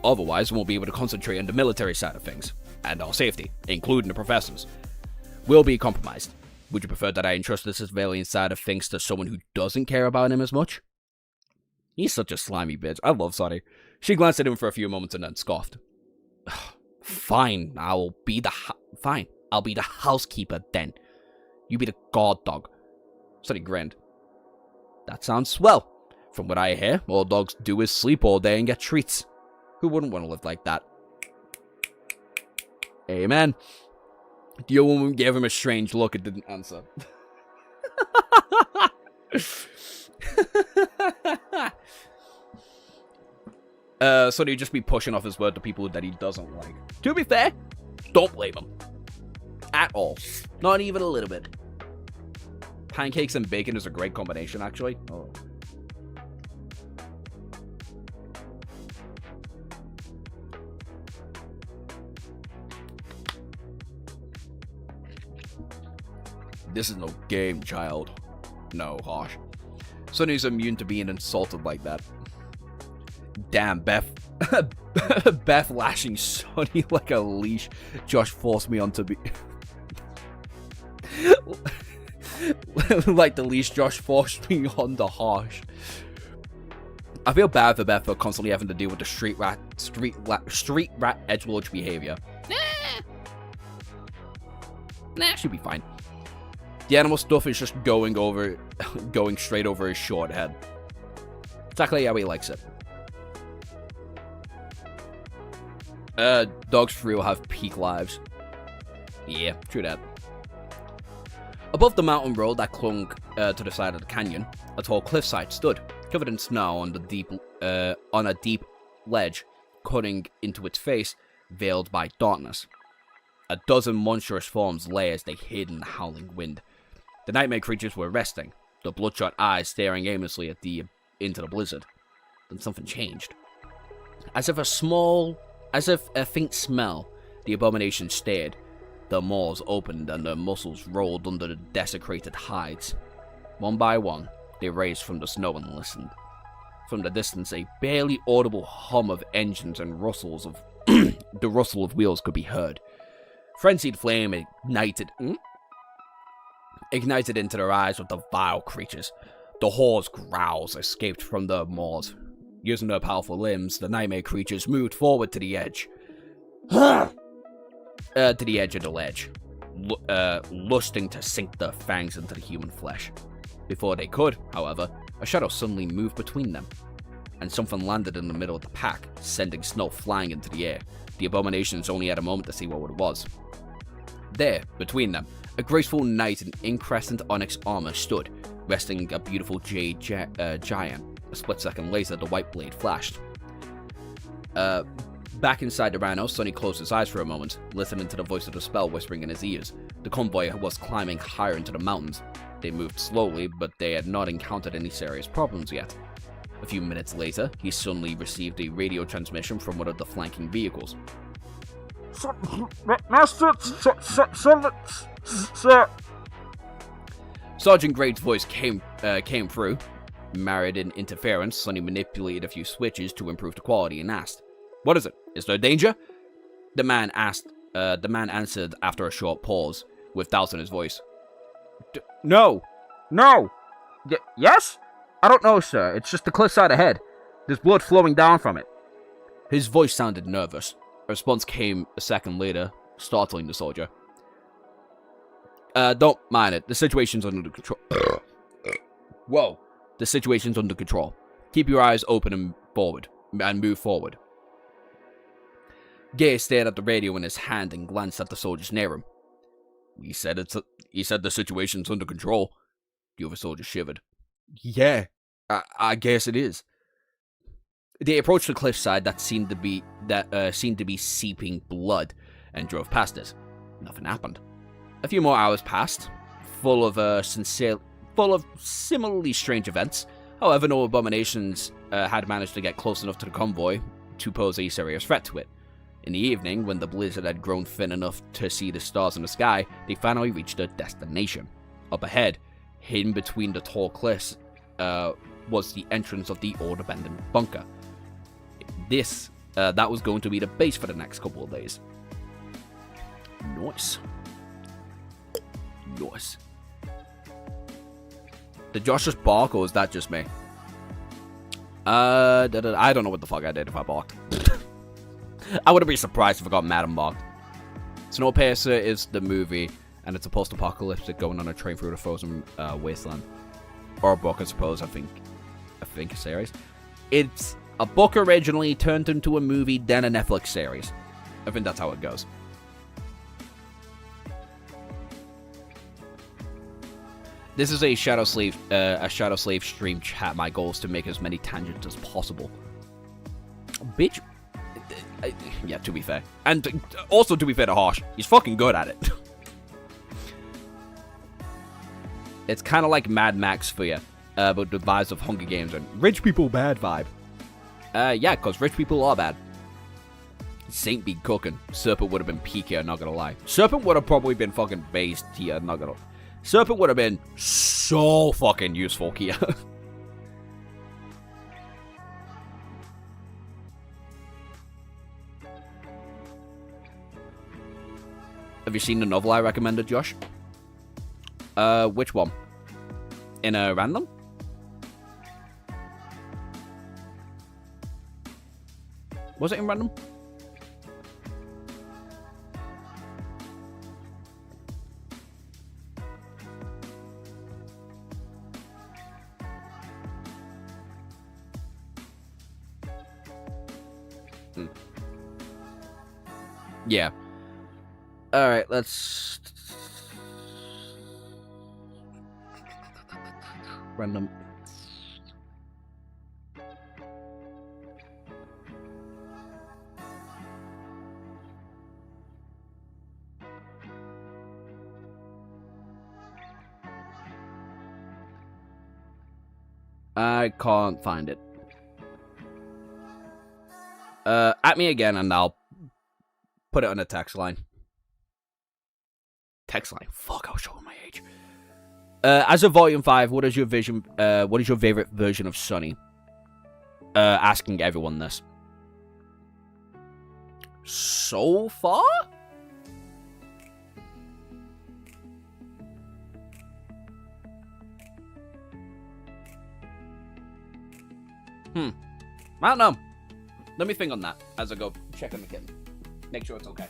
Otherwise, we won't be able to concentrate on the military side of things, and our safety, including the professors. We'll be compromised. Would you prefer that I entrust the civilian side of things to someone who doesn't care about him as much? He's such a slimy bitch. I love Sonny. She glanced at him for a few moments and then scoffed. Fine, I'll be the housekeeper then. You be the guard dog. Sonny grinned. That sounds swell. From what I hear, all dogs do is sleep all day and get treats. Who wouldn't want to live like that? Amen. The old woman gave him a strange look and didn't answer. So he'd just be pushing off his word to people that he doesn't like. To be fair, don't blame him. At all. Not even a little bit. Pancakes and bacon is a great combination, actually. Oh. This is no game, child. No, harsh. Sonny's immune to being insulted like that. Damn, Beth. Beth lashing Sonny like a leash. Josh forced me onto be... like the leash Josh forced me on the harsh. I feel bad for Beth for constantly having to deal with the street rat edgelord behavior. Nah, she'll be fine. The animal stuff is just going straight over his short head. Exactly how he likes it. Dogs for real have peak lives. Yeah, true that. Above the mountain road that clung to the side of the canyon, a tall cliffside stood, covered in snow on a deep ledge, cutting into its face, veiled by darkness. A dozen monstrous forms lay as they hid in the howling wind. The nightmare creatures were resting, their bloodshot eyes staring aimlessly into the blizzard. Then something changed. As if a faint smell, the abomination stared. Their maws opened and their muscles rolled under the desecrated hides. One by one, they raised from the snow and listened. From the distance, a barely audible hum of engines and the rustle of wheels could be heard. Frenzied flame ignited into their eyes with the vile creatures. The horror's growls escaped from their maws. Using their powerful limbs, the nightmare creatures moved forward to the edge. To the edge of the ledge, lusting to sink their fangs into the human flesh. Before they could, however, a shadow suddenly moved between them, and something landed in the middle of the pack, sending snow flying into the air. The abominations only had a moment to see what it was. There, between them, a graceful knight in increscent onyx armor stood, resting a beautiful jade giant. A split second later, the white blade flashed. Back inside the rhino, Sonny closed his eyes for a moment, listening to the voice of the spell whispering in his ears. The convoy was climbing higher into the mountains. They moved slowly, but they had not encountered any serious problems yet. A few minutes later, he suddenly received a radio transmission from one of the flanking vehicles. Master, sir. Sergeant Grade's voice came through. Married in interference, Sonny manipulated a few switches to improve the quality and asked, "What is it? Is there danger?" The man asked The man answered after a short pause, with doubt in his voice. No! No! Yes? I don't know, sir. It's just the cliffside ahead. There's blood flowing down from it. His voice sounded nervous. A response came a second later, startling the soldier. Don't mind it. The situation's under control. Whoa. The situation's under control. Keep your eyes open and move forward. Gay stared at the radio in his hand and glanced at the soldiers near him. He said the situation's under control. The other soldier shivered. Yeah, I guess it is. They approached the cliffside that seemed to be seeping blood and drove past it. Nothing happened. A few more hours passed, full of similarly strange events. However, no abominations had managed to get close enough to the convoy to pose a serious threat to it. In the evening, when the blizzard had grown thin enough to see the stars in the sky, they finally reached their destination. Up ahead, hidden between the tall cliffs, was the entrance of the old abandoned bunker. That was going to be the base for the next couple of days. Nice. Did Josh just bark, or was that just me? I don't know what the fuck I did if I barked. I wouldn't be surprised if I got mad and barked. Snowpiercer is the movie, and it's a post-apocalyptic going on a train through the frozen wasteland. Or a book, I suppose. I think a series. It's a book originally turned into a movie, then a Netflix series. I think that's how it goes. This is a Shadow Slave stream chat. My goal is to make as many tangents as possible. Bitch. Yeah, to be fair. And also to be fair to Harsh, he's fucking good at it. It's kind of like Mad Max for you, but the vibes of Hunger Games and rich people bad vibe. Yeah, because rich people are bad. Saint be cooking. Serpent would have been peakier, not gonna lie. Serpent would have probably been fucking base tier, not gonna... Serpent would have been so fucking useful here. Have you seen the novel I recommended, Josh? Which one? In a random? Was it in random? Yeah. Alright, let's... Random. I can't find it. At me again and I'll put it on a text line. Text line. Fuck, I was showing my age. As of Volume 5, what is your vision? What is your favorite version of Sunny? Asking everyone this. So far? I don't know. Let me think on that as I go check on the kitten. Make sure it's okay.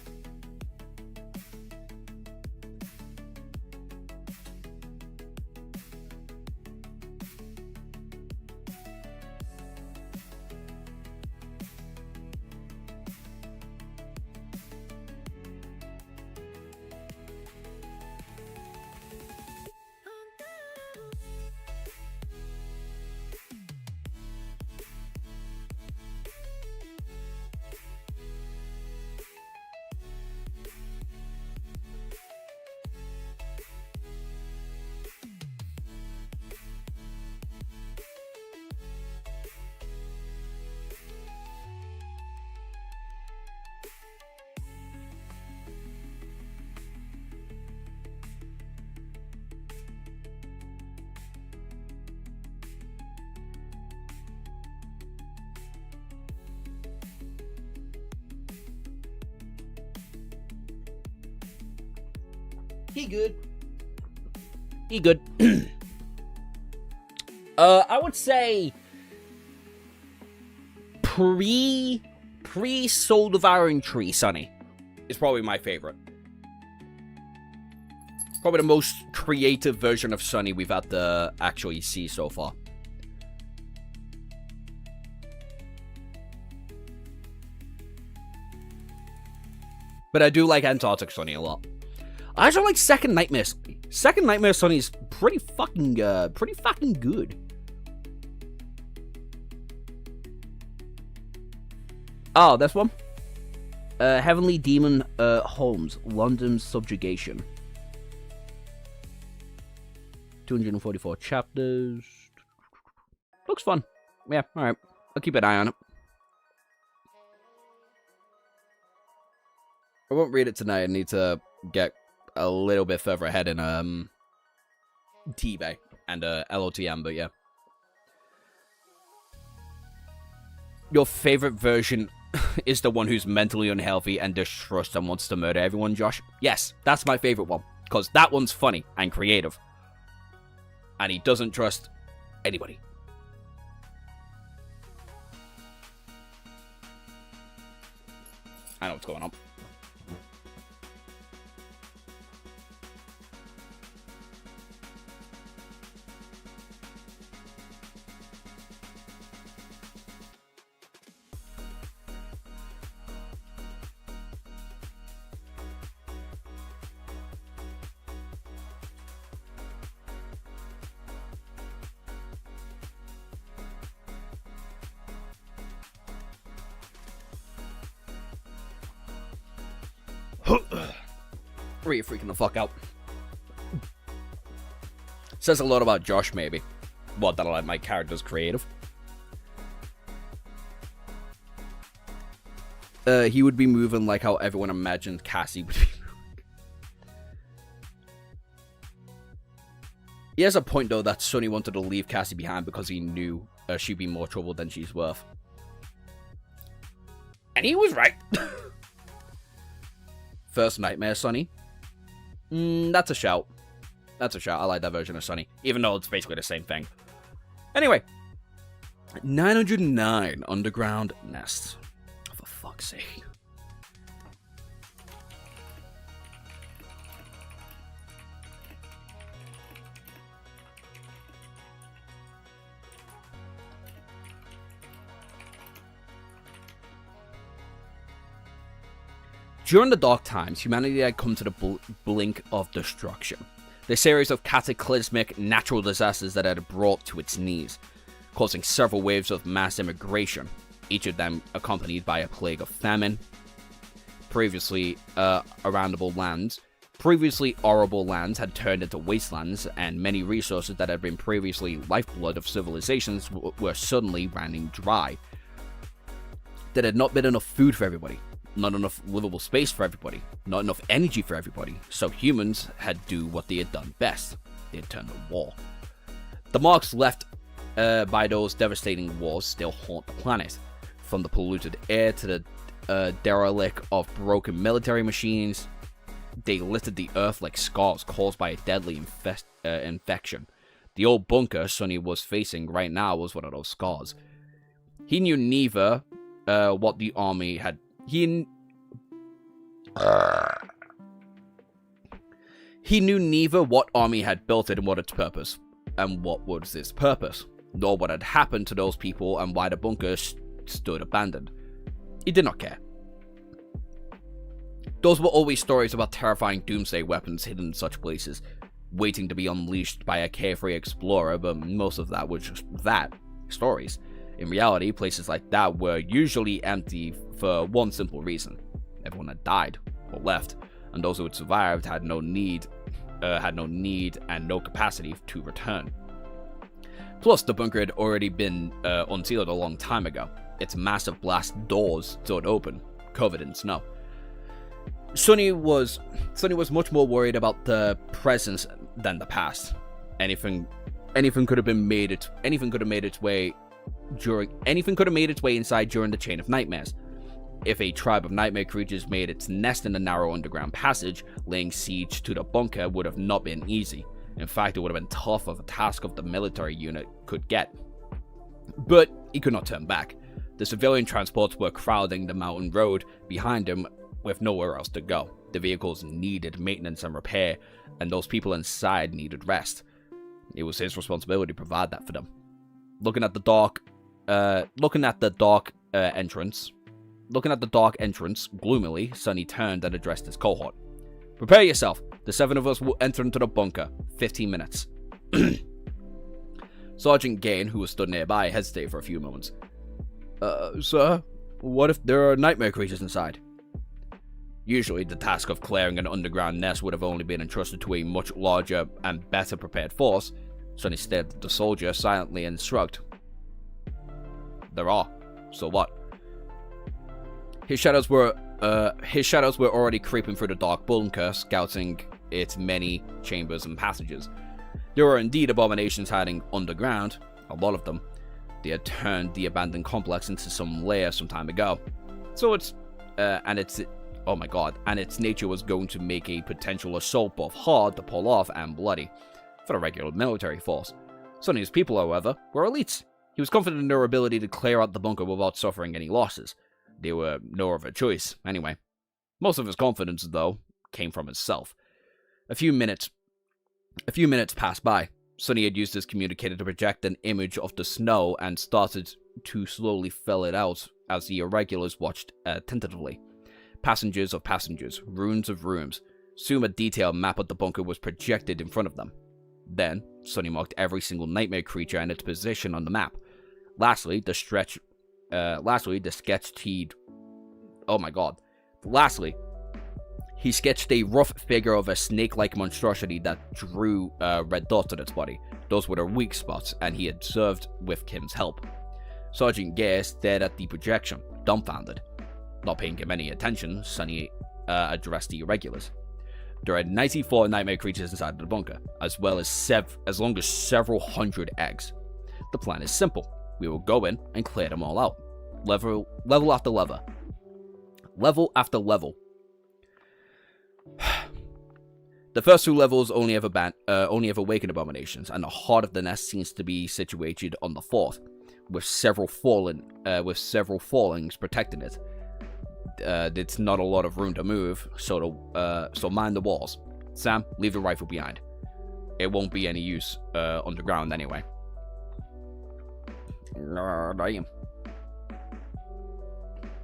He good. He good. I would say pre Soul Devouring Tree Sunny is probably my favorite. Probably the most creative version of Sunny we've had to actually see so far. But I do like Antarctic Sunny a lot. I also like Second Nightmare Sunny. Second Nightmare Sunny is pretty fucking good. Oh, this one? Heavenly Demon Holmes, London Subjugation. 244 chapters. Looks fun. Yeah, alright. I'll keep an eye on it. I won't read it tonight. I need to get a little bit further ahead in T-Bay and LOTM, but yeah. Your favorite version is the one who's mentally unhealthy and distrusts and wants to murder everyone, Josh? Yes, that's my favorite one, because that one's funny and creative. And he doesn't trust anybody. I know what's going on. Really freaking the fuck out. Says a lot about Josh, maybe. Well, that I like my character's creative. He would be moving like how everyone imagined Cassie would be moving. He has a point, though, that Sunny wanted to leave Cassie behind because he knew she'd be more trouble than she's worth. And he was right. First Nightmare Sunny. That's a shout. That's a shout. I like that version of Sunny, even though it's basically the same thing. Anyway, 909 Underground Nests. Oh, for fuck's sake. During the Dark Times, humanity had come to the blink of destruction. The series of cataclysmic natural disasters that had brought to its knees, causing several waves of mass immigration, each of them accompanied by a plague of famine. Previously arable lands had turned into wastelands, and many resources that had been previously lifeblood of civilizations were suddenly running dry. There had not been enough food for everybody. Not enough livable space for everybody, not enough energy for everybody, so humans had to do what they had done best. They had turned to war. The marks left by those devastating wars still haunt the planet, from the polluted air to the derelict of broken military machines. They littered the earth like scars caused by a deadly infection. The old bunker Sunny was facing right now was one of those scars. He knew neither what the army had He knew neither what army had built it and what its purpose, and what was its purpose, nor what had happened to those people and why the bunker stood abandoned. He did not care. Those were always stories about terrifying doomsday weapons hidden in such places, waiting to be unleashed by a carefree explorer, but most of that was just stories. In reality, places like that were usually empty for one simple reason. Everyone had died or left, and those who had survived had no need and no capacity to return. Plus, the bunker had already been unsealed a long time ago. Its massive blast doors stood open, covered in snow. Sunny was much more worried about the present than the past. Anything could have made its way inside during the chain of nightmares. If a tribe of nightmare creatures made its nest in the narrow underground passage, laying siege to the bunker would have not been easy. In fact, it would have been tough of a task of the military unit could get. But he could not turn back. The civilian transports were crowding the mountain road behind him with nowhere else to go. The vehicles needed maintenance and repair, and those people inside needed rest. It was his responsibility to provide that for them. Looking at the dark entrance gloomily, Sonny turned and addressed his cohort. "Prepare yourself. The 7 of us will enter into the bunker. 15 minutes. Sergeant Gain, who was stood nearby, hesitated for a few moments. Sir, what if there are nightmare creatures inside?" Usually, the task of clearing an underground nest would have only been entrusted to a much larger and better prepared force. Sonny stared at the soldier silently and shrugged. "There are. So what?" His shadows were already creeping through the dark bunker, scouting its many chambers and passages. There were indeed abominations hiding underground, a lot of them. They had turned the abandoned complex into some lair some time ago. So its nature was going to make a potential assault both hard to pull off and bloody for the regular military force. Sonny's people, however, were elites. He was confident in their ability to clear out the bunker without suffering any losses. They were no other choice, anyway. Most of his confidence, though, came from himself. A few minutes passed by. Sonny had used his communicator to project an image of the snow and started to slowly fill it out as the irregulars watched tentatively. Passengers of passengers, ruins of rooms. Soon a detailed map of the bunker was projected in front of them. Then, Sonny marked every single nightmare creature and its position on the map. Lastly, he sketched a rough figure of a snake-like monstrosity that drew red dots on its body. Those were the weak spots, and he had served with Kim's help. Sergeant Gare stared at the projection, dumbfounded. Not paying him any attention, Sonny addressed the irregulars. There are 94 nightmare creatures inside the bunker, as long as several hundred eggs. The plan is simple. We will go in and clear them all out. Level after level. Level after level. The first 2 levels only have awakened abominations, and the heart of the nest seems to be situated on the 4th, with several fallings protecting it. It's not a lot of room to move, so mind the walls. Sam, leave the rifle behind. It won't be any use underground anyway. Damn.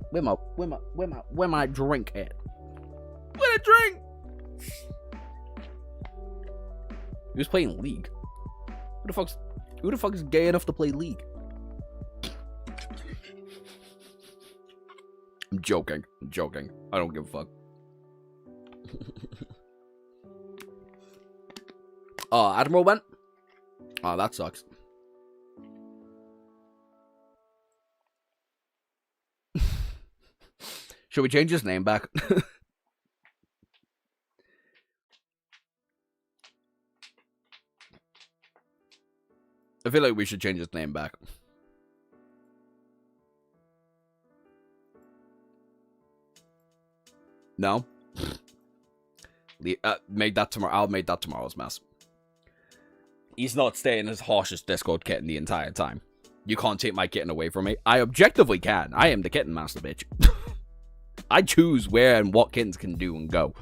Where my drink at? Where the drink? He was playing League. Who the fuck is gay enough to play League? I'm joking. I don't give a fuck. Oh, Admiral went? Oh, that sucks. Should we change his name back? I feel like we should change his name back. No? Make that tomorrow. I'll make that tomorrow's mess. He's not staying as harshest Discord kitten the entire time. You can't take my kitten away from me. I objectively can. I am the kitten master, bitch. I choose where and what kittens can do and go.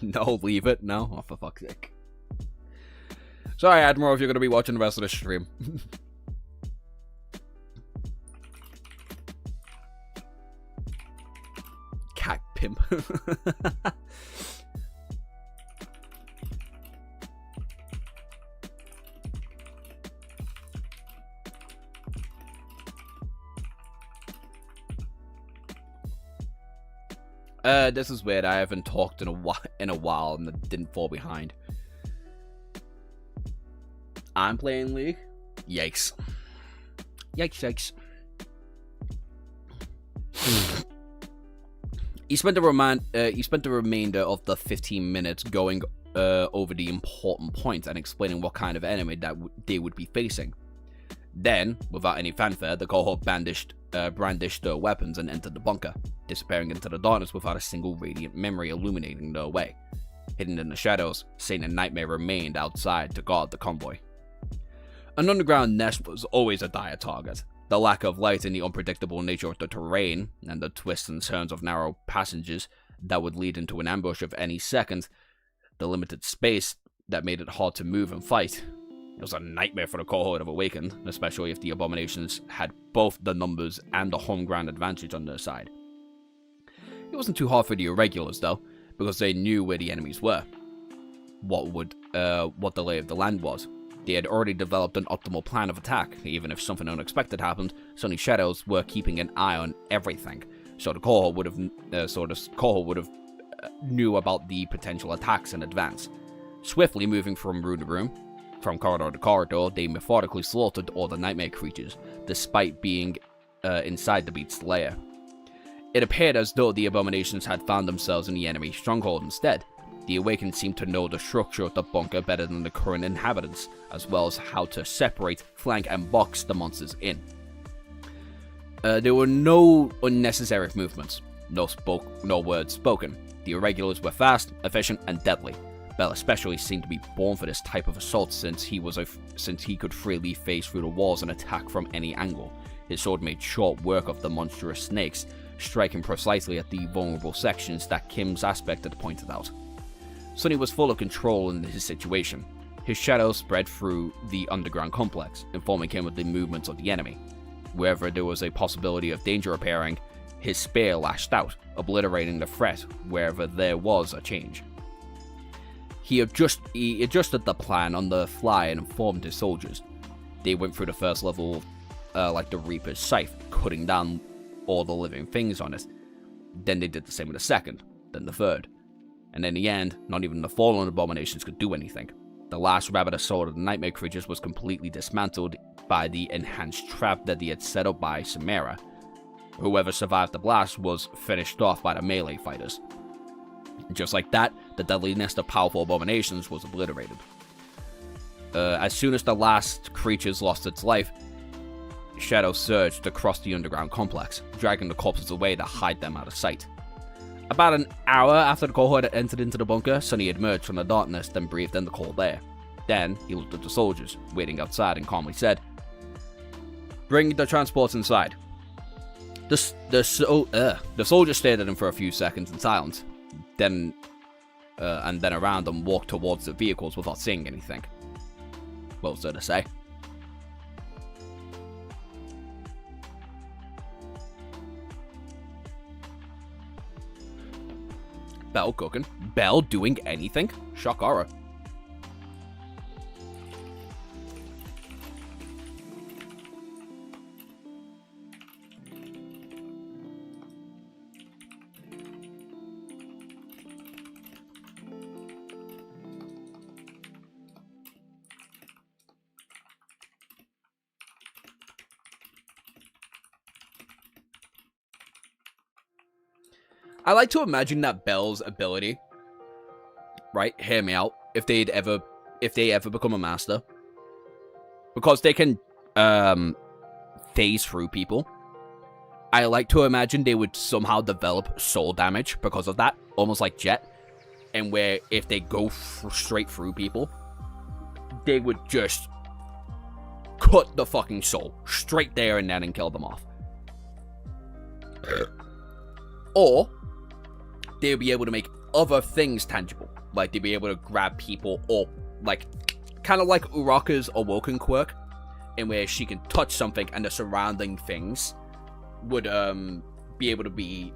No, leave it. No? Oh, for fuck's sake. Sorry, Admiral, if you're going to be watching the rest of the stream. Cat pimp. This is weird. I haven't talked in a while and didn't fall behind. I'm playing League. Yikes. Yikes. He spent the remainder of the 15 minutes going over the important points and explaining what kind of enemy that they would be facing. Then, without any fanfare, the cohort brandished their weapons and entered the bunker, disappearing into the darkness without a single radiant memory illuminating their way. Hidden in the shadows, Satan and Nightmare remained outside to guard the convoy. An underground nest was always a dire target. The lack of light and the unpredictable nature of the terrain, and the twists and turns of narrow passages that would lead into an ambush of any second, the limited space that made it hard to move and fight. It was a nightmare for the cohort of Awakened, especially if the Abominations had both the numbers and the home ground advantage on their side. It wasn't too hard for the Irregulars, though, because they knew where the enemies were, what the lay of the land was. They had already developed an optimal plan of attack. Even if something unexpected happened, Sunny Shadows were keeping an eye on everything, so the cohort would have knew about the potential attacks in advance. Swiftly moving from room to room, from corridor to corridor, they methodically slaughtered all the nightmare creatures, despite being inside the beast's lair. It appeared as though the Abominations had found themselves in the enemy stronghold instead. The Awakened seemed to know the structure of the bunker better than the current inhabitants, as well as how to separate, flank, and box the monsters in. There were no unnecessary movements, no words spoken. The Irregulars were fast, efficient, and deadly. Bell especially seemed to be born for this type of assault since he could freely phase through the walls and attack from any angle. His sword made short work of the monstrous snakes, striking precisely at the vulnerable sections that Kim's aspect had pointed out. Sunny was full of control in his situation. His shadow spread through the underground complex, informing him of the movements of the enemy. Wherever there was a possibility of danger appearing, his spear lashed out, obliterating the threat wherever there was a change. He adjusted the plan on the fly and informed his soldiers. They went through the first level like the Reaper's Scythe, cutting down all the living things on it. Then they did the same with the second, then the third. And in the end, not even the fallen Abominations could do anything. The last rabid assault of the nightmare creatures was completely dismantled by the enhanced trap that they had set up by Samara. Whoever survived the blast was finished off by the melee fighters. Just like that, the deadliness of powerful Abominations was obliterated. As soon as the last creatures lost its life, Shadow surged across the underground complex, dragging the corpses away to hide them out of sight. About an hour after the cohort had entered into the bunker, Sunny emerged from the darkness, then breathed in the cold air. Then, he looked at the soldiers, waiting outside, and calmly said, "Bring the transports inside." The soldiers stared at him for a few seconds in silence, and then around and walked towards the vehicles without saying anything. What was there to say? Bell cooking? Bell doing anything? Shock horror. I like to imagine that Bell's ability, right? Hear me out. If they ever become a master, because they can phase through people. I like to imagine they would somehow develop soul damage because of that, almost like Jet, and where if they go straight through people, they would just cut the fucking soul straight there and then and kill them off. Or they'll be able to make other things tangible. Like, they'll be able to grab people, or, like, kind of like Uraka's Awoken quirk, in where she can touch something and the surrounding things would, be able to be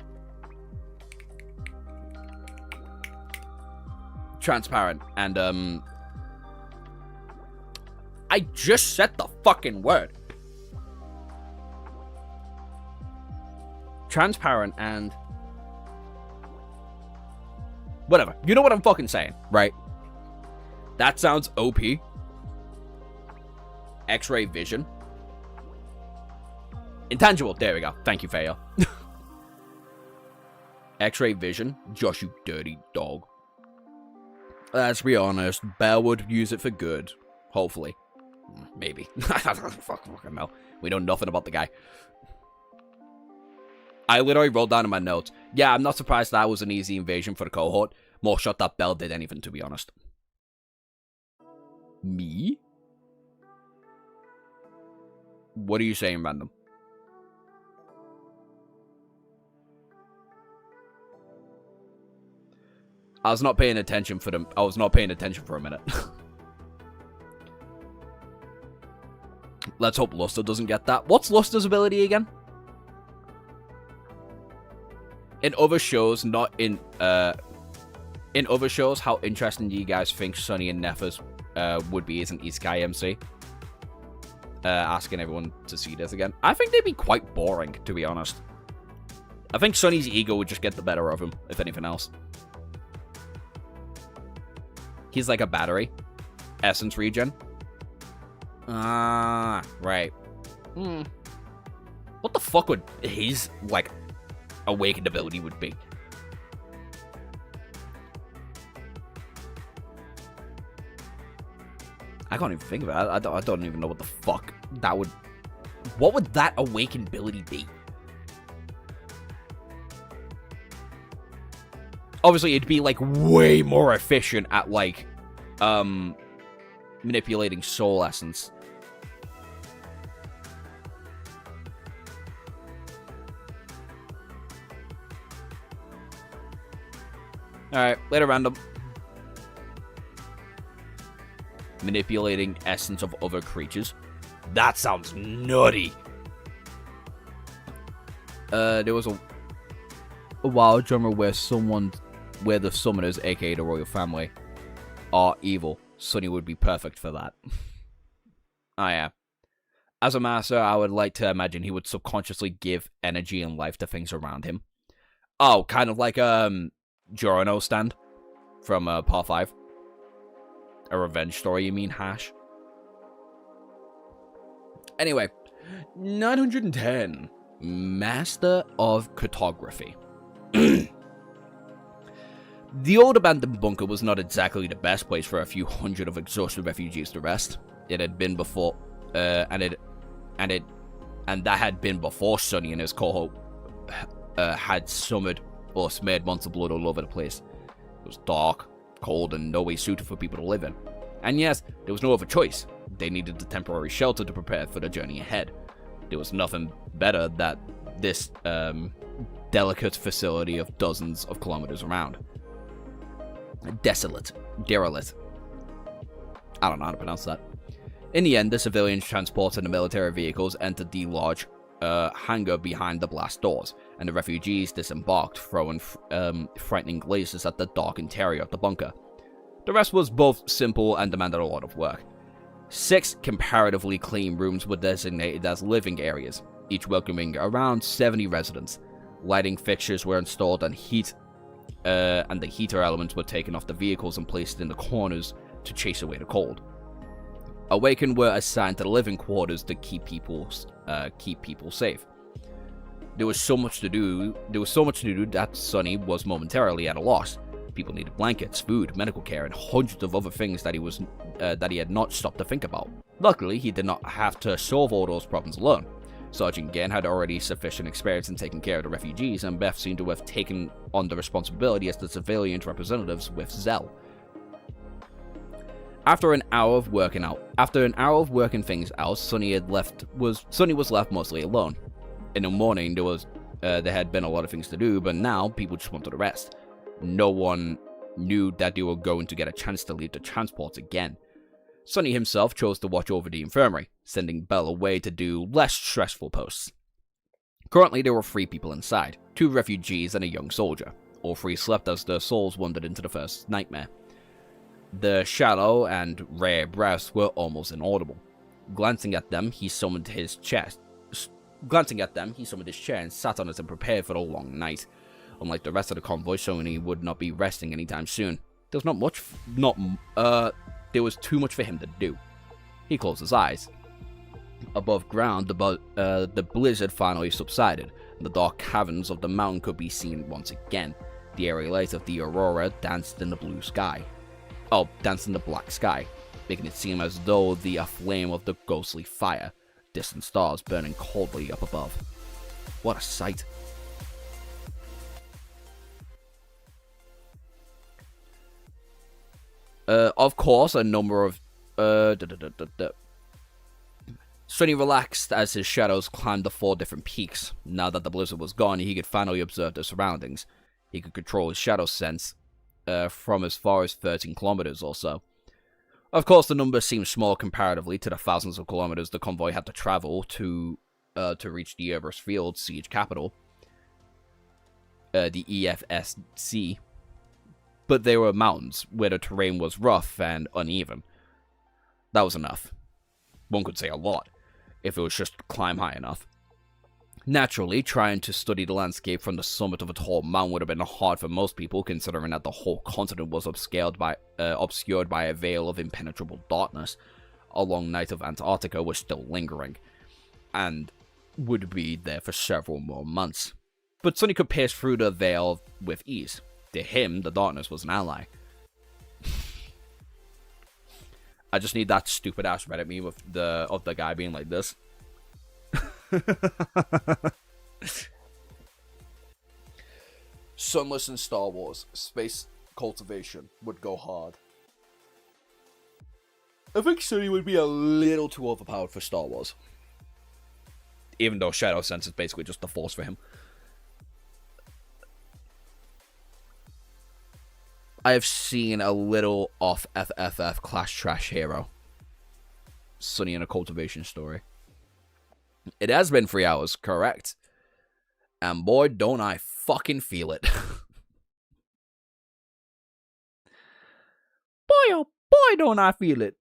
transparent. And, I just said the fucking word. Transparent and whatever. You know what I'm fucking saying, right? That sounds OP. X-ray vision. Intangible. There we go. Thank you, Fayo. X-ray vision. Josh, you dirty dog. Let's be honest, Belle would use it for good. Hopefully. Maybe. Fucking hell. We know nothing about the guy. I literally wrote down in my notes, yeah, I'm not surprised that was an easy invasion for the cohort. More shot that Belle did anything, to be honest. Me? What are you saying, random? I was not paying attention for them. I was not paying attention for a minute. Let's hope Luster doesn't get that. What's Luster's ability again? In other shows, not in other shows, how interesting do you guys think Sunny and Nefas would be as an Isekai MC? Asking everyone to see this again. I think they'd be quite boring, to be honest. I think Sunny's ego would just get the better of him, if anything else. He's like a battery. Essence regen. Ah, right. What the fuck would his, like, awakened ability would be? I can't even think of it. I don't even know what the fuck that would... What would that awakened ability be? Obviously, it'd be, like, way more efficient at, like, manipulating soul essence. Alright, later, random. Manipulating essence of other creatures. That sounds nutty. There was a wild drummer where the summoners, aka the royal family, are evil. Sunny would be perfect for that. Oh yeah. As a master, I would like to imagine he would subconsciously give energy and life to things around him. Oh, kind of like Giorno stand from Part 5. A revenge story, you mean, Hash? Anyway, 910. Master of Cartography. The old abandoned bunker was not exactly the best place for a few hundred of exhausted refugees to rest. It had been before, and that had been before Sunny and his cohort had summered or smeared months of blood all over the place. It was dark, cold, and no way suited for people to live in. And yes, there was no other choice. They needed a temporary shelter to prepare for the journey ahead. There was nothing better than this delicate facility of dozens of kilometers around. Desolate. Derelict. I don't know how to pronounce that. In the end, the civilians transported the military vehicles entered the large hangar behind the blast doors, and the refugees disembarked, throwing frightening glances at the dark interior of the bunker. The rest was both simple and demanded a lot of work. 6 comparatively clean rooms were designated as living areas, each welcoming around 70 residents. Lighting fixtures were installed and the heater elements were taken off the vehicles and placed in the corners to chase away the cold. Awakened were assigned to the living quarters to keep people safe. There was so much to do that Sunny was momentarily at a loss. People needed blankets, food, medical care, and hundreds of other things that he had not stopped to think about. Luckily, he did not have to solve all those problems alone. Sergeant Gen had already sufficient experience in taking care of the refugees, and Beth seemed to have taken on the responsibility as the civilian representatives with zeal. After an hour of working things out, Sunny was left mostly alone. In the morning, there had been a lot of things to do, but now people just wanted to rest. No one knew that they were going to get a chance to leave the transports again. Sunny himself chose to watch over the infirmary, sending Belle away to do less stressful posts. Currently, there were 3 people inside, 2 refugees and a young soldier. All 3 slept as their souls wandered into the first nightmare. The shallow and rare breaths were almost inaudible. Glancing at them, he summoned his chair and sat on it and prepared for the long night. Unlike the rest of the convoy, Sunny would not be resting anytime soon. There was too much for him to do. He closed his eyes. Above ground, the blizzard finally subsided, and the dark caverns of the mountain could be seen once again. The airy light of the aurora danced in the blue sky. danced in the black sky, making it seem as though the flame of the ghostly fire, distant stars burning coldly up above. What a sight. Of course, a number of Sunny relaxed as his shadows climbed the 4 different peaks. Now that the blizzard was gone, he could finally observe the surroundings. He could control his shadow sense from as far as 13 kilometers or so. Of course, the number seemed small comparatively to the thousands of kilometers the convoy had to travel to reach the Kirbs Field siege capital, the EFSC. But they were mountains, where the terrain was rough and uneven. That was enough. One could say a lot, if it was just to climb high enough. Naturally, trying to study the landscape from the summit of a tall mountain would have been hard for most people, considering that the whole continent was obscured by a veil of impenetrable darkness. A long night of Antarctica was still lingering, and would be there for several more months. But Sonny could pierce through the veil with ease. To him, the darkness was an ally. I just need that stupid ass Reddit meme of the guy being like this. Sunless in Star Wars. Space cultivation would go hard. I think Sonny would be a little too overpowered for Star Wars. Even though Shadow Sense is basically just the Force for him. I have seen a little off FFF class trash hero. Sonny in a cultivation story. It has been 3 hours, correct. And boy, don't I fucking feel it. Boy, oh boy, don't I feel it.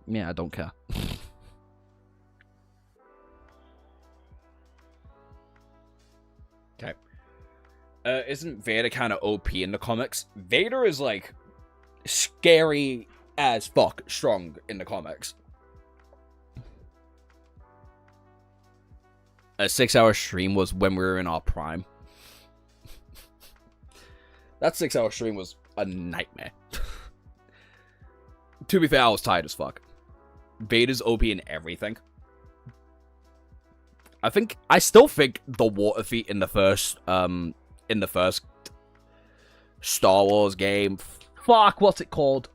Yeah, I don't care. Okay. Isn't Vader kind of OP in the comics? Vader is, like, scary as fuck strong in the comics. A 6-hour stream was when we were in our prime. That 6-hour stream was a nightmare. To be fair, I was tired as fuck. Vader's OP in everything. I still think the water feat in the first Star Wars game. Fuck, what's it called?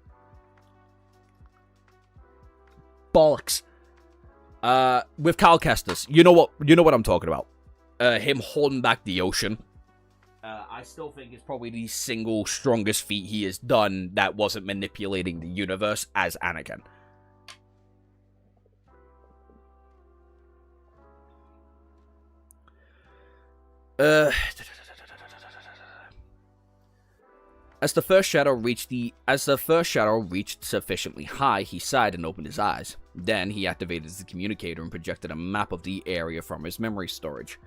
Bollocks. With Cal Kestis. You know what I'm talking about. Him holding back the ocean. I still think it's probably the single strongest feat he has done that wasn't manipulating the universe as Anakin. As the first shadow reached sufficiently high, he sighed and opened his eyes. Then he activated his communicator and projected a map of the area from his memory storage.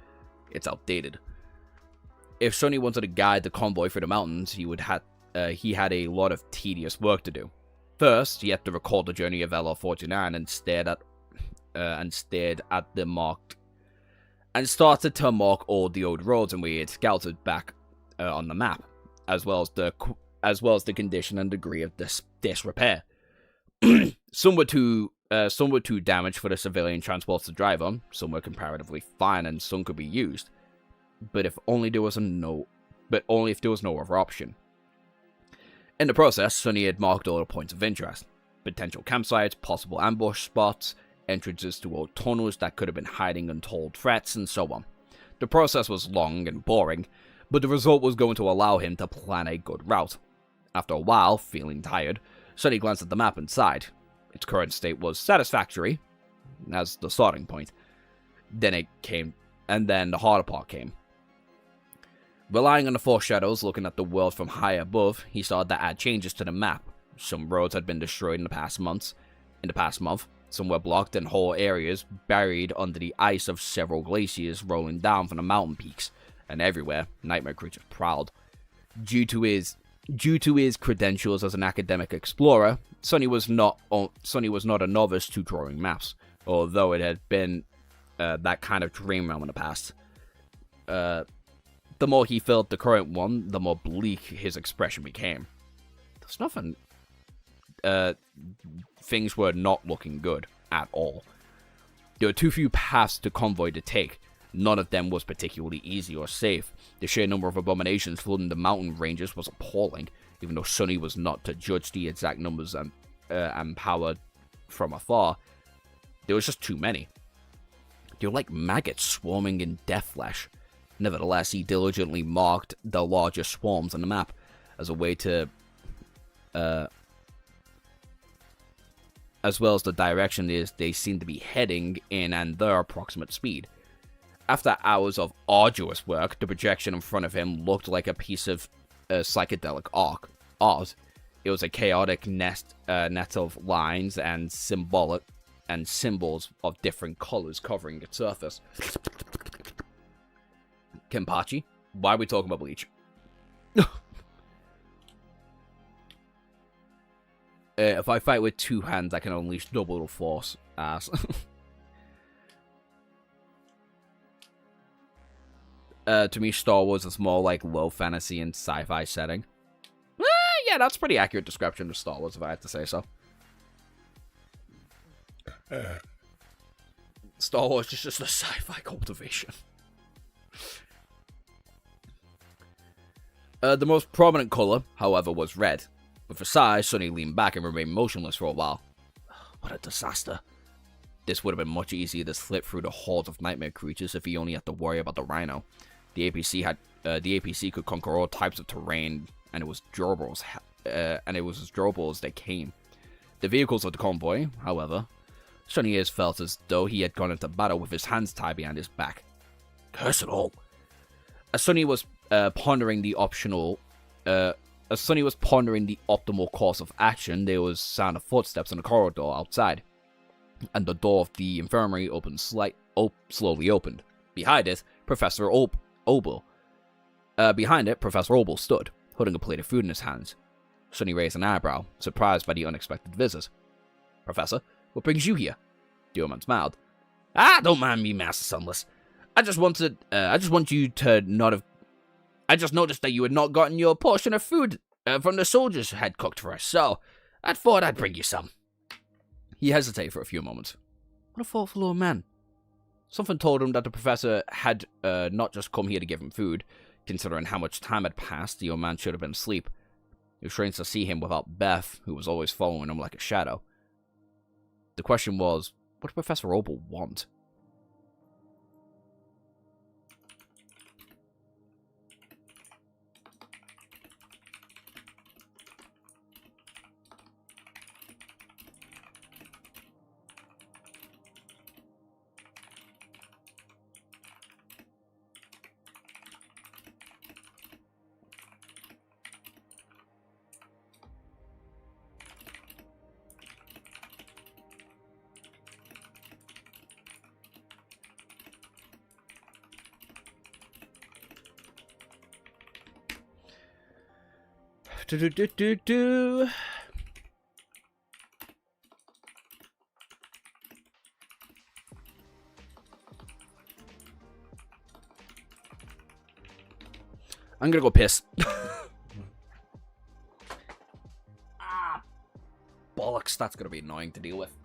It's outdated. If Sonny wanted to guide the convoy through the mountains, he had a lot of tedious work to do. First, he had to record the journey of LR-49 and started to mark all the old roads and we had scouted back on the map, as well as the condition and degree of disrepair. Some were too damaged for the civilian transports to drive on. Some were comparatively fine, and some could be used. But only if there was no other option. In the process, Sonny had marked all the points of interest: potential campsites, possible ambush spots, entrances to old tunnels that could have been hiding untold threats, and so on. The process was long and boring, but the result was going to allow him to plan a good route. After a while, feeling tired, Sonny glanced at the map and sighed. Its current state was satisfactory, as the starting point. Then the harder part came. Relying on the foreshadows, looking at the world from high above, he started to add changes to the map. Some roads had been destroyed in the past month. Some were blocked and whole areas buried under the ice of several glaciers rolling down from the mountain peaks, and everywhere, Nightmare Creature prowled. Due to his credentials as an academic explorer, Sonny was not a novice to drawing maps, although it had been that kind of dream realm in the past. The more he felt the current one, the more bleak his expression became. There's nothing. Things were not looking good at all. There were too few paths to convoy to take. None of them was particularly easy or safe. The sheer number of abominations flooding the mountain ranges was appalling, even though Sonny was not to judge the exact numbers and power from afar. There was just too many. They were like maggots swarming in death flesh. Nevertheless, he diligently marked the larger swarms on the map as a way to, as well as the direction they seemed to be heading in and their approximate speed. After hours of arduous work, the projection in front of him looked like a piece of psychedelic art. It was a chaotic net of lines and symbols of different colors covering its surface. Kenpachi, why are we talking about Bleach? If I fight with two hands, I can unleash double the force. Ass. To me, Star Wars is more like low fantasy and sci-fi setting. Yeah, that's a pretty accurate description of Star Wars, if I had to say so. Star Wars is just a sci-fi cultivation. The most prominent color, however, was red. With a sigh, Sonny leaned back and remained motionless for a while. What a disaster. This would have been much easier to slip through the hordes of nightmare creatures if he only had to worry about the rhino. The APC could conquer all types of terrain, and it was as durable as they came. The vehicles of the convoy, however, Sonny has felt as though he had gone into battle with his hands tied behind his back. Curse it all! As Sonny was pondering the optimal course of action, there was sound of footsteps in the corridor outside, and the door of the infirmary slowly opened. Behind it, Professor Obel stood, holding a plate of food in his hands. Sonny raised an eyebrow, surprised by the unexpected visit. Professor, what brings you here? The old man smiled. Don't mind me, Master Sunless. I just noticed that you had not gotten your portion of food from the soldiers had cooked for us, so I thought I'd bring you some. He hesitated for a few moments. What a thoughtful old man. Something told him that the professor had not just come here to give him food. Considering how much time had passed, the old man should have been asleep. It was strange to see him without Beth, who was always following him like a shadow. The question was, what did Professor Obel want? I'm gonna go piss. Bollocks, that's gonna be annoying to deal with.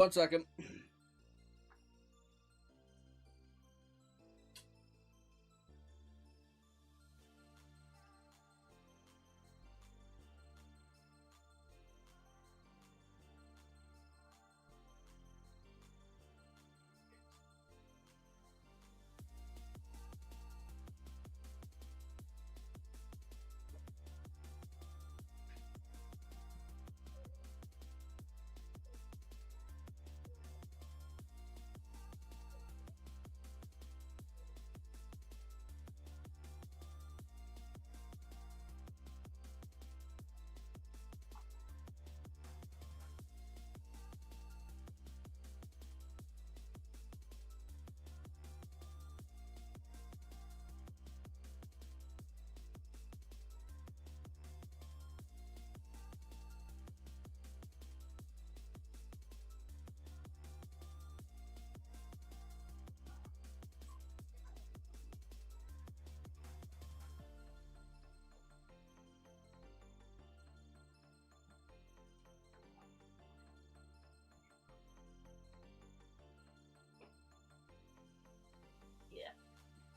1 second.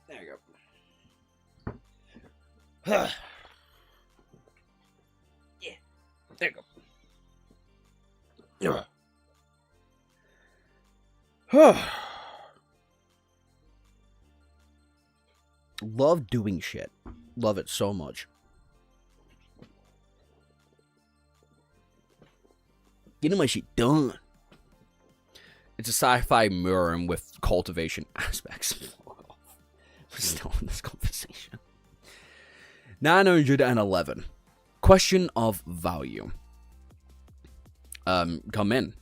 There you go. Yeah, there you go. Love doing shit. Love it so much. Getting my shit done. It's a sci-fi mirror with cultivation aspects. We're still in this conversation. 911. Question of value. Come in.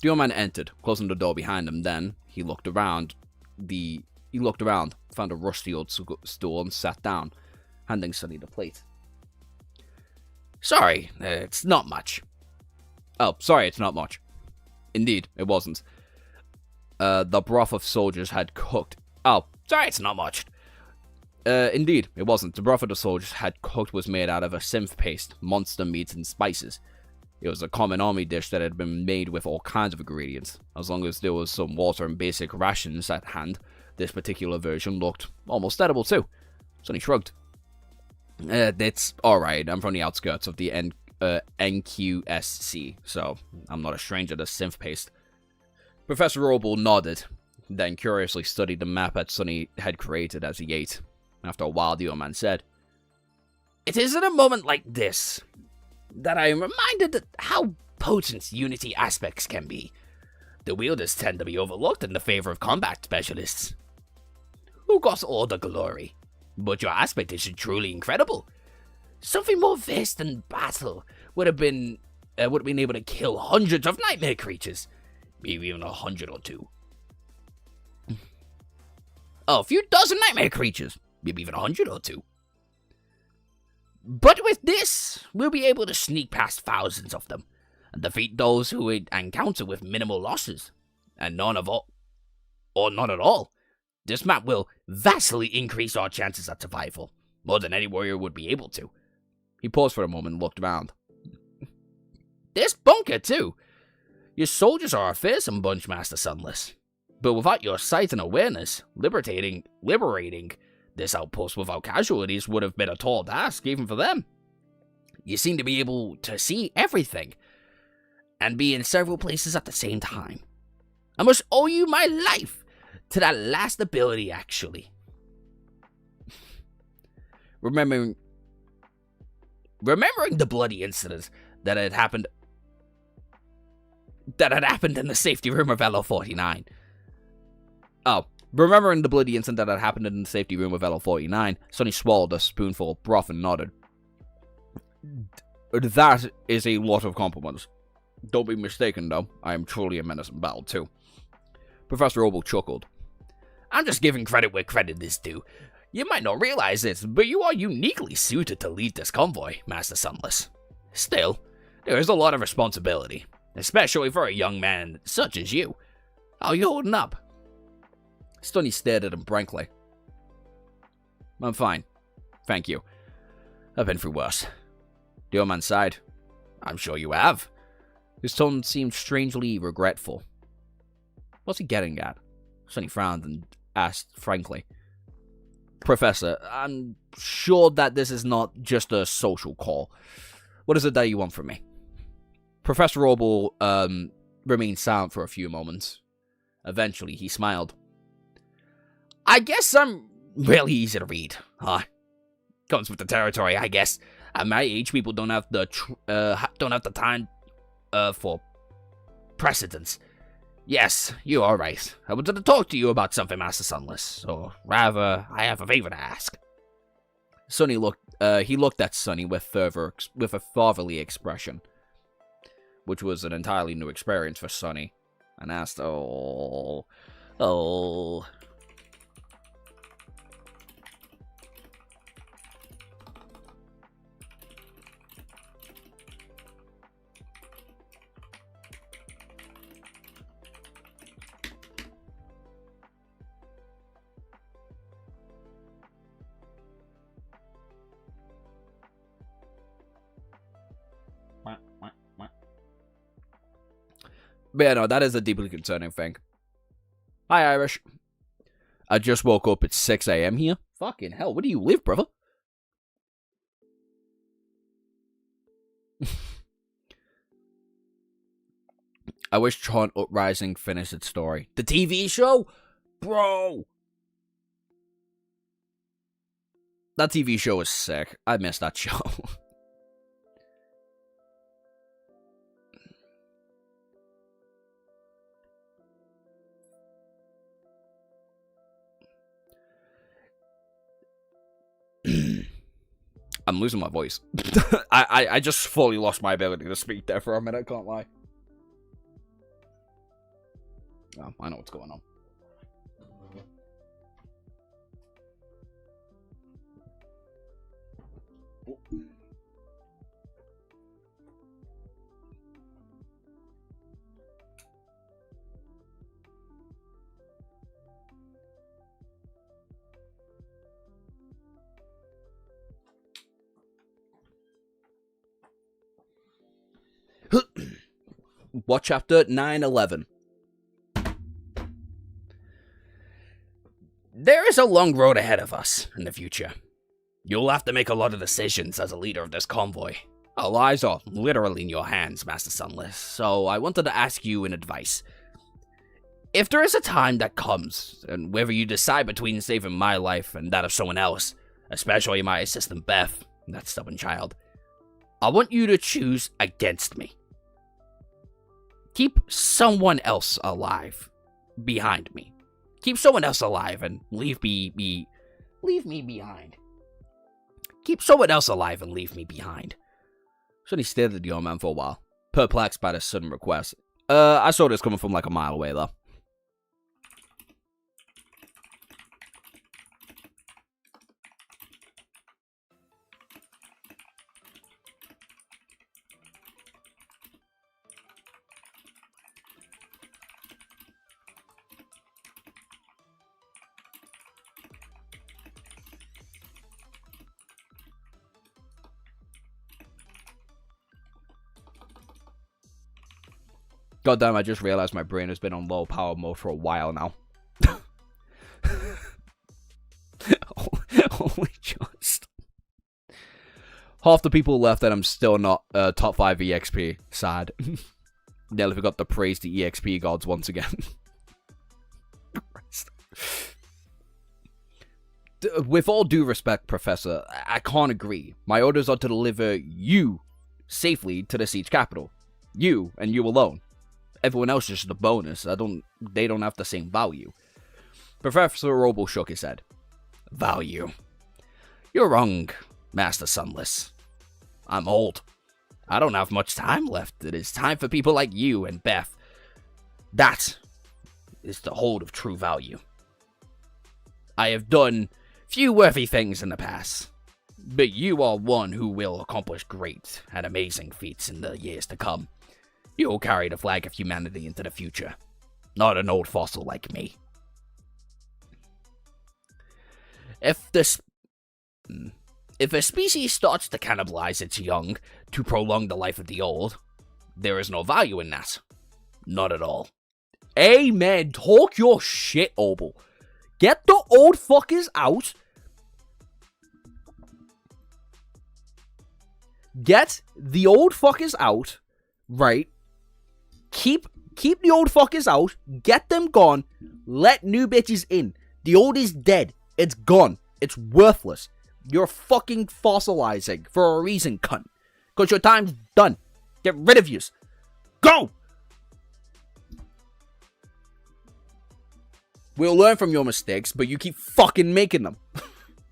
The old man entered, closing the door behind him. Then he looked around. Found a rusty old stool, and sat down, handing Sonny the plate. Sorry, it's not much. Oh, sorry, it's not much. Indeed, it wasn't. The broth of soldiers had cooked. Oh, sorry, it's not much. Indeed, it wasn't. The broth of the soldiers had cooked was made out of a synth paste, monster meats, and spices. It was a common army dish that had been made with all kinds of ingredients. As long as there was some water and basic rations at hand, this particular version looked almost edible too. Sonny shrugged. It's alright, I'm from the outskirts of the NQSC, so I'm not a stranger to synth paste. Professor Roble nodded, then curiously studied the map that Sonny had created as he ate. After a while, the old man said, "It is at a moment like this that I am reminded that how potent Unity aspects can be. The wielders tend to be overlooked in the favor of combat specialists. Who got all the glory? But your aspect is truly incredible. Something more versed in battle would have been able to kill hundreds of nightmare creatures, maybe even 100 or two. A few dozen nightmare creatures, maybe even 100 or two. But with this, we'll be able to sneak past thousands of them, and defeat those who we encounter with minimal losses, and none at all. This map will vastly increase our chances at survival, more than any warrior would be able to." He paused for a moment and looked around. "This bunker, too. Your soldiers are a fearsome bunch, Master Sunless. But without your sight and awareness, liberating this outpost without casualties would have been a tall task, even for them. You seem to be able to see everything, and be in several places at the same time. I must owe you my life to that last ability, actually." Remembering the bloody incident that had happened in the safety room of LO49. Remembering the bloody incident that had happened in the safety room of LO49, Sonny swallowed a spoonful of broth and nodded. "That is a lot of compliments. Don't be mistaken, though. I am truly a menace in battle, too." Professor Obel chuckled. "I'm just giving credit where credit is due. You might not realize it, but you are uniquely suited to lead this convoy, Master Sunless. Still, there is a lot of responsibility, especially for a young man such as you. How are you holding up?" Sonny stared at him blankly. "I'm fine. Thank you. I've been through worse." The old man sighed. "I'm sure you have. His tone seemed strangely regretful. What's he getting at? Sonny frowned and asked frankly. Professor, I'm sure that this is not just a social call. What is it that you want from me? Professor Roble remained silent for a few moments. Eventually, he smiled. I guess I'm really easy to read, huh? Comes with the territory, I guess. At my age, people don't have the time for precedence. Yes, you are right. I wanted to talk to you about something, Master Sunless, or rather, I have a favor to ask. Sonny looked at Sonny with a fatherly expression, which was an entirely new experience for Sonny, and asked, "Oh." But yeah, no, that is a deeply concerning thing. Hi, Irish. I just woke up at 6 a.m. here. Fucking hell, where do you live, brother? I wish Chant Uprising finished its story. The TV show? Bro! That TV show is sick. I miss that show. I'm losing my voice. I just fully lost my ability to speak there for a minute, can't lie. Oh, I know what's going on. What chapter? 911. There is a long road ahead of us in the future. You'll have to make a lot of decisions as a leader of this convoy. Our lives are literally in your hands, Master Sunless, so I wanted to ask you an advice. If there is a time that comes, and whether you decide between saving my life and that of someone else, especially my assistant Beth, that stubborn child, I want you to choose against me. Keep someone else alive behind me. Keep someone else alive and leave me behind. Keep someone else alive and leave me behind. Sonny stared at the young man for a while, perplexed by this sudden request. I saw this coming from like a mile away though. Goddamn, I just realized my brain has been on low power mode for a while now. Only just. Half the people left and I'm still not top 5 EXP. Sad. Nearly forgot to praise the EXP gods once again. With all due respect, Professor, I can't agree. My orders are to deliver you safely to the siege capital. You and you alone. Everyone else is just a bonus. They don't have the same value. Professor Roble shook his head. Value? You're wrong, Master Sunless. I'm old. I don't have much time left. It is time for people like you and Beth. That is the hold of true value. I have done few worthy things in the past, but you are one who will accomplish great and amazing feats in the years to come. You'll carry the flag of humanity into the future, not an old fossil like me. If a species starts to cannibalize its young to prolong the life of the old, there is no value in that. Not at all. Amen. Talk your shit, Obel. Get the old fuckers out. Get the old fuckers out, right? Keep the old fuckers out. Get them gone. Let new bitches in. The old is dead. It's gone. It's worthless. You're fucking fossilizing for a reason, cunt. Because your time's done. Get rid of yous. Go! We'll learn from your mistakes, but you keep fucking making them.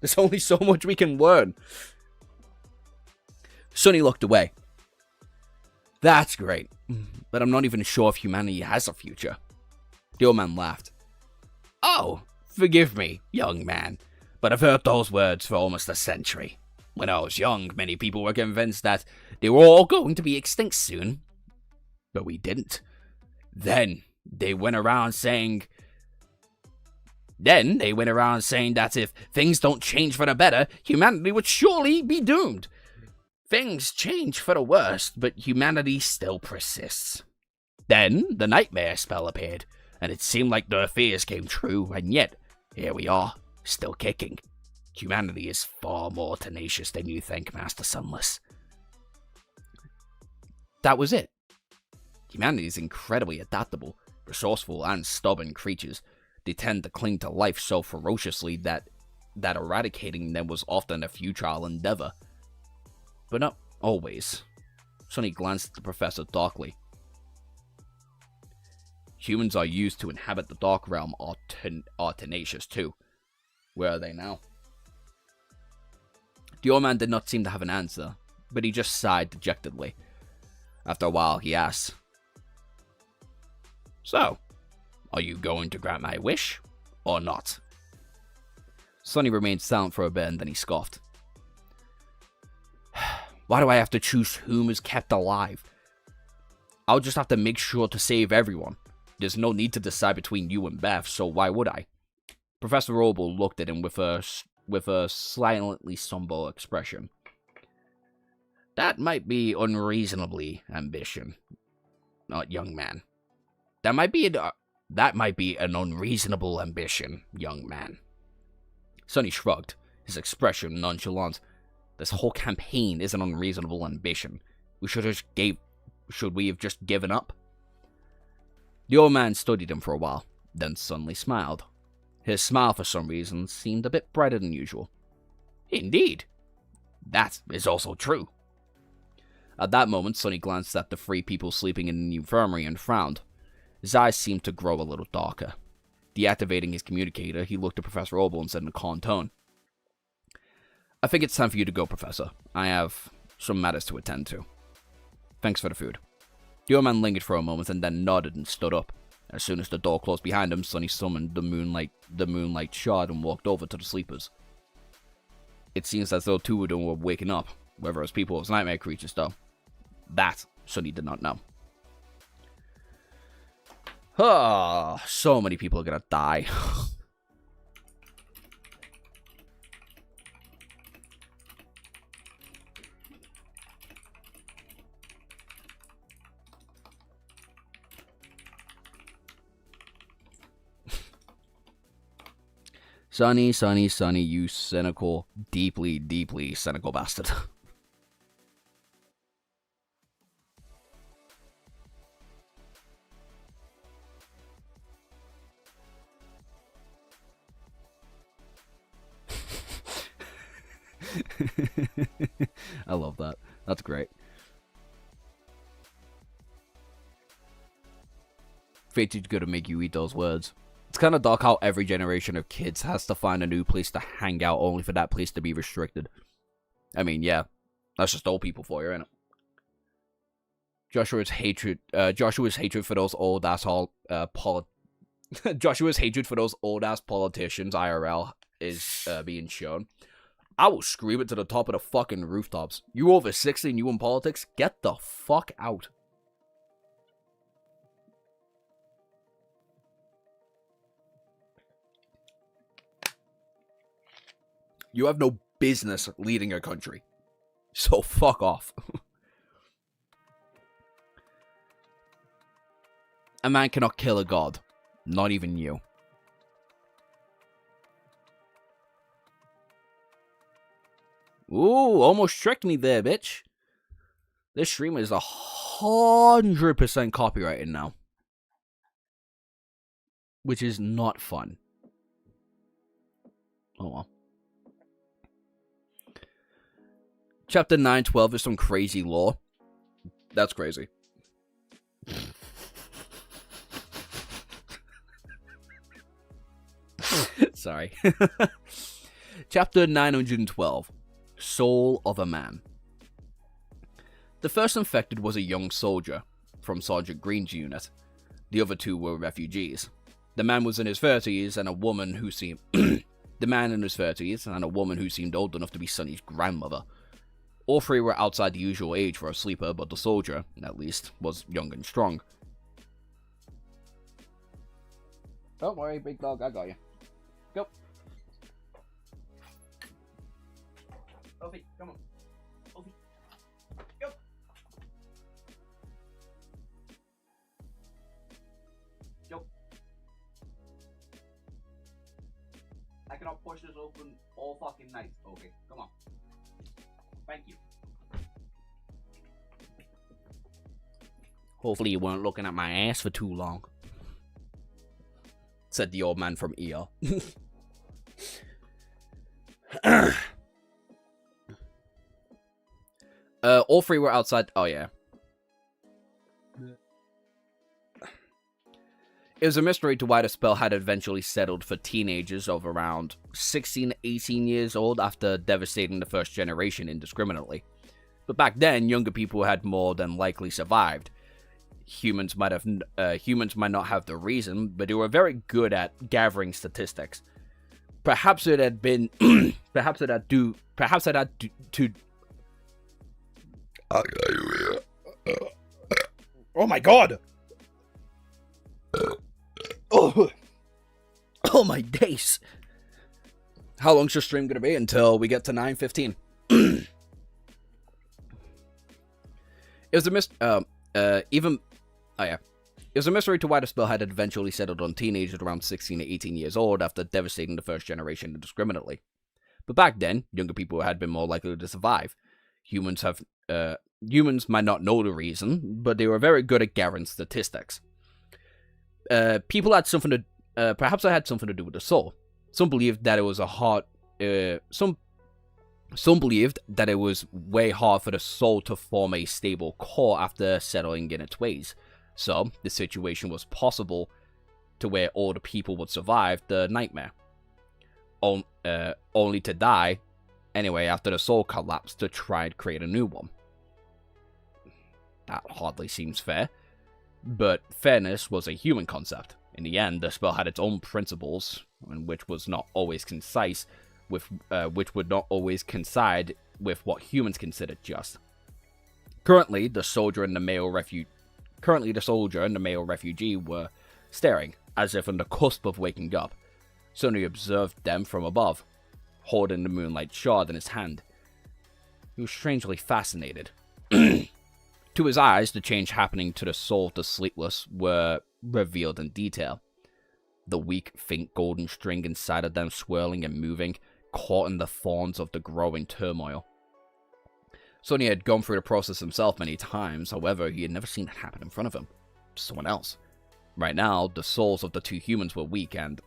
There's only so much we can learn. Sonny looked away. That's great, but I'm not even sure if humanity has a future. The old man laughed. Oh, forgive me, young man, but I've heard those words for almost a century. When I was young, many people were convinced that they were all going to be extinct soon. But we didn't. Then they went around saying that if things don't change for the better, humanity would surely be doomed. Things change for the worst, but humanity still persists. Then the nightmare spell appeared, and it seemed like their fears came true, and yet, here we are, still kicking. Humanity is far more tenacious than you think, Master Sunless. That was it. Humanity is incredibly adaptable, resourceful, and stubborn creatures. They tend to cling to life so ferociously that eradicating them was often a futile endeavor. But not always. Sonny glanced at the professor darkly. Humans are used to inhabit the dark realm are tenacious too. Where are they now? The old man did not seem to have an answer, but he just sighed dejectedly. After a while, he asked, So, are you going to grant my wish, or not? Sonny remained silent for a bit, and then he scoffed. Why do I have to choose whom is kept alive? I'll just have to make sure to save everyone. There's no need to decide between you and Beth, so why would I? Professor Obel looked at him with a silently somber expression. That might be unreasonably ambition, young man. That might be an unreasonable ambition, young man. Sonny shrugged, his expression nonchalant. This whole campaign is an unreasonable ambition. Should we have just given up? The old man studied him for a while, then suddenly smiled. His smile, for some reason, seemed a bit brighter than usual. Indeed. That is also true. At that moment, Sonny glanced at the 3 people sleeping in the infirmary and frowned. His eyes seemed to grow a little darker. Deactivating his communicator, he looked at Professor Obel and said in a calm tone, I think it's time for you to go, Professor. I have some matters to attend to. Thanks for the food. The old man lingered for a moment and then nodded and stood up. As soon as the door closed behind him, Sonny summoned the moonlight shard and walked over to the sleepers. It seems as though 2 of them were waking up, whether as people or as nightmare creatures though. That Sonny did not know. So many people are gonna die. Sonny, you cynical, deeply, deeply cynical bastard. I love that. That's great. Fate is good to make you eat those words. It's kind of dark how every generation of kids has to find a new place to hang out only for that place to be restricted. I mean, yeah, that's just old people for you, isn't it? Joshua's hatred for those old asshole Joshua's hatred for those old ass politicians IRL is being shown. I will scream it to the top of the fucking rooftops. You over 60 and you in politics? Get the fuck out. You have no business leading a country. So fuck off. A man cannot kill a god. Not even you. Ooh, almost tricked me there, bitch. This stream is 100% copyrighted now. Which is not fun. Oh well. Chapter 912 is some crazy lore. That's crazy. Sorry. Chapter 912. Soul of a Man. The first infected was a young soldier from Sergeant Green's unit. The other two were refugees. The man was in his 30s and a woman who seemed the man in his 30s and a woman who seemed old enough to be Sonny's grandmother. All three were outside the usual age for a sleeper, but the soldier, at least, was young and strong. Don't worry, big dog, I got you. Go. Ovi, come on. Ovi. Go. Go. I cannot push this open all fucking night. Okay, come on. Thank you. Hopefully you weren't looking at my ass for too long, said the old man from ER. All three were outside. Oh, yeah. It was a mystery to why the spell had eventually settled for teenagers of around 16 to 18 years old after devastating the first generation indiscriminately. But back then, younger people had more than likely survived. Humans might not have the reason, but they were very good at gathering statistics. Perhaps it had been, perhaps it had to. Oh my god! Oh my days! How long's your stream gonna be until we get to 9:15? It was a It was a mystery to why the spell had eventually settled on teenagers around 16 to 18 years old after devastating the first generation indiscriminately. But back then, younger people had been more likely to survive. Humans might not know the reason, but they were very good at gathering statistics. People had something to, perhaps it had something to do with the soul. Some believed that it was some believed that it was way hard for the soul to form a stable core after settling in its ways. So, the situation was possible to where all the people would survive the nightmare. Only to die, anyway, after the soul collapsed to try and create a new one. That hardly seems fair. But fairness was a human concept. In the end, the spell had its own principles, which was not always concise, which would not always coincide with what humans considered just. Currently, the soldier and the male refugee were staring, as if on the cusp of waking up. Sonny observed them from above, holding the moonlight shard in his hand. He was strangely fascinated. To his eyes, the change happening to the soul of the sleepless were revealed in detail. The weak, faint golden string inside of them swirling and moving, caught in the thorns of the growing turmoil. Sonny had gone through the process himself many times, however, he had never seen it happen in front of him. Someone else. Right now, the souls of the two humans were weak and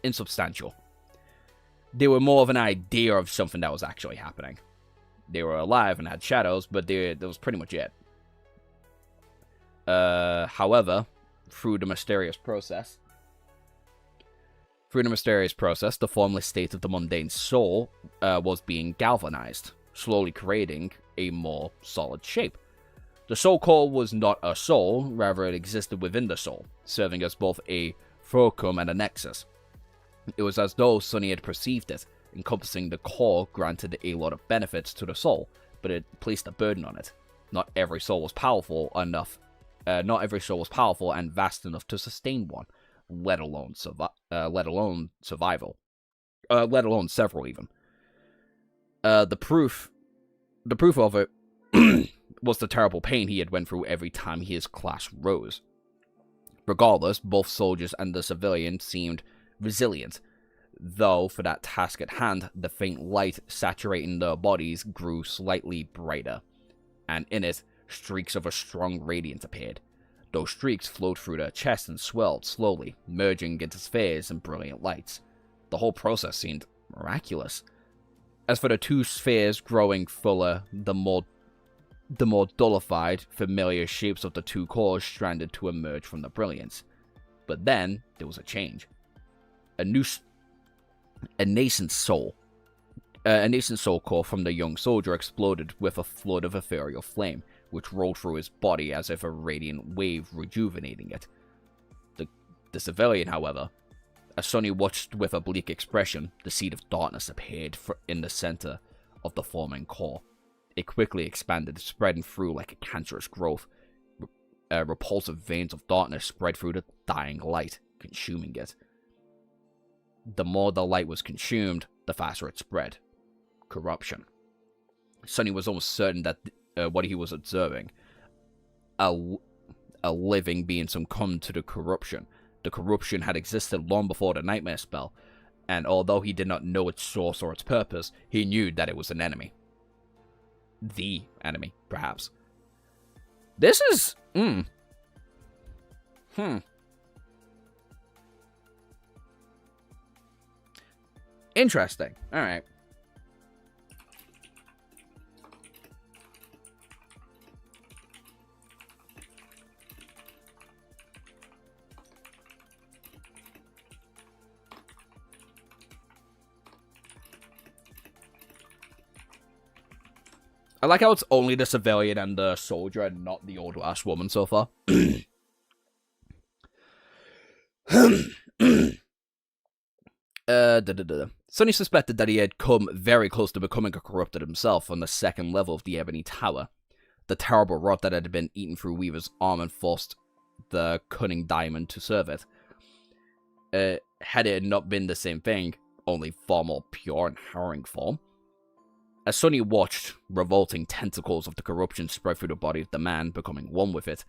insubstantial. They were more of an idea of something that was actually happening. They were alive and had shadows, but that was pretty much it. However, through the mysterious process, the formless state of the mundane soul was being galvanized, slowly creating a more solid shape. The soul core was not a soul, rather it existed within the soul, serving as both a fulcrum and a nexus. It was as though Sonny had perceived it. Encompassing the core granted a lot of benefits to the soul, but it placed a burden on it. Not every soul was powerful and vast enough to sustain one, let alone survival. Let alone several even. The proof of it was the terrible pain he had went through every time his class rose. Regardless, both soldiers and the civilian seemed resilient, though for that task at hand, the faint light saturating their bodies grew slightly brighter, and in it, streaks of a strong radiance appeared. Those streaks flowed through their chests and swelled slowly, merging into spheres and brilliant lights. The whole process seemed miraculous. As for the two spheres growing fuller, the more dullified, familiar shapes of the two cores stranded to emerge from the brilliance. But then, there was a change. A nascent soul core from the young soldier exploded with a flood of ethereal flame, which rolled through his body as if a radiant wave rejuvenating it. The civilian, however, as Sonny watched with a bleak expression, the seed of darkness appeared in the center of the forming core. It quickly expanded, spreading through like a cancerous growth. Repulsive veins of darkness spread through the dying light, consuming it. The more the light was consumed, the faster it spread. Corruption. Sonny was almost certain that what he was observing, a living being succumbed to the corruption. The corruption had existed long before the nightmare spell, and although he did not know its source or its purpose, he knew that it was an enemy. The enemy, perhaps. This is... Interesting. Alright. I like how it's only the civilian and the soldier and not the old ass woman so far. Sonny suspected that he had come very close to becoming a corrupted himself on the second level of the Ebony Tower. The terrible rot that had been eaten through Weaver's arm and forced the cunning diamond to serve it. Had it not been the same thing, only far more pure and harrowing form. As Sonny watched, revolting tentacles of the corruption spread through the body of the man, becoming one with it.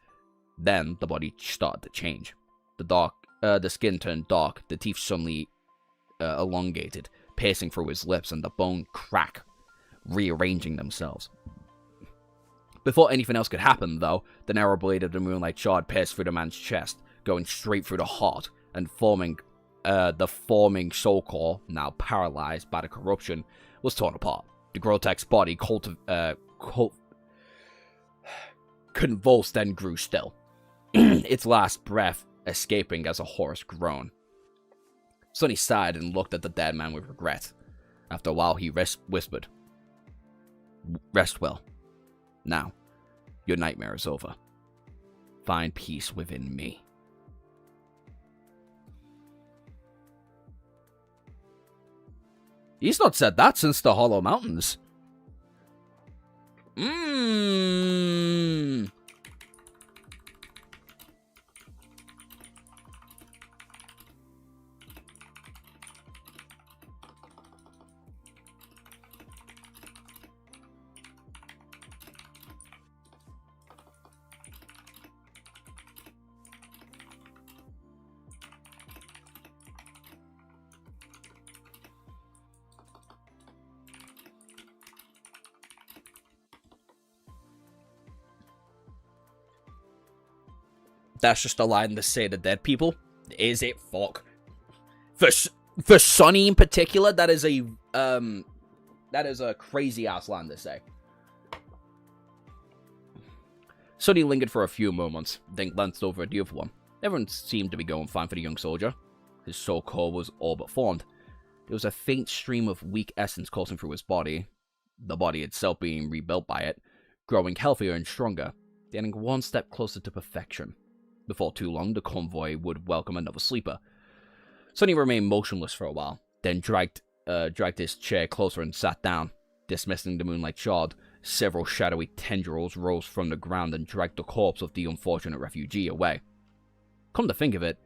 Then, the body started to change. The skin turned dark, the teeth suddenly elongated, piercing through his lips, and the bone crack, rearranging themselves. Before anything else could happen, though, the narrow blade of the moonlight shard pierced through the man's chest, going straight through the heart, and forming soul core, now paralyzed by the corruption, was torn apart. The grotesque body convulsed and grew still, its last breath escaping as a hoarse groan. Sonny sighed and looked at the dead man with regret. After a while, he whispered, "Rest well. Now, your nightmare is over. Find peace within me." He's not said that since the Hollow Mountains. That's just a line to say to dead people. Is it? Fuck. For Sonny in particular, that is a crazy ass line to say. Sonny lingered for a few moments, then glanced over at the other one. Everyone seemed to be going fine for the young soldier. His soul core was all but formed. There was a faint stream of weak essence coursing through his body, the body itself being rebuilt by it, growing healthier and stronger, getting one step closer to perfection. Before too long, the convoy would welcome another sleeper. Sonny remained motionless for a while, then dragged his chair closer and sat down. Dismissing the moonlight shard, several shadowy tendrils rose from the ground and dragged the corpse of the unfortunate refugee away. Come to think of it,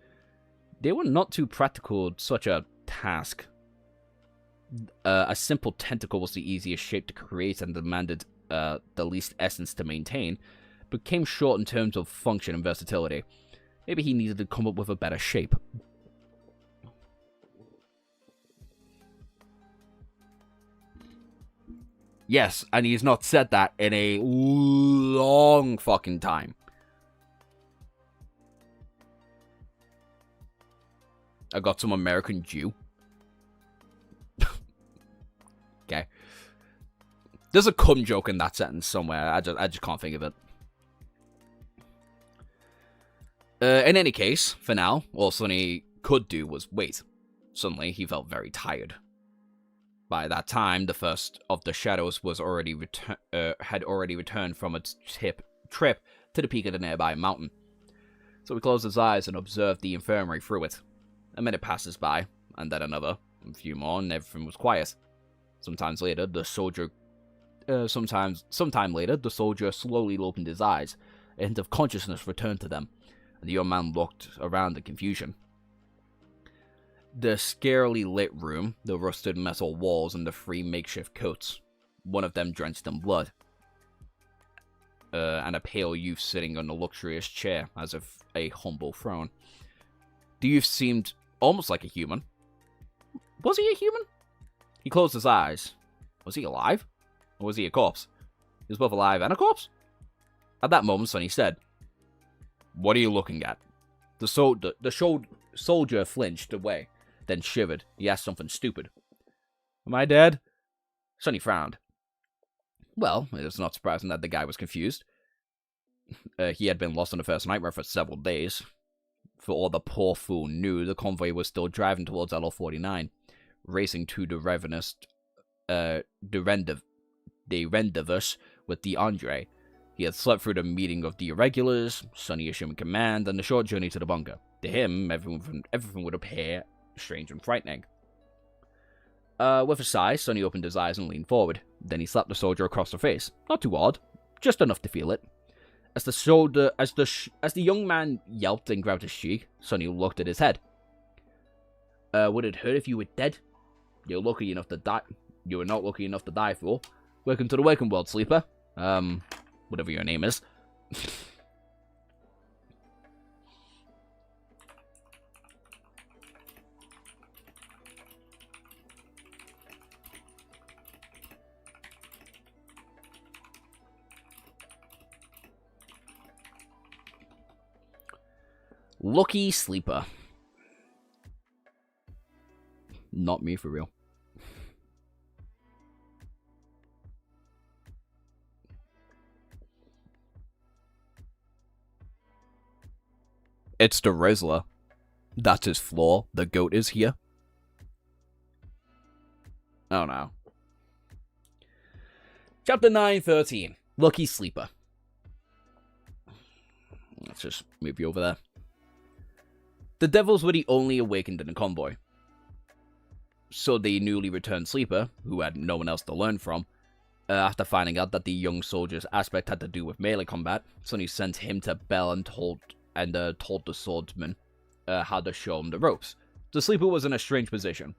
they were not too practical at such a task. A simple tentacle was the easiest shape to create and demanded the least essence to maintain, but came short in terms of function and versatility. Maybe he needed to come up with a better shape. Yes, and he's not said that in a long fucking time. I got some American Jew. Okay. There's a cum joke in that sentence somewhere. I just can't think of it. In any case, for now, all Sonny could do was wait. Suddenly, he felt very tired. By that time, the first of the shadows was had already returned from its trip to the peak of the nearby mountain. So he closed his eyes and observed the infirmary through it. A minute passes by, and then another, a few more, and everything was quiet. Sometime later, the soldier slowly opened his eyes. A hint of consciousness returned to them, and the young man looked around in confusion. The scarily lit room, the rusted metal walls, and the 3 makeshift coats, one of them drenched in blood, and a pale youth sitting on a luxurious chair, as if a humble throne. The youth seemed almost like a human. Was he a human? He closed his eyes. Was he alive? Or was he a corpse? He was both alive and a corpse? At that moment, Sonny said, "What are you looking at?" The soldier flinched away, then shivered. He asked something stupid. "Am I dead?" Sonny frowned. Well, it is not surprising that the guy was confused. He had been lost on the first nightmare for several days. For all the poor fool knew, the convoy was still driving towards LL-49, racing to the rendezvous with the Andre. He had slept through the meeting of the irregulars, Sonny assuming command, and the short journey to the bunker. To him, everything would appear strange and frightening. With a sigh, Sonny opened his eyes and leaned forward. Then he slapped the soldier across the face. Not too hard, just enough to feel it. As the young man yelped and grabbed his cheek, Sonny looked at his head. Would it hurt if you were dead? You're lucky enough to die. You were not lucky enough to die, fool. Welcome to the waking world, sleeper. Whatever your name is. Lucky sleeper. Not me for real. It's the Rizzler. That's his flaw. The goat is here. Oh no. Chapter 9:13. Lucky Sleeper. Let's just move you over there. The devils were the only awakened in the convoy. So the newly returned sleeper, who had no one else to learn from, after finding out that the young soldier's aspect had to do with melee combat, Sonny sent him to Bell and told the swordsman how to show him the ropes. The sleeper was in a strange position.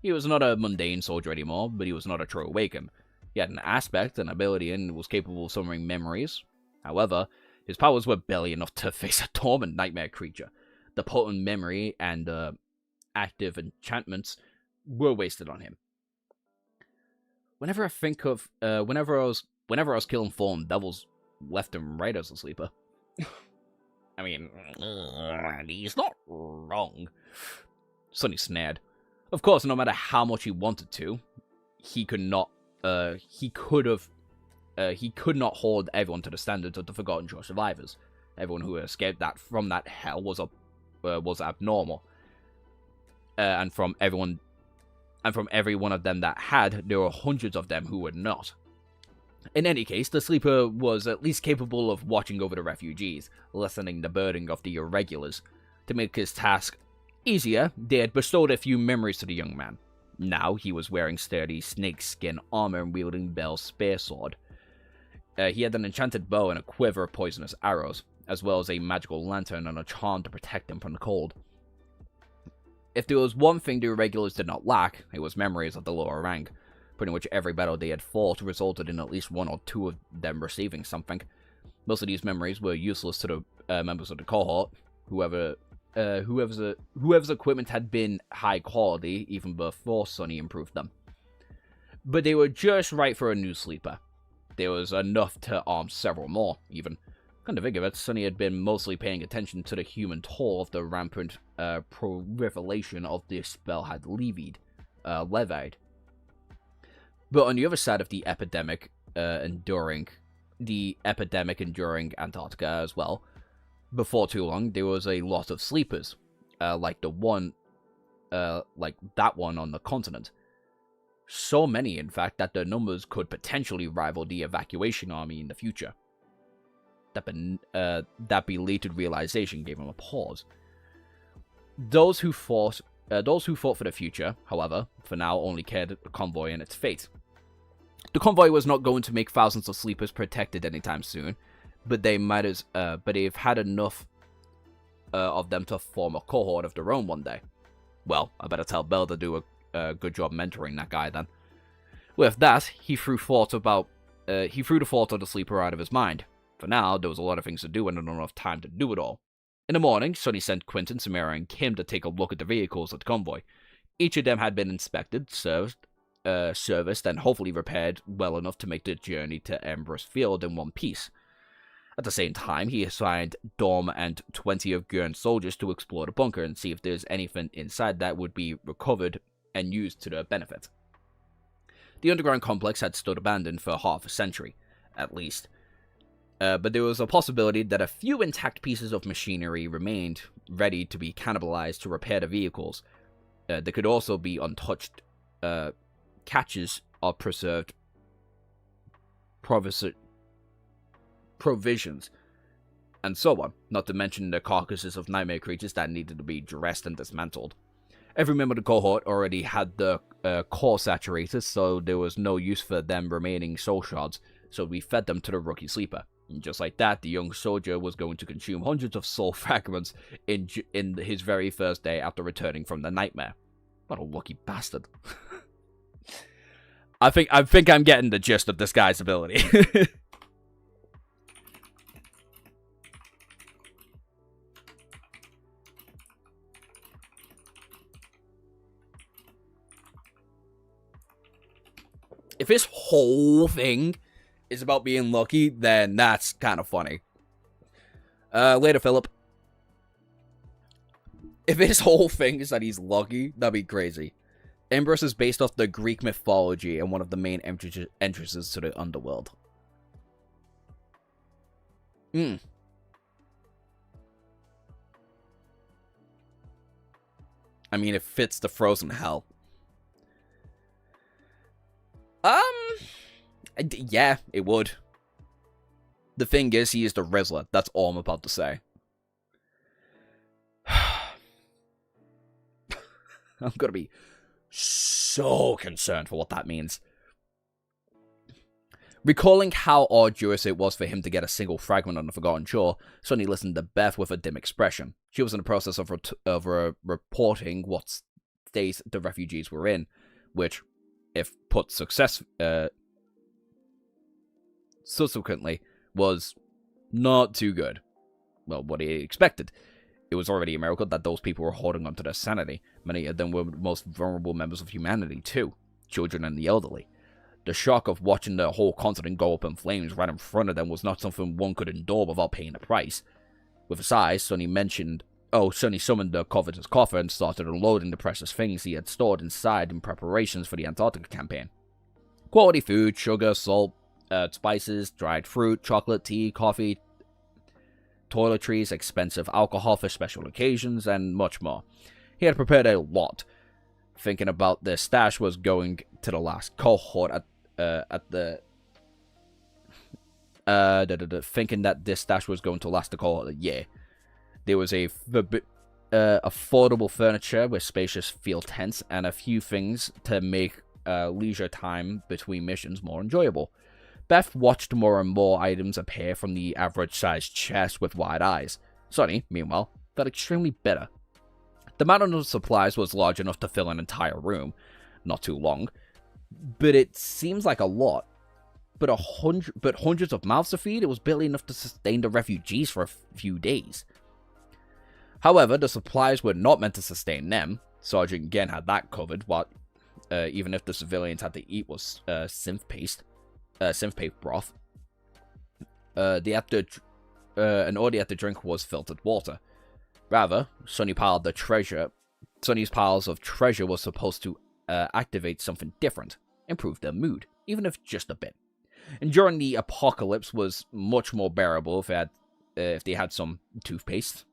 He was not a mundane soldier anymore, but he was not a true awakened. He had an aspect, an ability, and was capable of summoning memories. However, his powers were barely enough to face a dormant nightmare creature. The potent memory and active enchantments were wasted on him. Whenever I was killing fallen devils left and right as a sleeper. I mean, he's not wrong. Sonny snared. Of course, no matter how much he wanted to, he could not hold everyone to the standards of the Forgotten Shore survivors. Everyone who escaped from that hell was abnormal. And from every one of them that had, there were hundreds of them who were not. In any case, the sleeper was at least capable of watching over the refugees, lessening the burden of the irregulars. To make his task easier, they had bestowed a few memories to the young man. Now he was wearing sturdy snakeskin armor and wielding Bell's spear sword. He had an enchanted bow and a quiver of poisonous arrows, as well as a magical lantern and a charm to protect him from the cold. If there was one thing the irregulars did not lack, it was memories of the lower rank. Pretty much every battle they had fought resulted in at least one or two of them receiving something. Most of these memories were useless to the members of the cohort. Whoever's equipment had been high quality even before Sonny improved them. But they were just right for a new sleeper. There was enough to arm several more, even. Come to think of it, Sonny had been mostly paying attention to the human toll of the rampant proliferation of this spell had levied. But on the other side of the epidemic enduring Antarctica as well, before too long there was a lot of sleepers, like that one on the continent. So many, in fact, that their numbers could potentially rival the evacuation army in the future. That belated realization gave him a pause. Those who fought for the future, however, for now only cared the convoy and its fate. The convoy was not going to make thousands of sleepers protected anytime soon, but they've had enough of them to form a cohort of their own one day. Well, I better tell Bell to do a good job mentoring that guy then. With that, he threw the thought of the sleeper out of his mind. For now, there was a lot of things to do and not enough time to do it all. In the morning, Sonny sent Quentin, Samara, and Kim to take a look at the vehicles of the convoy. Each of them had been inspected, serviced, and hopefully repaired well enough to make the journey to Embers Field in one piece. At the same time, he assigned Dom and 20 of Gurn's soldiers to explore the bunker and see if there's anything inside that would be recovered and used to their benefit. The underground complex had stood abandoned for half a century, at least. But there was a possibility that a few intact pieces of machinery remained ready to be cannibalized to repair the vehicles. There could also be untouched caches of preserved provisions, and so on, not to mention the carcasses of nightmare creatures that needed to be dressed and dismantled. Every member of the cohort already had the core saturated, so there was no use for them remaining soul shards, so we fed them to the rookie sleeper. And just like that, the young soldier was going to consume hundreds of soul fragments in his very first day after returning from the nightmare. What a lucky bastard. I think I'm getting the gist of this guy's ability. If his whole thing is about being lucky, then that's kind of funny. Later, Philip. If his whole thing is that he's lucky, that'd be crazy. Embers is based off the Greek mythology and one of the main entrances to the underworld. I mean, it fits the frozen hell. Yeah, it would. The thing is, he is the Rizzler. That's all I'm about to say. I'm gonna be so concerned for what that means. Recalling how arduous it was for him to get a single fragment on the Forgotten Shore, Sonny listened to Beth with a dim expression. She was in the process of reporting what state the refugees were in, which, if put subsequently, was not too good. Well, what he expected. It was already a miracle that those people were holding on to their sanity. Many of them were the most vulnerable members of humanity, too. Children and the elderly. The shock of watching the whole continent go up in flames right in front of them was not something one could endure without paying a price. With a sigh, Sonny summoned the covetous coffer and started unloading the precious things he had stored inside in preparations for the Antarctica campaign. Quality food, sugar, salt, spices, dried fruit, chocolate, tea, coffee, toiletries, expensive alcohol for special occasions, and much more. He had prepared a lot, thinking about the stash was going to the last cohort thinking that this stash was going to last the cohort a year. There was affordable furniture with spacious field tents and a few things to make leisure time between missions more enjoyable. Beth watched more and more items appear from the average-sized chest with wide eyes. Sonny, meanwhile, felt extremely bitter. The mountain of supplies was large enough to fill an entire room. Not too long. But it seems like a lot. But hundreds of mouths to feed, it was barely enough to sustain the refugees for a few days. However, the supplies were not meant to sustain them. Sergeant Gen had that covered, what even if the civilians had to eat was synth paste broth. And all they had to drink was filtered water. Rather, Sonny's piles of treasure was supposed to activate something different, improve their mood, even if just a bit. Enduring the apocalypse was much more bearable if they had some toothpaste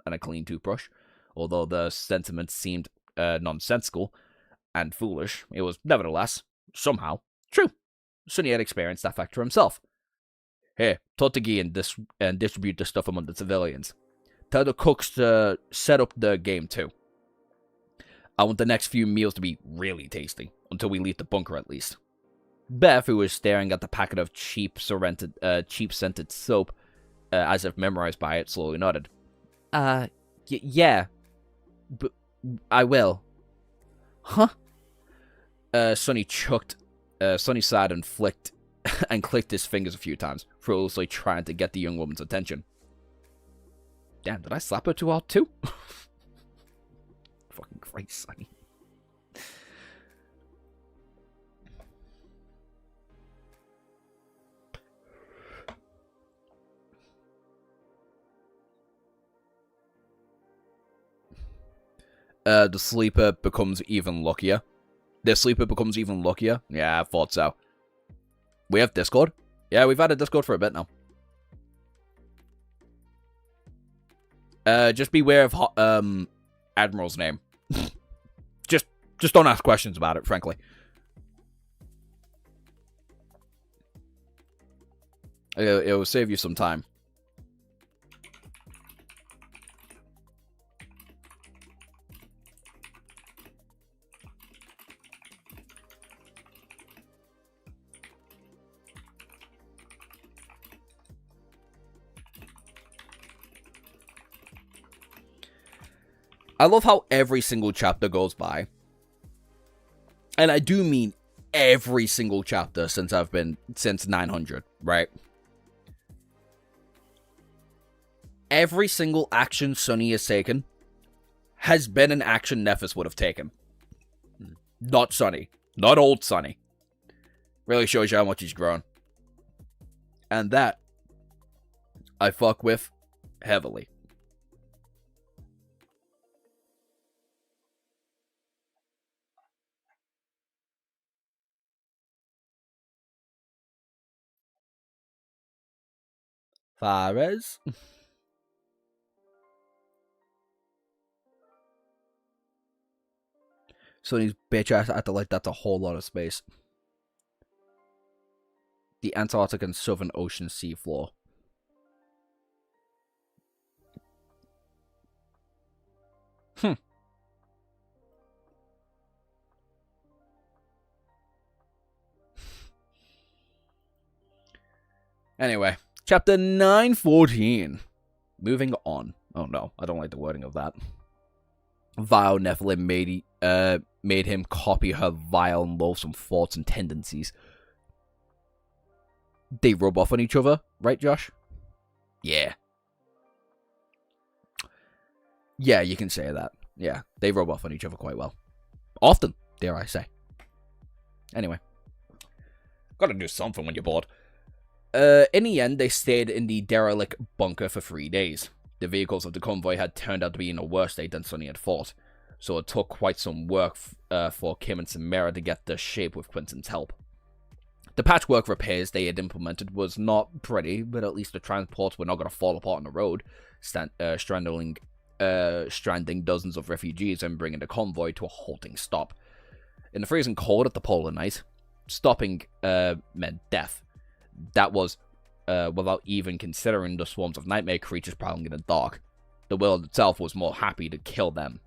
and a clean toothbrush. Although the sentiment seemed nonsensical and foolish, it was nevertheless, somehow, true. Sonny had experienced that factor himself. Here, Totegi and distribute the stuff among the civilians. Tell the cooks to set up the game too. I want the next few meals to be really tasty, until we leave the bunker at least. Beth, who was staring at the packet of cheap-scented soap, as if memorized by it, slowly nodded. Yeah. But I will. Huh? Sonny chucked. Sonny sighed and flicked and clicked his fingers a few times, fruitlessly trying to get the young woman's attention. Damn, did I slap her too hard too? Fucking Christ, Sonny. The sleeper becomes even luckier. The sleeper becomes even luckier? Yeah, I thought so. We have Discord? Yeah, we've had a Discord for a bit now. Just beware of Admiral's name. just don't ask questions about it, frankly. It will save you some time. I love how every single chapter goes by. And I do mean every single chapter since 900, right? Every single action Sonny has taken has been an action Nephis would have taken. Not Sonny. Not old Sonny. Really shows you how much he's grown. And that I fuck with heavily. Fares. Sonny's bitch ass acted like that's a whole lot of space. The Antarctic and Southern Ocean seafloor. Anyway, chapter 914. Moving on. Oh no, I don't like the wording of that. Vile Nephilim made him copy her vile and loathsome thoughts and tendencies. They rub off on each other, right, Josh? Yeah. Yeah, you can say that. Yeah, they rub off on each other quite well. Often, dare I say. Anyway. Gotta do something when you're bored. In the end, they stayed in the derelict bunker for 3 days. The vehicles of the convoy had turned out to be in a worse state than Sonny had thought, so it took quite some work for Kim and Samara to get the shape with Quentin's help. The patchwork repairs they had implemented was not pretty, but at least the transports were not going to fall apart on the road, stranding dozens of refugees and bringing the convoy to a halting stop. In the freezing cold at the polar night, stopping meant death. That was without even considering the swarms of nightmare creatures prowling in the dark. The world itself was more happy to kill them.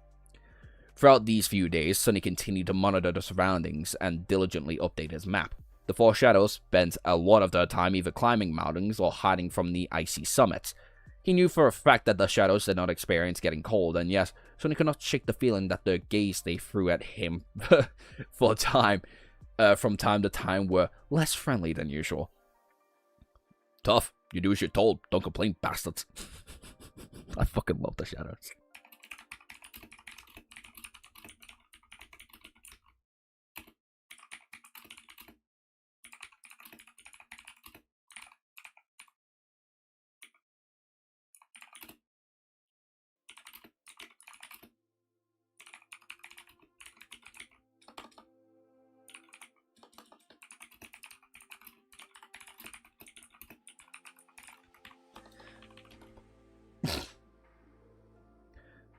Throughout these few days, Sonny continued to monitor the surroundings and diligently update his map. The Four Shadows spent a lot of their time either climbing mountains or hiding from the icy summits. He knew for a fact that the Shadows did not experience getting cold, and yes, Sonny could not shake the feeling that the gaze they threw at him for a time from time to time were less friendly than usual. Tough. You do as you're told. Don't complain, bastards. I fucking love the shadows.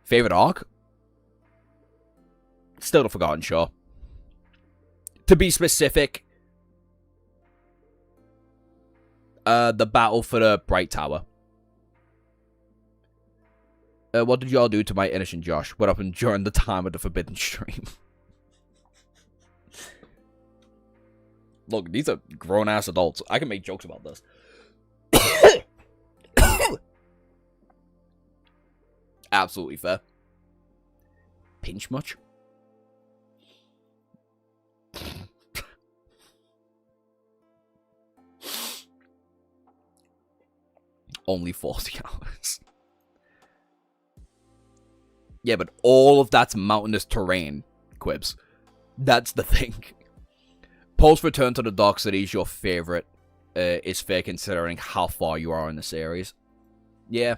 Favorite arc? Still the Forgotten Shore. To be specific, the battle for the Bright Tower. What did y'all do to my innocent Josh? What happened during the time of the Forbidden Stream? Look, these are grown-ass adults. I can make jokes about this. Absolutely fair. Pinch much? Only 40 hours. Yeah, but all of that's mountainous terrain, Quibs. That's the thing. Post Return to the Dark City is your favorite. Is fair considering how far you are in the series. Yeah.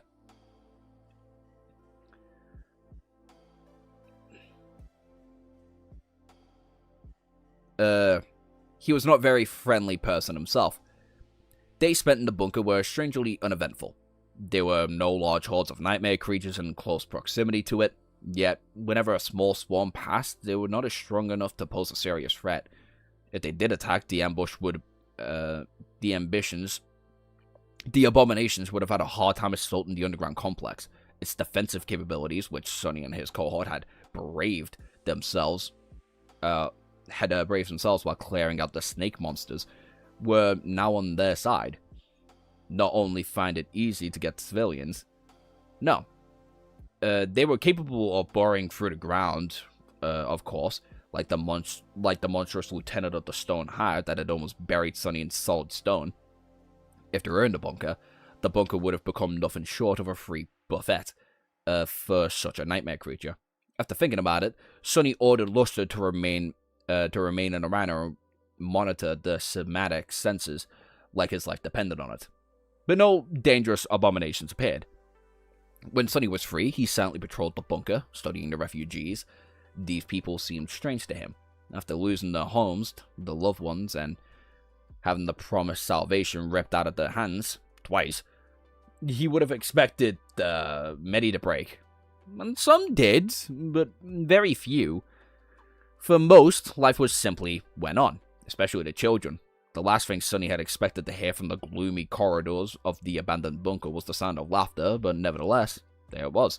He was not a very friendly person himself. Days spent in the bunker were strangely uneventful. There were no large hordes of nightmare creatures in close proximity to it, yet whenever a small swarm passed, they were not as strong enough to pose a serious threat. If they did attack, the abominations would have had a hard time assaulting the underground complex. Its defensive capabilities, which Sonny and his cohort had braved themselves while clearing out the snake monsters, were now on their side. Not only find it easy to get civilians, no. They were capable of burrowing through the ground, of course, like the monstrous lieutenant of the Stone Heart that had almost buried Sonny in solid stone. If they were in the bunker would have become nothing short of a free buffet for such a nightmare creature. After thinking about it, Sonny ordered Luster to remain in a manner and monitor the somatic senses like his life depended on it. But no dangerous abominations appeared. When Sonny was free, he silently patrolled the bunker, studying the refugees. These people seemed strange to him. After losing their homes, their loved ones, and having the promised salvation ripped out of their hands twice, he would have expected many to break. And some did, but very few. For most, life was simply went on, especially the children. The last thing Sonny had expected to hear from the gloomy corridors of the abandoned bunker was the sound of laughter, but nevertheless, there it was.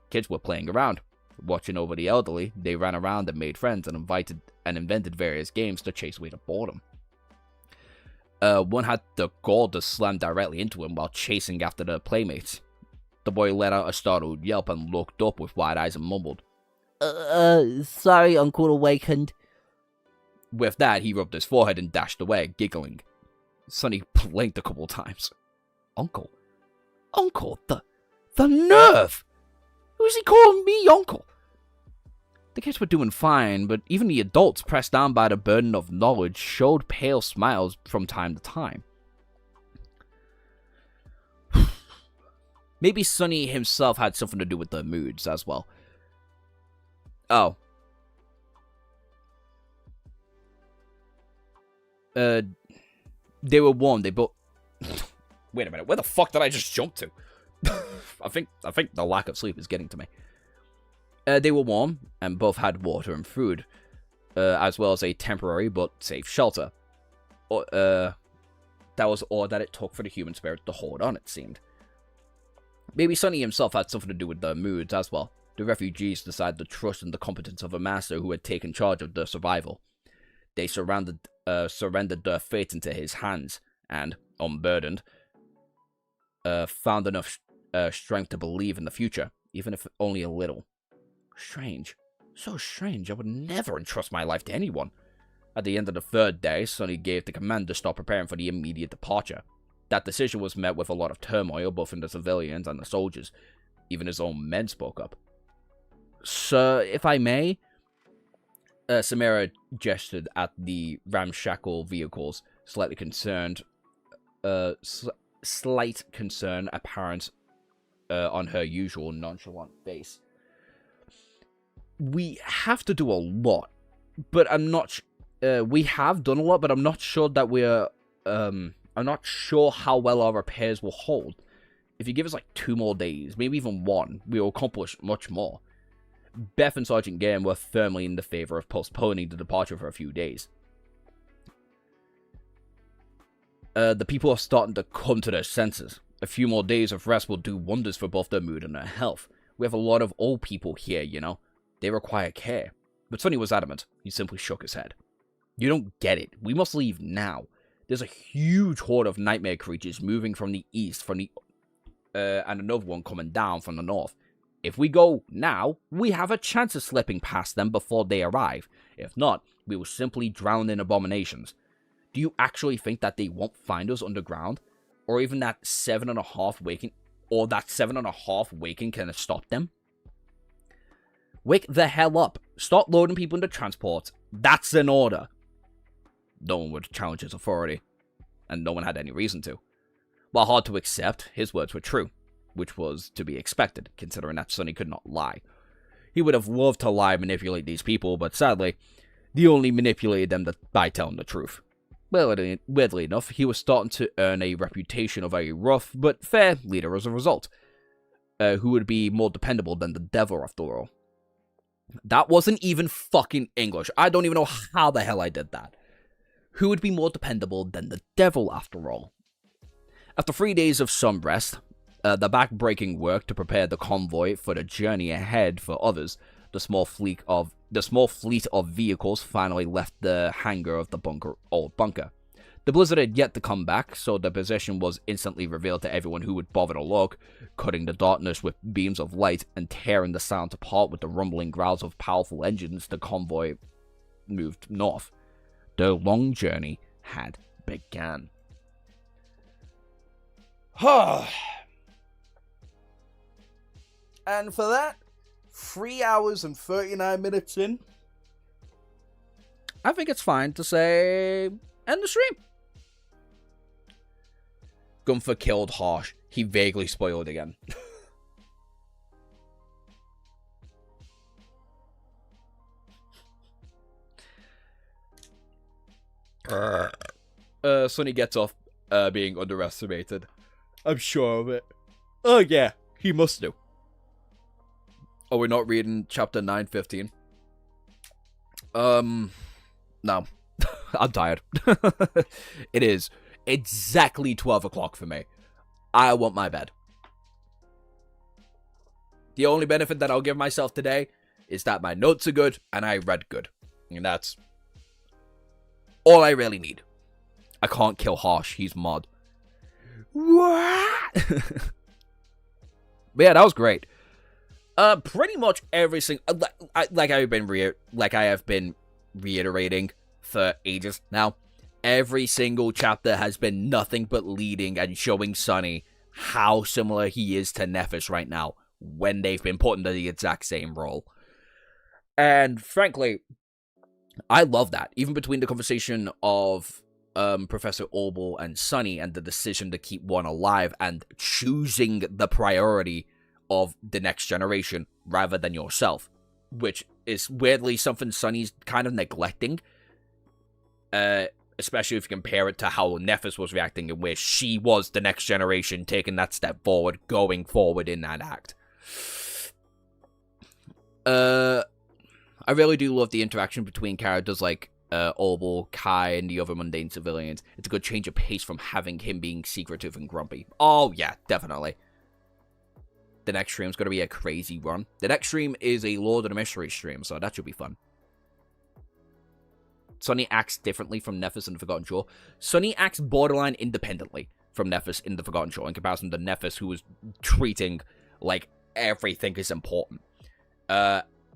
Kids were playing around. Watching over the elderly, they ran around and made friends and invented various games to chase away the boredom. One had the gall to slam directly into him while chasing after their playmates. The boy let out a startled yelp and looked up with wide eyes and mumbled, sorry, Uncle Awakened. With that, he rubbed his forehead and dashed away, giggling. Sonny blinked a couple times. Uncle? Uncle? The nerve! Who's he calling me uncle? The kids were doing fine, but even the adults, pressed down by the burden of knowledge, showed pale smiles from time to time. Maybe Sonny himself had something to do with their moods as well. Oh. They were warm, they both... Wait a minute, where the fuck did I just jump to? I think the lack of sleep is getting to me. They were warm, and both had water and food, as well as a temporary but safe shelter. That was all that it took for the human spirit to hold on, it seemed. Maybe Sonny himself had something to do with their moods as well. The refugees decided to trust in the competence of a master who had taken charge of their survival. They surrendered their fate into his hands, and, unburdened, found enough strength to believe in the future, even if only a little. Strange. So strange, I would never entrust my life to anyone. At the end of the third day, Sonny gave the command to start preparing for the immediate departure. That decision was met with a lot of turmoil, both in the civilians and the soldiers. Even his own men spoke up. Sir, if I may? Samira gestured at the ramshackle vehicles, slightly concerned. Slight concern apparent on her usual nonchalant face. We have to do a lot, but I'm not... we have done a lot, but I'm not sure that we're... I'm not sure how well our repairs will hold. If you give us like 2 more days, maybe even 1, we will accomplish much more. Beth and Sergeant Graham were firmly in the favor of postponing the departure for a few days. The people are starting to come to their senses. A few more days of rest will do wonders for both their mood and their health. We have a lot of old people here, you know. They require care. But Sonny was adamant. He simply shook his head. You don't get it. We must leave now. There's a huge horde of nightmare creatures moving from the east, and another one coming down from the north. If we go now, we have a chance of slipping past them before they arrive. If not, we will simply drown in abominations. Do you actually think that they won't find us underground? Or even that 7.5 waking... Or that 7.5 waking can stop them? Wake the hell up. Stop loading people into transport. That's an order. No one would challenge his authority. And no one had any reason to. While hard to accept, his words were true. Which was to be expected, considering that Sonny could not lie. He would have loved to lie and manipulate these people, but sadly, he only manipulated them by telling the truth. Weirdly enough, he was starting to earn a reputation of a rough but fair leader as a result, who would be more dependable than the devil after all. That wasn't even fucking English. I don't even know how the hell I did that. Who would be more dependable than the devil after all? After 3 days of some rest, the back-breaking work to prepare the convoy for the journey ahead for others, the small fleet of vehicles finally left the hangar of the old bunker. The blizzard had yet to come back, so the position was instantly revealed to everyone who would bother to look, cutting the darkness with beams of light and tearing the sound apart with the rumbling growls of powerful engines. The convoy moved north. The long journey had begun. And for that, 3 hours and 39 minutes in, I think it's fine to say end the stream. Gunther killed Harsh. He vaguely spoiled again. Sonny gets off being underestimated. I'm sure of it. Oh yeah, he must do. Oh, we're not reading chapter 9:15. No. I'm tired. It is exactly 12 o'clock for me. I want my bed. The only benefit that I'll give myself today is that my notes are good and I read good. And that's all I really need. I can't kill Harsh. He's mod. What? But yeah, that was great. Pretty much every single... Like I have been reiterating for ages now, every single chapter has been nothing but leading and showing Sonny how similar he is to Nephis right now when they've been put into the exact same role. And frankly, I love that. Even between the conversation of Professor Orbel and Sonny and the decision to keep one alive and choosing the priority of the next generation rather than yourself, which is weirdly something Sonny's kind of neglecting, especially if you compare it to how Nephis was reacting and where she was the next generation taking that step forward, going forward in that act. I really do love the interaction between characters like Orbel, Kai, and the other mundane civilians. It's a good change of pace from having him being secretive and grumpy. Oh yeah, definitely. The next stream's going to be a crazy run. The next stream is a Lord of the Mystery stream, so that should be fun. Sonny acts differently from Nephis in the Forgotten Shore. Sonny acts borderline independently from Nephis in the Forgotten Shore in comparison to Nephis, who was treating like everything is important.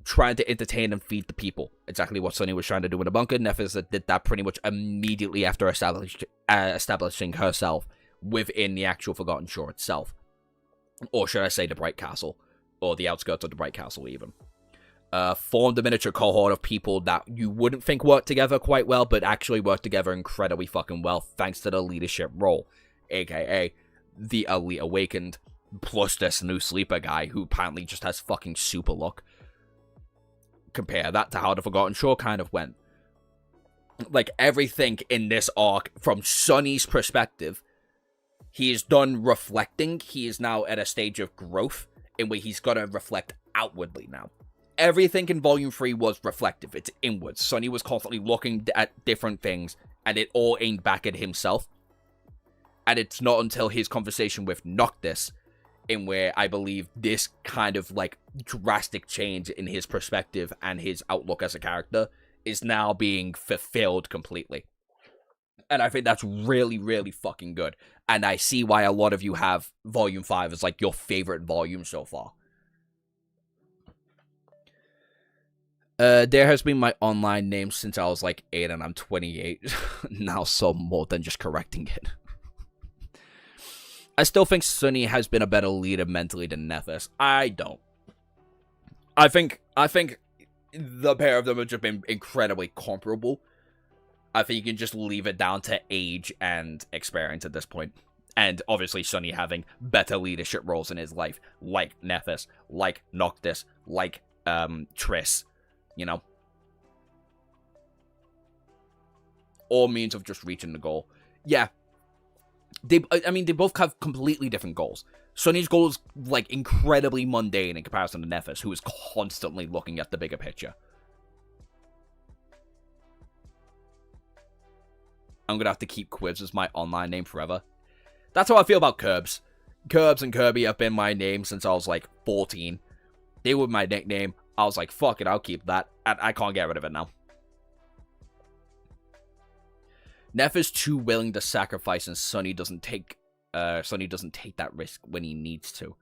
trying to entertain and feed the people. Exactly what Sunny was trying to do in the bunker. Nephis did that pretty much immediately after establishing herself within the actual Forgotten Shore itself. Or should I say the Bright Castle. Or the outskirts of the Bright Castle, even. Formed a miniature cohort of people that you wouldn't think worked together quite well, but actually worked together incredibly fucking well, thanks to the leadership role. AKA, the Elite Awakened, plus this new sleeper guy, who apparently just has fucking super luck. Compare that to how the Forgotten Shore kind of went. Like, everything in this arc, from Sunny's perspective, he is done reflecting. He is now at a stage of growth, in where he's gonna reflect outwardly now. Everything in Volume 3 was reflective. It's inwards. Sunny was constantly looking at different things, and it all aimed back at himself. And it's not until his conversation with Noctis, in where I believe this kind of, like, drastic change in his perspective and his outlook as a character is now being fulfilled completely. And I think that's really, really fucking good. And I see why a lot of you have Volume 5 as, like, your favorite volume so far. There has been my online name since I was, like, 8 and I'm 28. Now so more than just correcting it. I still think Sunny has been a better leader mentally than Nephis. I don't. I think the pair of them have just been incredibly comparable. I think you can just leave it down to age and experience at this point. And obviously Sunny having better leadership roles in his life, like Nephis, like Noctis, like Triss, you know? All means of just reaching the goal. Yeah. They both have completely different goals. Sunny's goal is, like, incredibly mundane in comparison to Nephis, who is constantly looking at the bigger picture. I'm gonna have to keep Kirbs as my online name forever. That's how I feel about Kirbs. Kirbs and Kirby have been my name since I was, like, 14. They were my nickname. I was like, fuck it, I'll keep that. And I can't get rid of it now. Neff is too willing to sacrifice, and Sunny doesn't take that risk when he needs to.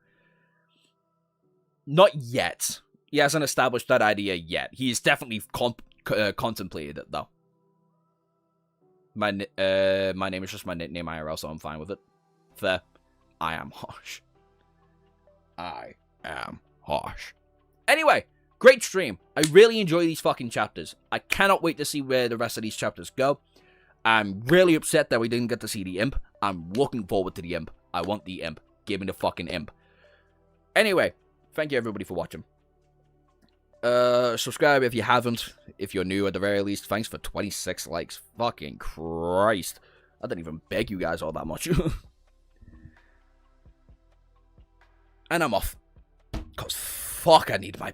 Not yet. He hasn't established that idea yet. He's definitely contemplated it, though. My name is just my nickname IRL, so I'm fine with it. Fair. I am harsh. I am harsh. Anyway, great stream. I really enjoy these fucking chapters. I cannot wait to see where the rest of these chapters go. I'm really upset that we didn't get to see the imp. I'm looking forward to the imp. I want the imp. Give me the fucking imp. Anyway, thank you everybody for watching. Subscribe if you haven't. If you're new, at the very least, thanks for 26 likes. Fucking Christ. I didn't even beg you guys all that much. And I'm off. Because fuck, I need my